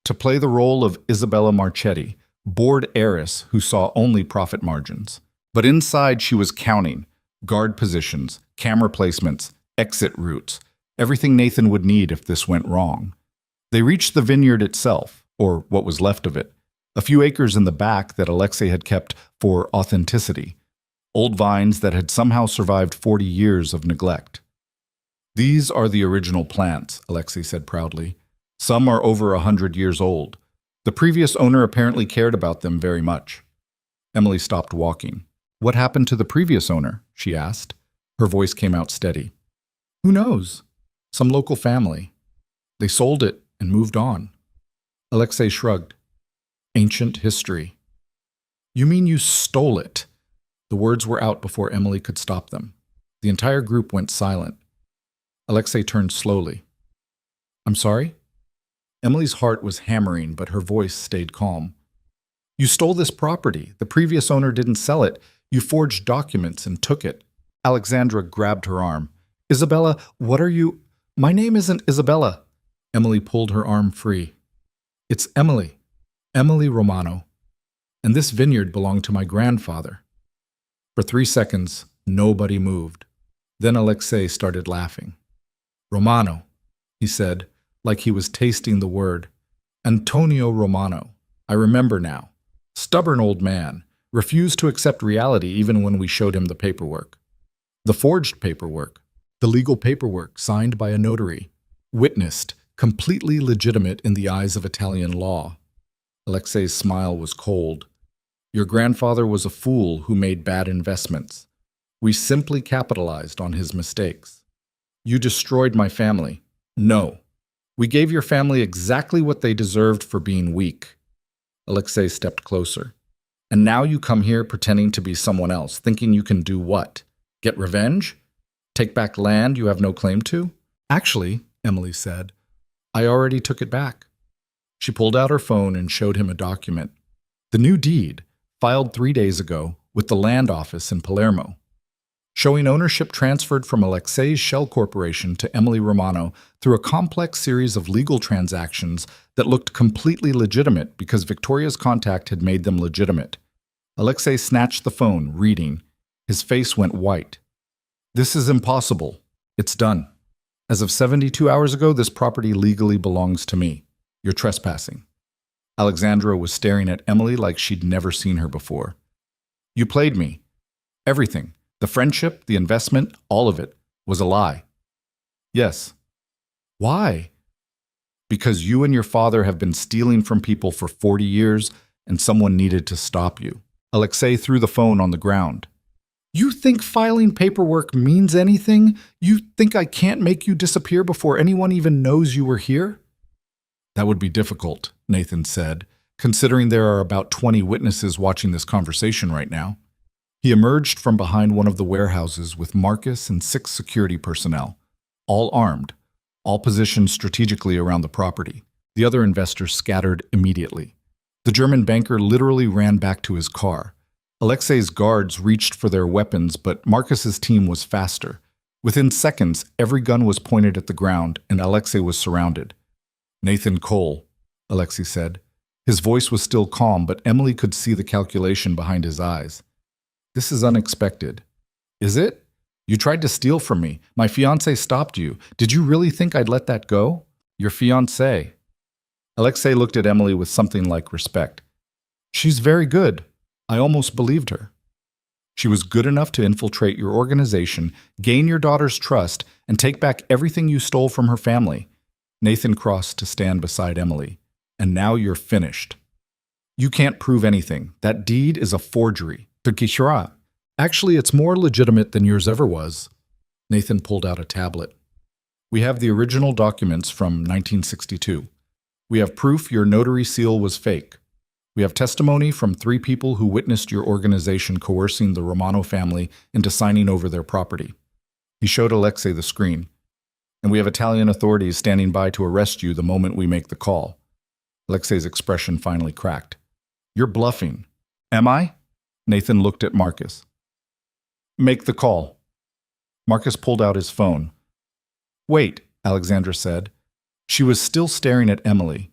to play the role of Isabella Marchetti, bored heiress who saw only profit margins. But inside she was counting, guard positions, camera placements, exit routes, everything Nathan would need if this went wrong. They reached the vineyard itself, or what was left of it, a few acres in the back that Alexei had kept for authenticity, old vines that had somehow survived 40 years of neglect. These are the original plants, Alexei said proudly. Some are over 100 years old. The previous owner apparently cared about them very much. Emily stopped walking. What happened to the previous owner? She asked. Her voice came out steady. Who knows? Some local family. They sold it and moved on. Alexei shrugged. Ancient history. You mean you stole it? The words were out before Emily could stop them. The entire group went silent. Alexei turned slowly. I'm sorry? Emily's heart was hammering, but her voice stayed calm. You stole this property. The previous owner didn't sell it. You forged documents and took it. Alexandra grabbed her arm. Isabella, what are you? My name isn't Isabella. Emily pulled her arm free. It's Emily. Emily Romano. And this vineyard belonged to my grandfather. For 3 seconds, nobody moved. Then Alexei started laughing. Romano, he said, like he was tasting the word. Antonio Romano. I remember now. Stubborn old man. Refused to accept reality even when we showed him the paperwork. The forged paperwork. The legal paperwork signed by a notary. Witnessed. Completely legitimate in the eyes of Italian law. Alexei's smile was cold. Your grandfather was a fool who made bad investments. We simply capitalized on his mistakes. You destroyed my family. No. We gave your family exactly what they deserved for being weak. Alexei stepped closer. And now you come here pretending to be someone else, thinking you can do what? Get revenge? Take back land you have no claim to? Actually, Emily said, I already took it back. She pulled out her phone and showed him a document. The new deed, filed 3 days ago with the land office in Palermo, showing ownership transferred from Alexei's shell corporation to Emily Romano through a complex series of legal transactions that looked completely legitimate because Victoria's contact had made them legitimate. Alexei snatched the phone, reading. His face went white. This is impossible. It's done. As of 72 hours ago, this property legally belongs to me. You're trespassing. Alexandra was staring at Emily like she'd never seen her before. You played me. Everything. The friendship, the investment, all of it was a lie. Yes. Why? Because you and your father have been stealing from people for 40 years and someone needed to stop you. Alexei threw the phone on the ground. You think filing paperwork means anything? You think I can't make you disappear before anyone even knows you were here? That would be difficult, Nathan said, considering there are about 20 witnesses watching this conversation right now. He emerged from behind one of the warehouses with Marcus and 6 security personnel, all armed, all positioned strategically around the property. The other investors scattered immediately. The German banker literally ran back to his car. Alexei's guards reached for their weapons, but Marcus's team was faster. Within seconds, every gun was pointed at the ground, and Alexei was surrounded. Nathan Cole, Alexei said. His voice was still calm, but Emily could see the calculation behind his eyes. This is unexpected. Is it? You tried to steal from me. My fiancé stopped you. Did you really think I'd let that go? Your fiancé. Alexei looked at Emily with something like respect. She's very good. I almost believed her. She was good enough to infiltrate your organization, gain your daughter's trust, and take back everything you stole from her family. Nathan crossed to stand beside Emily. And now you're finished. You can't prove anything. That deed is a forgery. Actually, it's more legitimate than yours ever was. Nathan pulled out a tablet. We have the original documents from 1962. We have proof your notary seal was fake. We have testimony from 3 people who witnessed your organization coercing the Romano family into signing over their property. He showed Alexei the screen. And we have Italian authorities standing by to arrest you the moment we make the call. Alexei's expression finally cracked. You're bluffing. Am I? Nathan looked at Marcus. Make the call. Marcus pulled out his phone. Wait, Alexandra said. She was still staring at Emily.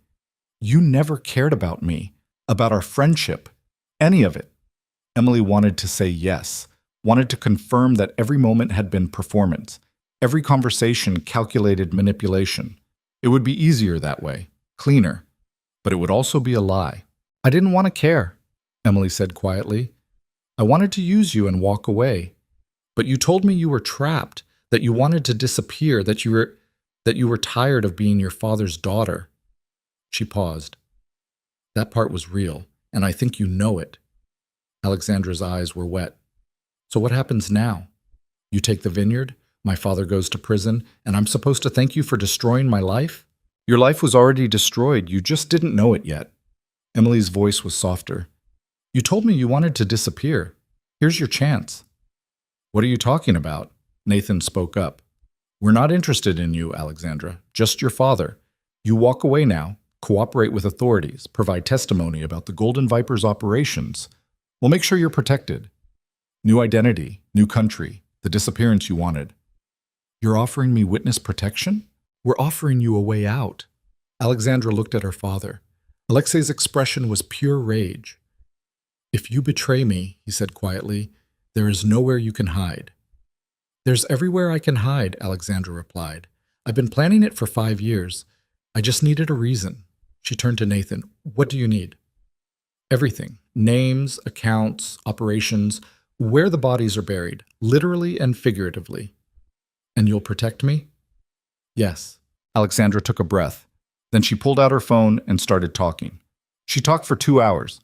You never cared about me, about our friendship, any of it. Emily wanted to say yes, wanted to confirm that every moment had been performance, every conversation calculated manipulation. It would be easier that way, cleaner, but it would also be a lie. I didn't want to care, Emily said quietly. I wanted to use you and walk away. But you told me you were trapped, that you wanted to disappear, that you were tired of being your father's daughter. She paused. That part was real, and I think you know it. Alexandra's eyes were wet. So what happens now? You take the vineyard, my father goes to prison, and I'm supposed to thank you for destroying my life? Your life was already destroyed. You just didn't know it yet. Emily's voice was softer. You told me you wanted to disappear. Here's your chance. What are you talking about? Nathan spoke up. We're not interested in you, Alexandra. Just your father. You walk away now, cooperate with authorities, provide testimony about the Golden Viper's operations. We'll make sure you're protected. New identity, new country, the disappearance you wanted. You're offering me witness protection? We're offering you a way out. Alexandra looked at her father. Alexei's expression was pure rage. If you betray me, he said quietly, there is nowhere you can hide. There's everywhere I can hide, Alexandra replied. I've been planning it for 5 years. I just needed a reason. She turned to Nathan. What do you need? Everything. Names, accounts, operations, where the bodies are buried, literally and figuratively. And you'll protect me? Yes. Alexandra took a breath. Then she pulled out her phone and started talking. She talked for 2 hours,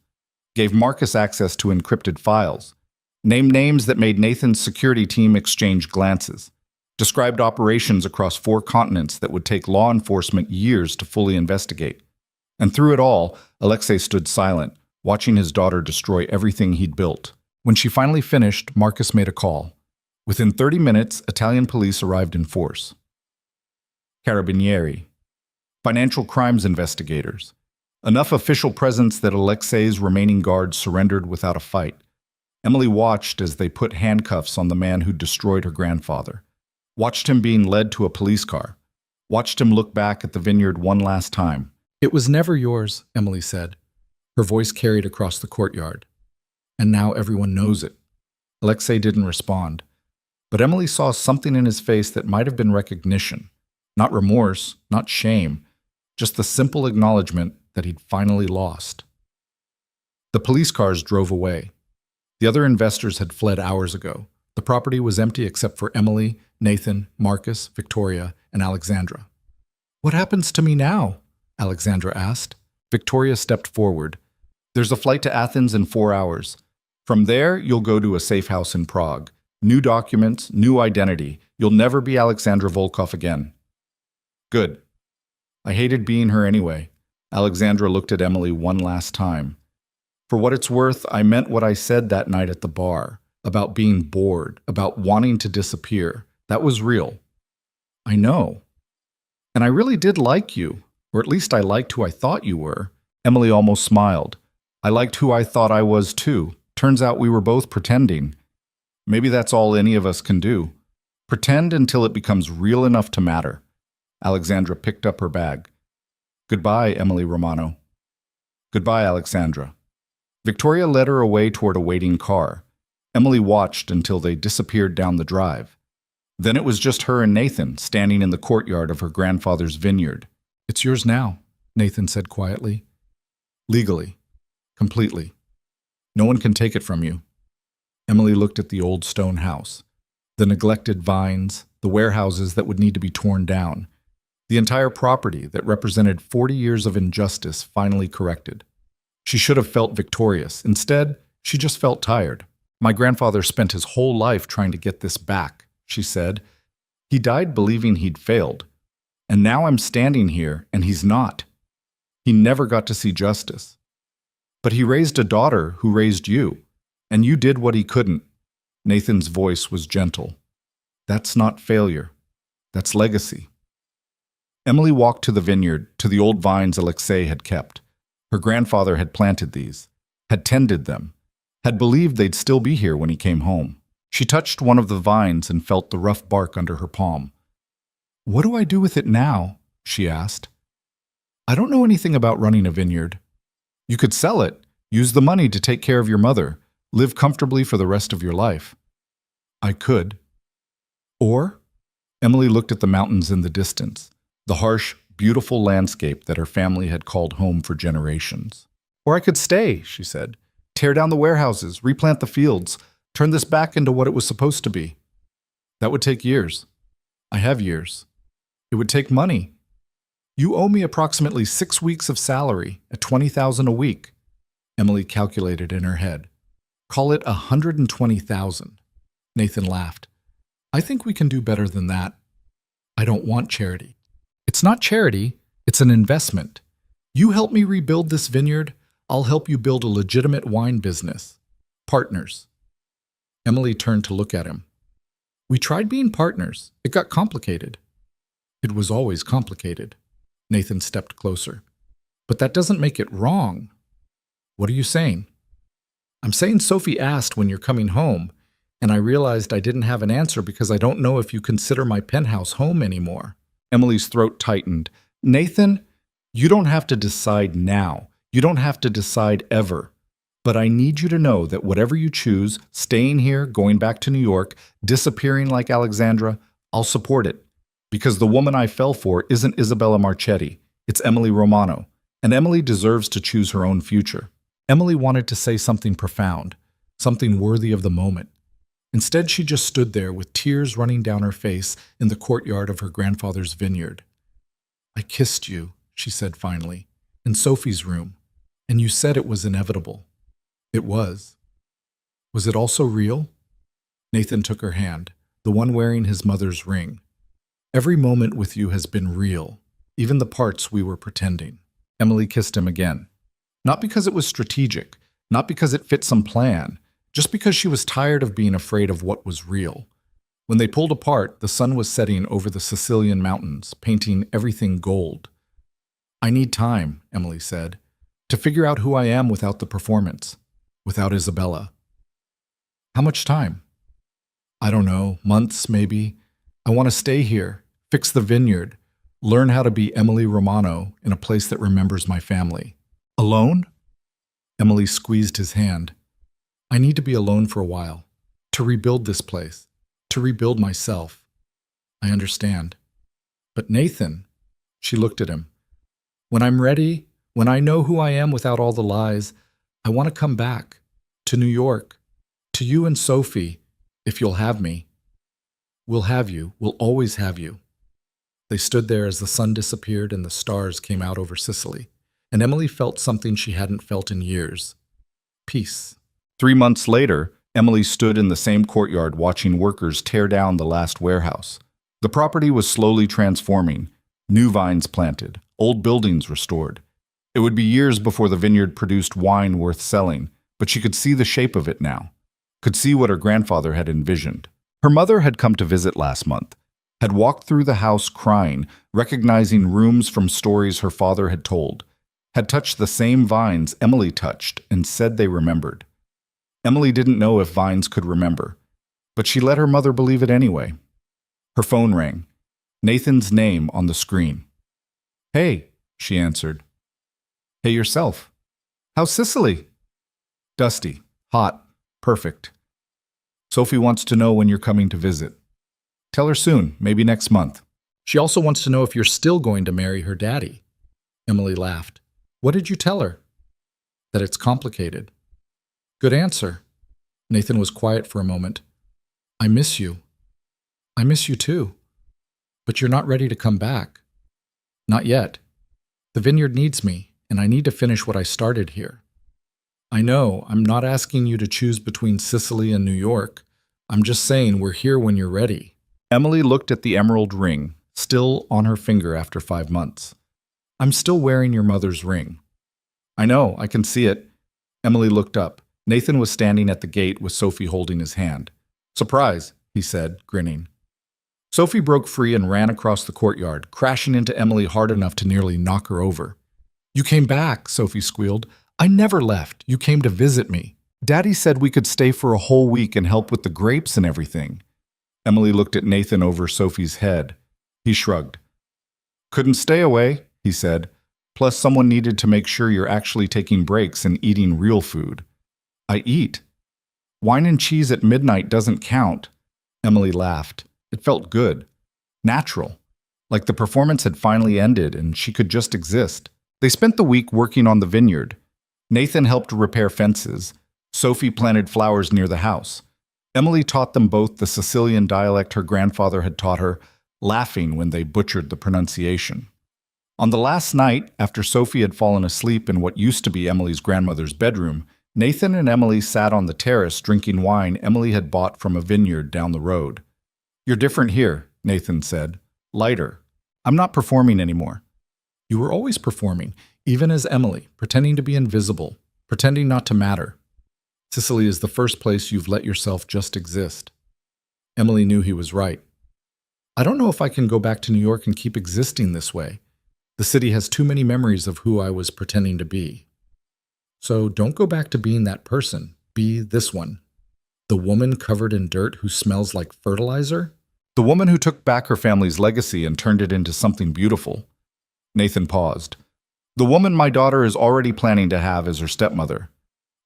gave Marcus access to encrypted files, named names that made Nathan's security team exchange glances, described operations across 4 continents that would take law enforcement years to fully investigate. And through it all, Alexei stood silent, watching his daughter destroy everything he'd built. When she finally finished, Marcus made a call. Within 30 minutes, Italian police arrived in force. Carabinieri. Financial crimes investigators. Enough official presence that Alexei's remaining guards surrendered without a fight. Emily watched as they put handcuffs on the man who destroyed her grandfather. Watched him being led to a police car. Watched him look back at the vineyard one last time. It was never yours, Emily said. Her voice carried across the courtyard. And now everyone knows it. Alexei didn't respond. But Emily saw something in his face that might have been recognition. Not remorse, not shame. Just the simple acknowledgement that he'd finally lost. The police cars drove away. The other investors had fled hours ago. The property was empty except for Emily, Nathan, Marcus, Victoria, and Alexandra. What happens to me now? Alexandra asked. Victoria stepped forward. There's a flight to Athens in 4 hours. From there, you'll go to a safe house in Prague. New documents, new identity. You'll never be Alexandra Volkov again. Good. I hated being her anyway. Alexandra looked at Emily one last time. For what it's worth, I meant what I said that night at the bar, about being bored, about wanting to disappear. That was real. I know. And I really did like you, or at least I liked who I thought you were. Emily almost smiled. I liked who I thought I was too. Turns out we were both pretending. Maybe that's all any of us can do. Pretend until it becomes real enough to matter. Alexandra picked up her bag. Goodbye, Emily Romano. Goodbye, Alexandra. Victoria led her away toward a waiting car. Emily watched until they disappeared down the drive. Then it was just her and Nathan standing in the courtyard of her grandfather's vineyard. It's yours now, Nathan said quietly. Legally. Completely. No one can take it from you. Emily looked at the old stone house, the neglected vines, the warehouses that would need to be torn down, the entire property that represented 40 years of injustice finally corrected. She should have felt victorious. Instead, she just felt tired. My grandfather spent his whole life trying to get this back, she said. He died believing he'd failed. And now I'm standing here, and he's not. He never got to see justice. But he raised a daughter who raised you, and you did what he couldn't. Nathan's voice was gentle. That's not failure. That's legacy. Emily walked to the vineyard, to the old vines Alexei had kept. Her grandfather had planted these, had tended them, had believed they'd still be here when he came home. She touched one of the vines and felt the rough bark under her palm. What do I do with it now? She asked. I don't know anything about running a vineyard. You could sell it, use the money to take care of your mother, live comfortably for the rest of your life. I could. Or? Emily looked at the mountains in the distance, the harsh, beautiful landscape that her family had called home for generations. Or I could stay, she said. Tear down the warehouses, replant the fields, turn this back into what it was supposed to be. That would take years. I have years. It would take money. You owe me approximately 6 weeks of salary at $20,000 a week. Emily calculated in her head. Call it $120,000. Nathan laughed. I think we can do better than that. I don't want charity. It's not charity. It's an investment. You help me rebuild this vineyard, I'll help you build a legitimate wine business. Partners. Emily turned to look at him. We tried being partners. It got complicated. It was always complicated. Nathan stepped closer. But that doesn't make it wrong. What are you saying? I'm saying Sophie asked when you're coming home, and I realized I didn't have an answer because I don't know if you consider my penthouse home anymore. Emily's throat tightened. Nathan, you don't have to decide now. You don't have to decide ever. But I need you to know that whatever you choose, staying here, going back to New York, disappearing like Alexandra, I'll support it. Because the woman I fell for isn't Isabella Marchetti. It's Emily Romano. And Emily deserves to choose her own future. Emily wanted to say something profound, something worthy of the moment. Instead, she just stood there with tears running down her face in the courtyard of her grandfather's vineyard. I kissed you, she said finally, in Sophie's room, and you said it was inevitable. It was. Was it also real? Nathan took her hand, the one wearing his mother's ring. Every moment with you has been real, even the parts we were pretending. Emily kissed him again. Not because it was strategic, not because it fit some plan, just because she was tired of being afraid of what was real. When they pulled apart, the sun was setting over the Sicilian mountains, painting everything gold. I need time, Emily said, to figure out who I am without the performance, without Isabella. How much time? I don't know, months maybe. I want to stay here, fix the vineyard, learn how to be Emily Romano in a place that remembers my family. Alone? Emily squeezed his hand. I need to be alone for a while, to rebuild this place, to rebuild myself. I understand. But Nathan, she looked at him. When I'm ready, when I know who I am without all the lies, I want to come back, to New York, to you and Sophie, if you'll have me. We'll have you, we'll always have you. They stood there as the sun disappeared and the stars came out over Sicily. And Emily felt something she hadn't felt in years. Peace. 3 months later, Emily stood in the same courtyard watching workers tear down the last warehouse. The property was slowly transforming, new vines planted, old buildings restored. It would be years before the vineyard produced wine worth selling, but she could see the shape of it now, could see what her grandfather had envisioned. Her mother had come to visit last month, had walked through the house crying, recognizing rooms from stories her father had told. Had touched the same vines Emily touched and said they remembered. Emily didn't know if vines could remember, but she let her mother believe it anyway. Her phone rang. Nathan's name on the screen. Hey, she answered. Hey yourself. How's Sicily? Dusty, hot, perfect. Sophie wants to know when you're coming to visit. Tell her soon, maybe next month. She also wants to know if you're still going to marry her daddy. Emily laughed. What did you tell her? That it's complicated. Good answer. Nathan was quiet for a moment. I miss you. I miss you too. But you're not ready to come back. Not yet. The vineyard needs me, and I need to finish what I started here. I know, I'm not asking you to choose between Sicily and New York. I'm just saying we're here when you're ready. Emily looked at the emerald ring, still on her finger after 5 months. I'm still wearing your mother's ring. I know, I can see it. Emily looked up. Nathan was standing at the gate with Sophie holding his hand. Surprise, he said, grinning. Sophie broke free and ran across the courtyard, crashing into Emily hard enough to nearly knock her over. You came back, Sophie squealed. I never left. You came to visit me. Daddy said we could stay for a whole week and help with the grapes and everything. Emily looked at Nathan over Sophie's head. He shrugged. Couldn't stay away, he said. Plus, someone needed to make sure you're actually taking breaks and eating real food. I eat. Wine and cheese at midnight doesn't count. Emily laughed. It felt good. Natural. Like the performance had finally ended and she could just exist. They spent the week working on the vineyard. Nathan helped repair fences. Sophie planted flowers near the house. Emily taught them both the Sicilian dialect her grandfather had taught her, laughing when they butchered the pronunciation. On the last night, after Sophie had fallen asleep in what used to be Emily's grandmother's bedroom, Nathan and Emily sat on the terrace drinking wine Emily had bought from a vineyard down the road. You're different here, Nathan said. Lighter. I'm not performing anymore. You were always performing, even as Emily, pretending to be invisible, pretending not to matter. Sicily is the first place you've let yourself just exist. Emily knew he was right. I don't know if I can go back to New York and keep existing this way. The city has too many memories of who I was pretending to be. So don't go back to being that person. Be this one. The woman covered in dirt who smells like fertilizer? The woman who took back her family's legacy and turned it into something beautiful. Nathan paused. The woman my daughter is already planning to have as her stepmother.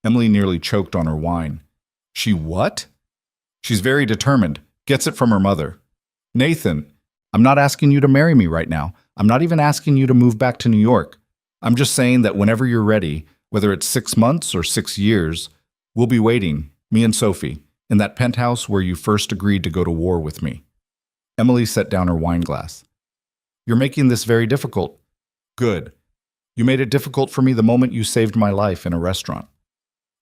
Emily nearly choked on her wine. She what? She's very determined. Gets it from her mother. Nathan, I'm not asking you to marry me right now. I'm not even asking you to move back to New York. I'm just saying that whenever you're ready, whether it's 6 months or 6 years, we'll be waiting, me and Sophie, in that penthouse where you first agreed to go to war with me. Emily set down her wine glass. You're making this very difficult. Good. You made it difficult for me the moment you saved my life in a restaurant.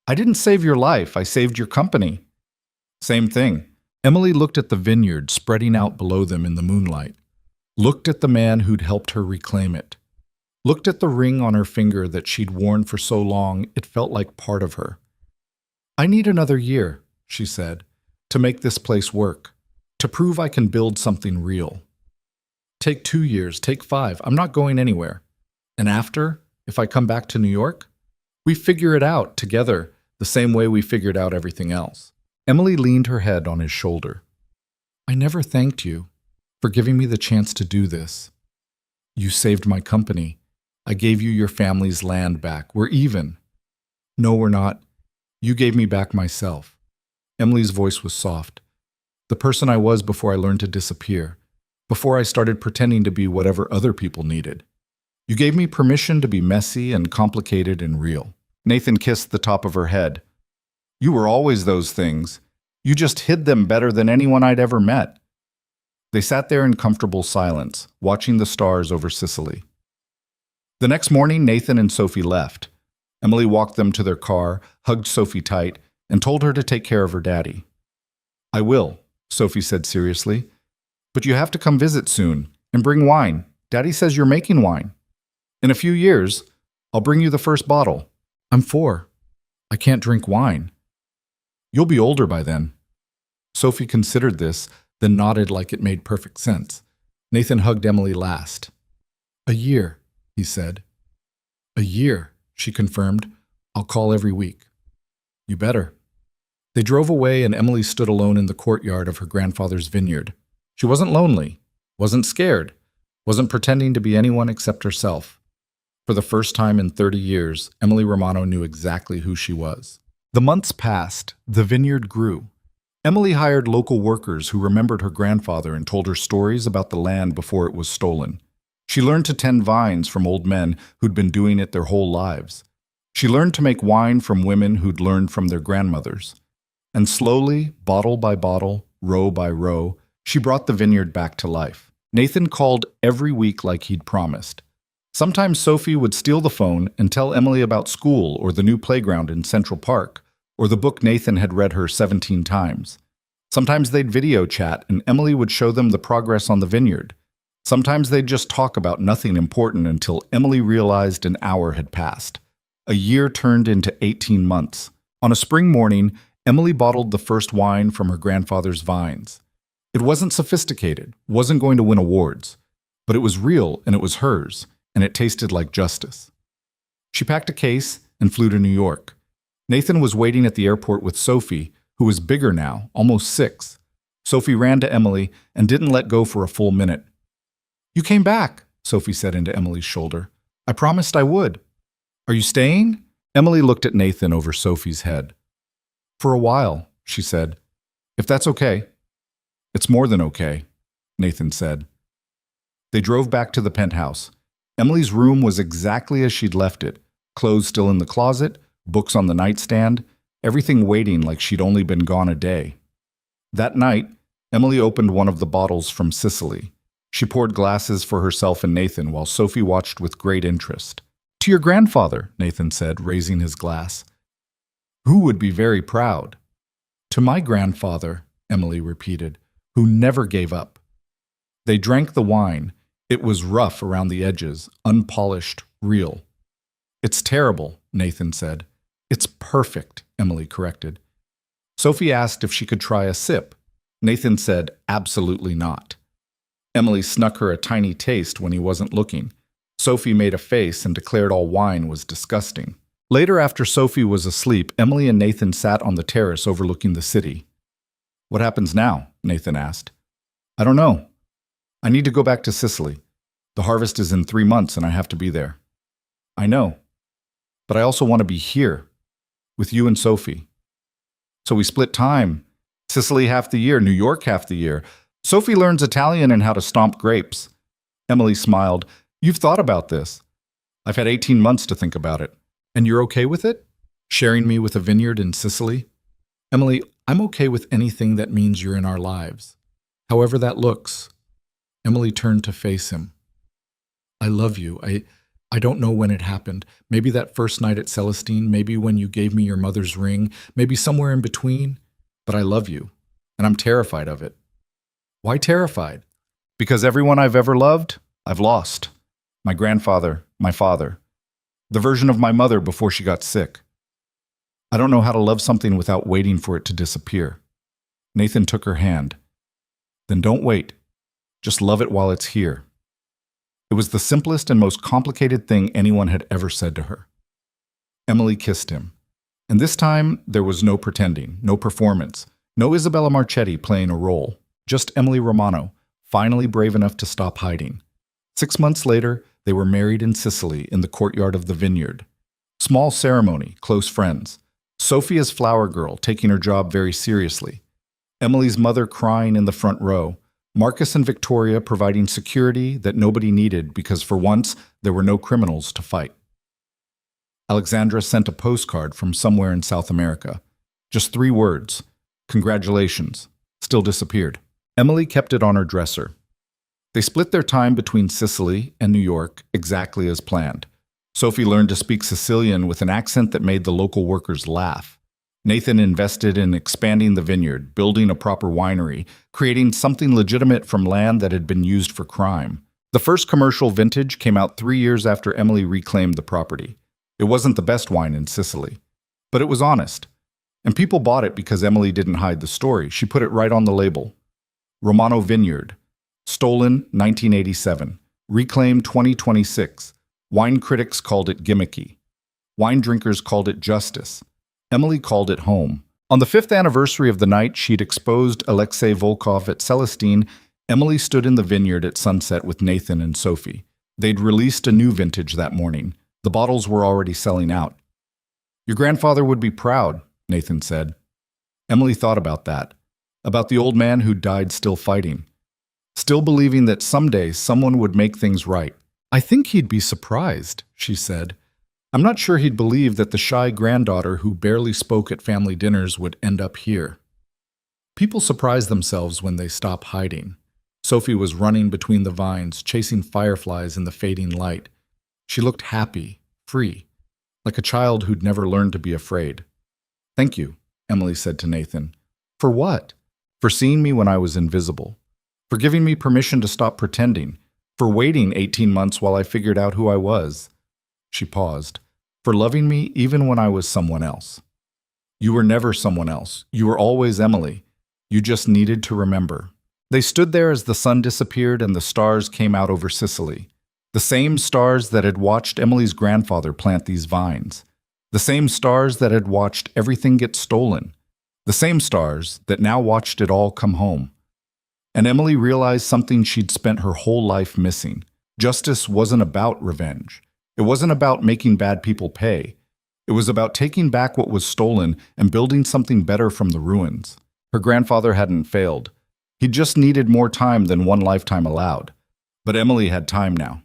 I didn't save your life, I saved your company. Same thing. Emily looked at the vineyard spreading out below them in the moonlight, looked at the man who'd helped her reclaim it, looked at the ring on her finger that she'd worn for so long it felt like part of her. I need another year, she said, to make this place work, to prove I can build something real. Take 2 years, take 5, I'm not going anywhere. And after, if I come back to New York, we figure it out together the same way we figured out everything else. Emily leaned her head on his shoulder. I never thanked you for giving me the chance to do this. You saved my company. I gave you your family's land back. We're even. No, we're not. You gave me back myself. Emily's voice was soft. The person I was before I learned to disappear, before I started pretending to be whatever other people needed. You gave me permission to be messy and complicated and real. Nathan kissed the top of her head. You were always those things. You just hid them better than anyone I'd ever met. They sat there in comfortable silence, watching the stars over Sicily. The next morning, Nathan and Sophie left. Emily walked them to their car, hugged Sophie tight, and told her to take care of her daddy. I will, Sophie said seriously. But you have to come visit soon, and bring wine. Daddy says you're making wine. In a few years, I'll bring you the first bottle. I'm 4. I can't drink wine. You'll be older by then. Sophie considered this, then nodded like it made perfect sense. Nathan hugged Emily last. A year, he said. A year, she confirmed. I'll call every week. You better. They drove away and Emily stood alone in the courtyard of her grandfather's vineyard. She wasn't lonely, wasn't scared, wasn't pretending to be anyone except herself. For the first time in 30 years, Emily Romano knew exactly who she was. The months passed, the vineyard grew. Emily hired local workers who remembered her grandfather and told her stories about the land before it was stolen. She learned to tend vines from old men who'd been doing it their whole lives. She learned to make wine from women who'd learned from their grandmothers. And slowly, bottle by bottle, row by row, she brought the vineyard back to life. Nathan called every week like he'd promised. Sometimes Sophie would steal the phone and tell Emily about school or the new playground in Central Park, or the book Nathan had read her 17 times. Sometimes they'd video chat and Emily would show them the progress on the vineyard. Sometimes they'd just talk about nothing important until Emily realized an hour had passed. A year turned into 18 months. On a spring morning, Emily bottled the first wine from her grandfather's vines. It wasn't sophisticated, wasn't going to win awards, but it was real and it was hers, and it tasted like justice. She packed a case and flew to New York. Nathan was waiting at the airport with Sophie, who was bigger now, almost 6. Sophie ran to Emily and didn't let go for a full minute. You came back, Sophie said into Emily's shoulder. I promised I would. Are you staying? Emily looked at Nathan over Sophie's head. For a while, she said. If that's okay. It's more than okay, Nathan said. They drove back to the penthouse. Emily's room was exactly as she'd left it, clothes still in the closet, books on the nightstand, everything waiting like she'd only been gone a day. That night, Emily opened one of the bottles from Sicily. She poured glasses for herself and Nathan while Sophie watched with great interest. To your grandfather, Nathan said, raising his glass. Who would be very proud? To my grandfather, Emily repeated, who never gave up. They drank the wine, It was rough around the edges, unpolished, real. "It's terrible," Nathan said. "It's perfect," Emily corrected. Sophie asked if she could try a sip. Nathan said, "Absolutely not." Emily snuck her a tiny taste when he wasn't looking. Sophie made a face and declared all wine was disgusting. Later, after Sophie was asleep, Emily and Nathan sat on the terrace overlooking the city. "What happens now?" Nathan asked. "I don't know. I need to go back to Sicily. The harvest is in 3 months and I have to be there." "I know. But I also want to be here, with you and Sophie." "So we split time. Sicily half the year, New York half the year. Sophie learns Italian and how to stomp grapes." Emily smiled. "You've thought about this." "I've had 18 months to think about it." "And you're okay with it? Sharing me with a vineyard in Sicily?" "Emily, I'm okay with anything that means you're in our lives. However that looks." Emily turned to face him. "I love you. I don't know when it happened. Maybe that first night at Celestine, maybe when you gave me your mother's ring, maybe somewhere in between. But I love you, and I'm terrified of it." "Why terrified?" "Because everyone I've ever loved, I've lost. My grandfather, my father, the version of my mother before she got sick. I don't know how to love something without waiting for it to disappear." Nathan took her hand. "Then don't wait. Just love it while it's here." It was the simplest and most complicated thing anyone had ever said to her. Emily kissed him. And this time, there was no pretending, no performance, no Isabella Marchetti playing a role, just Emily Romano, finally brave enough to stop hiding. 6 months later, they were married in Sicily in the courtyard of the vineyard. Small ceremony, close friends. Sophia's flower girl taking her job very seriously. Emily's mother crying in the front row. Marcus and Victoria providing security that nobody needed because for once there were no criminals to fight. Alexandra sent a postcard from somewhere in South America. Just 3 words. "Congratulations." Still disappeared. Emily kept it on her dresser. They split their time between Sicily and New York exactly as planned. Sophie learned to speak Sicilian with an accent that made the local workers laugh. Nathan invested in expanding the vineyard, building a proper winery, creating something legitimate from land that had been used for crime. The first commercial vintage came out 3 years after Emily reclaimed the property. It wasn't the best wine in Sicily, but it was honest. And people bought it because Emily didn't hide the story. She put it right on the label. Romano Vineyard. Stolen 1987. Reclaimed 2026. Wine critics called it gimmicky. Wine drinkers called it justice. Emily called it home. On the 5th anniversary of the night she'd exposed Alexei Volkov at Celestine, Emily stood in the vineyard at sunset with Nathan and Sophie. They'd released a new vintage that morning. The bottles were already selling out. "Your grandfather would be proud," Nathan said. Emily thought about that, about the old man who died still fighting, still believing that someday someone would make things right. "I think he'd be surprised," she said. "I'm not sure he'd believe that the shy granddaughter who barely spoke at family dinners would end up here." People surprise themselves when they stop hiding. Sophie was running between the vines, chasing fireflies in the fading light. She looked happy, free, like a child who'd never learned to be afraid. "Thank you," Emily said to Nathan. "For what?" "For seeing me when I was invisible. For giving me permission to stop pretending. For waiting 18 months while I figured out who I was." She paused. "For loving me even when I was someone else." "You were never someone else. You were always Emily. You just needed to remember." They stood there as the sun disappeared and the stars came out over Sicily. The same stars that had watched Emily's grandfather plant these vines. The same stars that had watched everything get stolen. The same stars that now watched it all come home. And Emily realized something she'd spent her whole life missing. Justice wasn't about revenge. It wasn't about making bad people pay. It was about taking back what was stolen and building something better from the ruins. Her grandfather hadn't failed. He just needed more time than one lifetime allowed. But Emily had time now.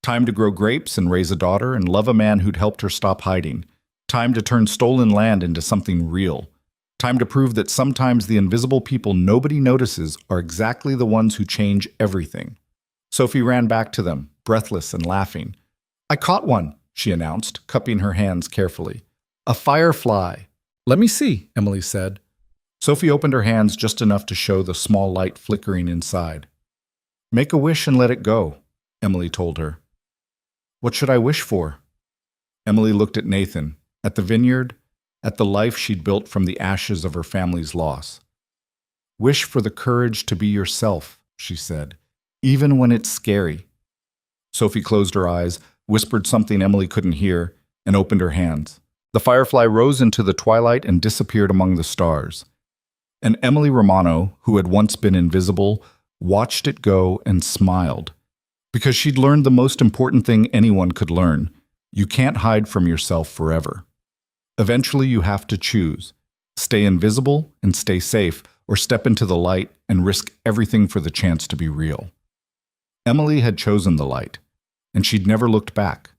Time to grow grapes and raise a daughter and love a man who'd helped her stop hiding. Time to turn stolen land into something real. Time to prove that sometimes the invisible people nobody notices are exactly the ones who change everything. Sophie ran back to them, breathless and laughing. "I caught one," she announced, cupping her hands carefully. "A firefly." "Let me see," Emily said. Sophie opened her hands just enough to show the small light flickering inside. "Make a wish and let it go." Emily told her. What should I wish for? Emily looked at Nathan, at the vineyard, at the life she'd built from the ashes of her family's loss. Wish for the courage to be yourself, she said, even when it's scary. Sophie closed her eyes, whispered something Emily couldn't hear, and opened her hands. The firefly rose into the twilight and disappeared among the stars. And Emily Romano, who had once been invisible, watched it go and smiled. Because she'd learned the most important thing anyone could learn. You can't hide from yourself forever. Eventually you have to choose. Stay invisible and stay safe, or step into the light and risk everything for the chance to be real. Emily had chosen the light, and she'd never looked back.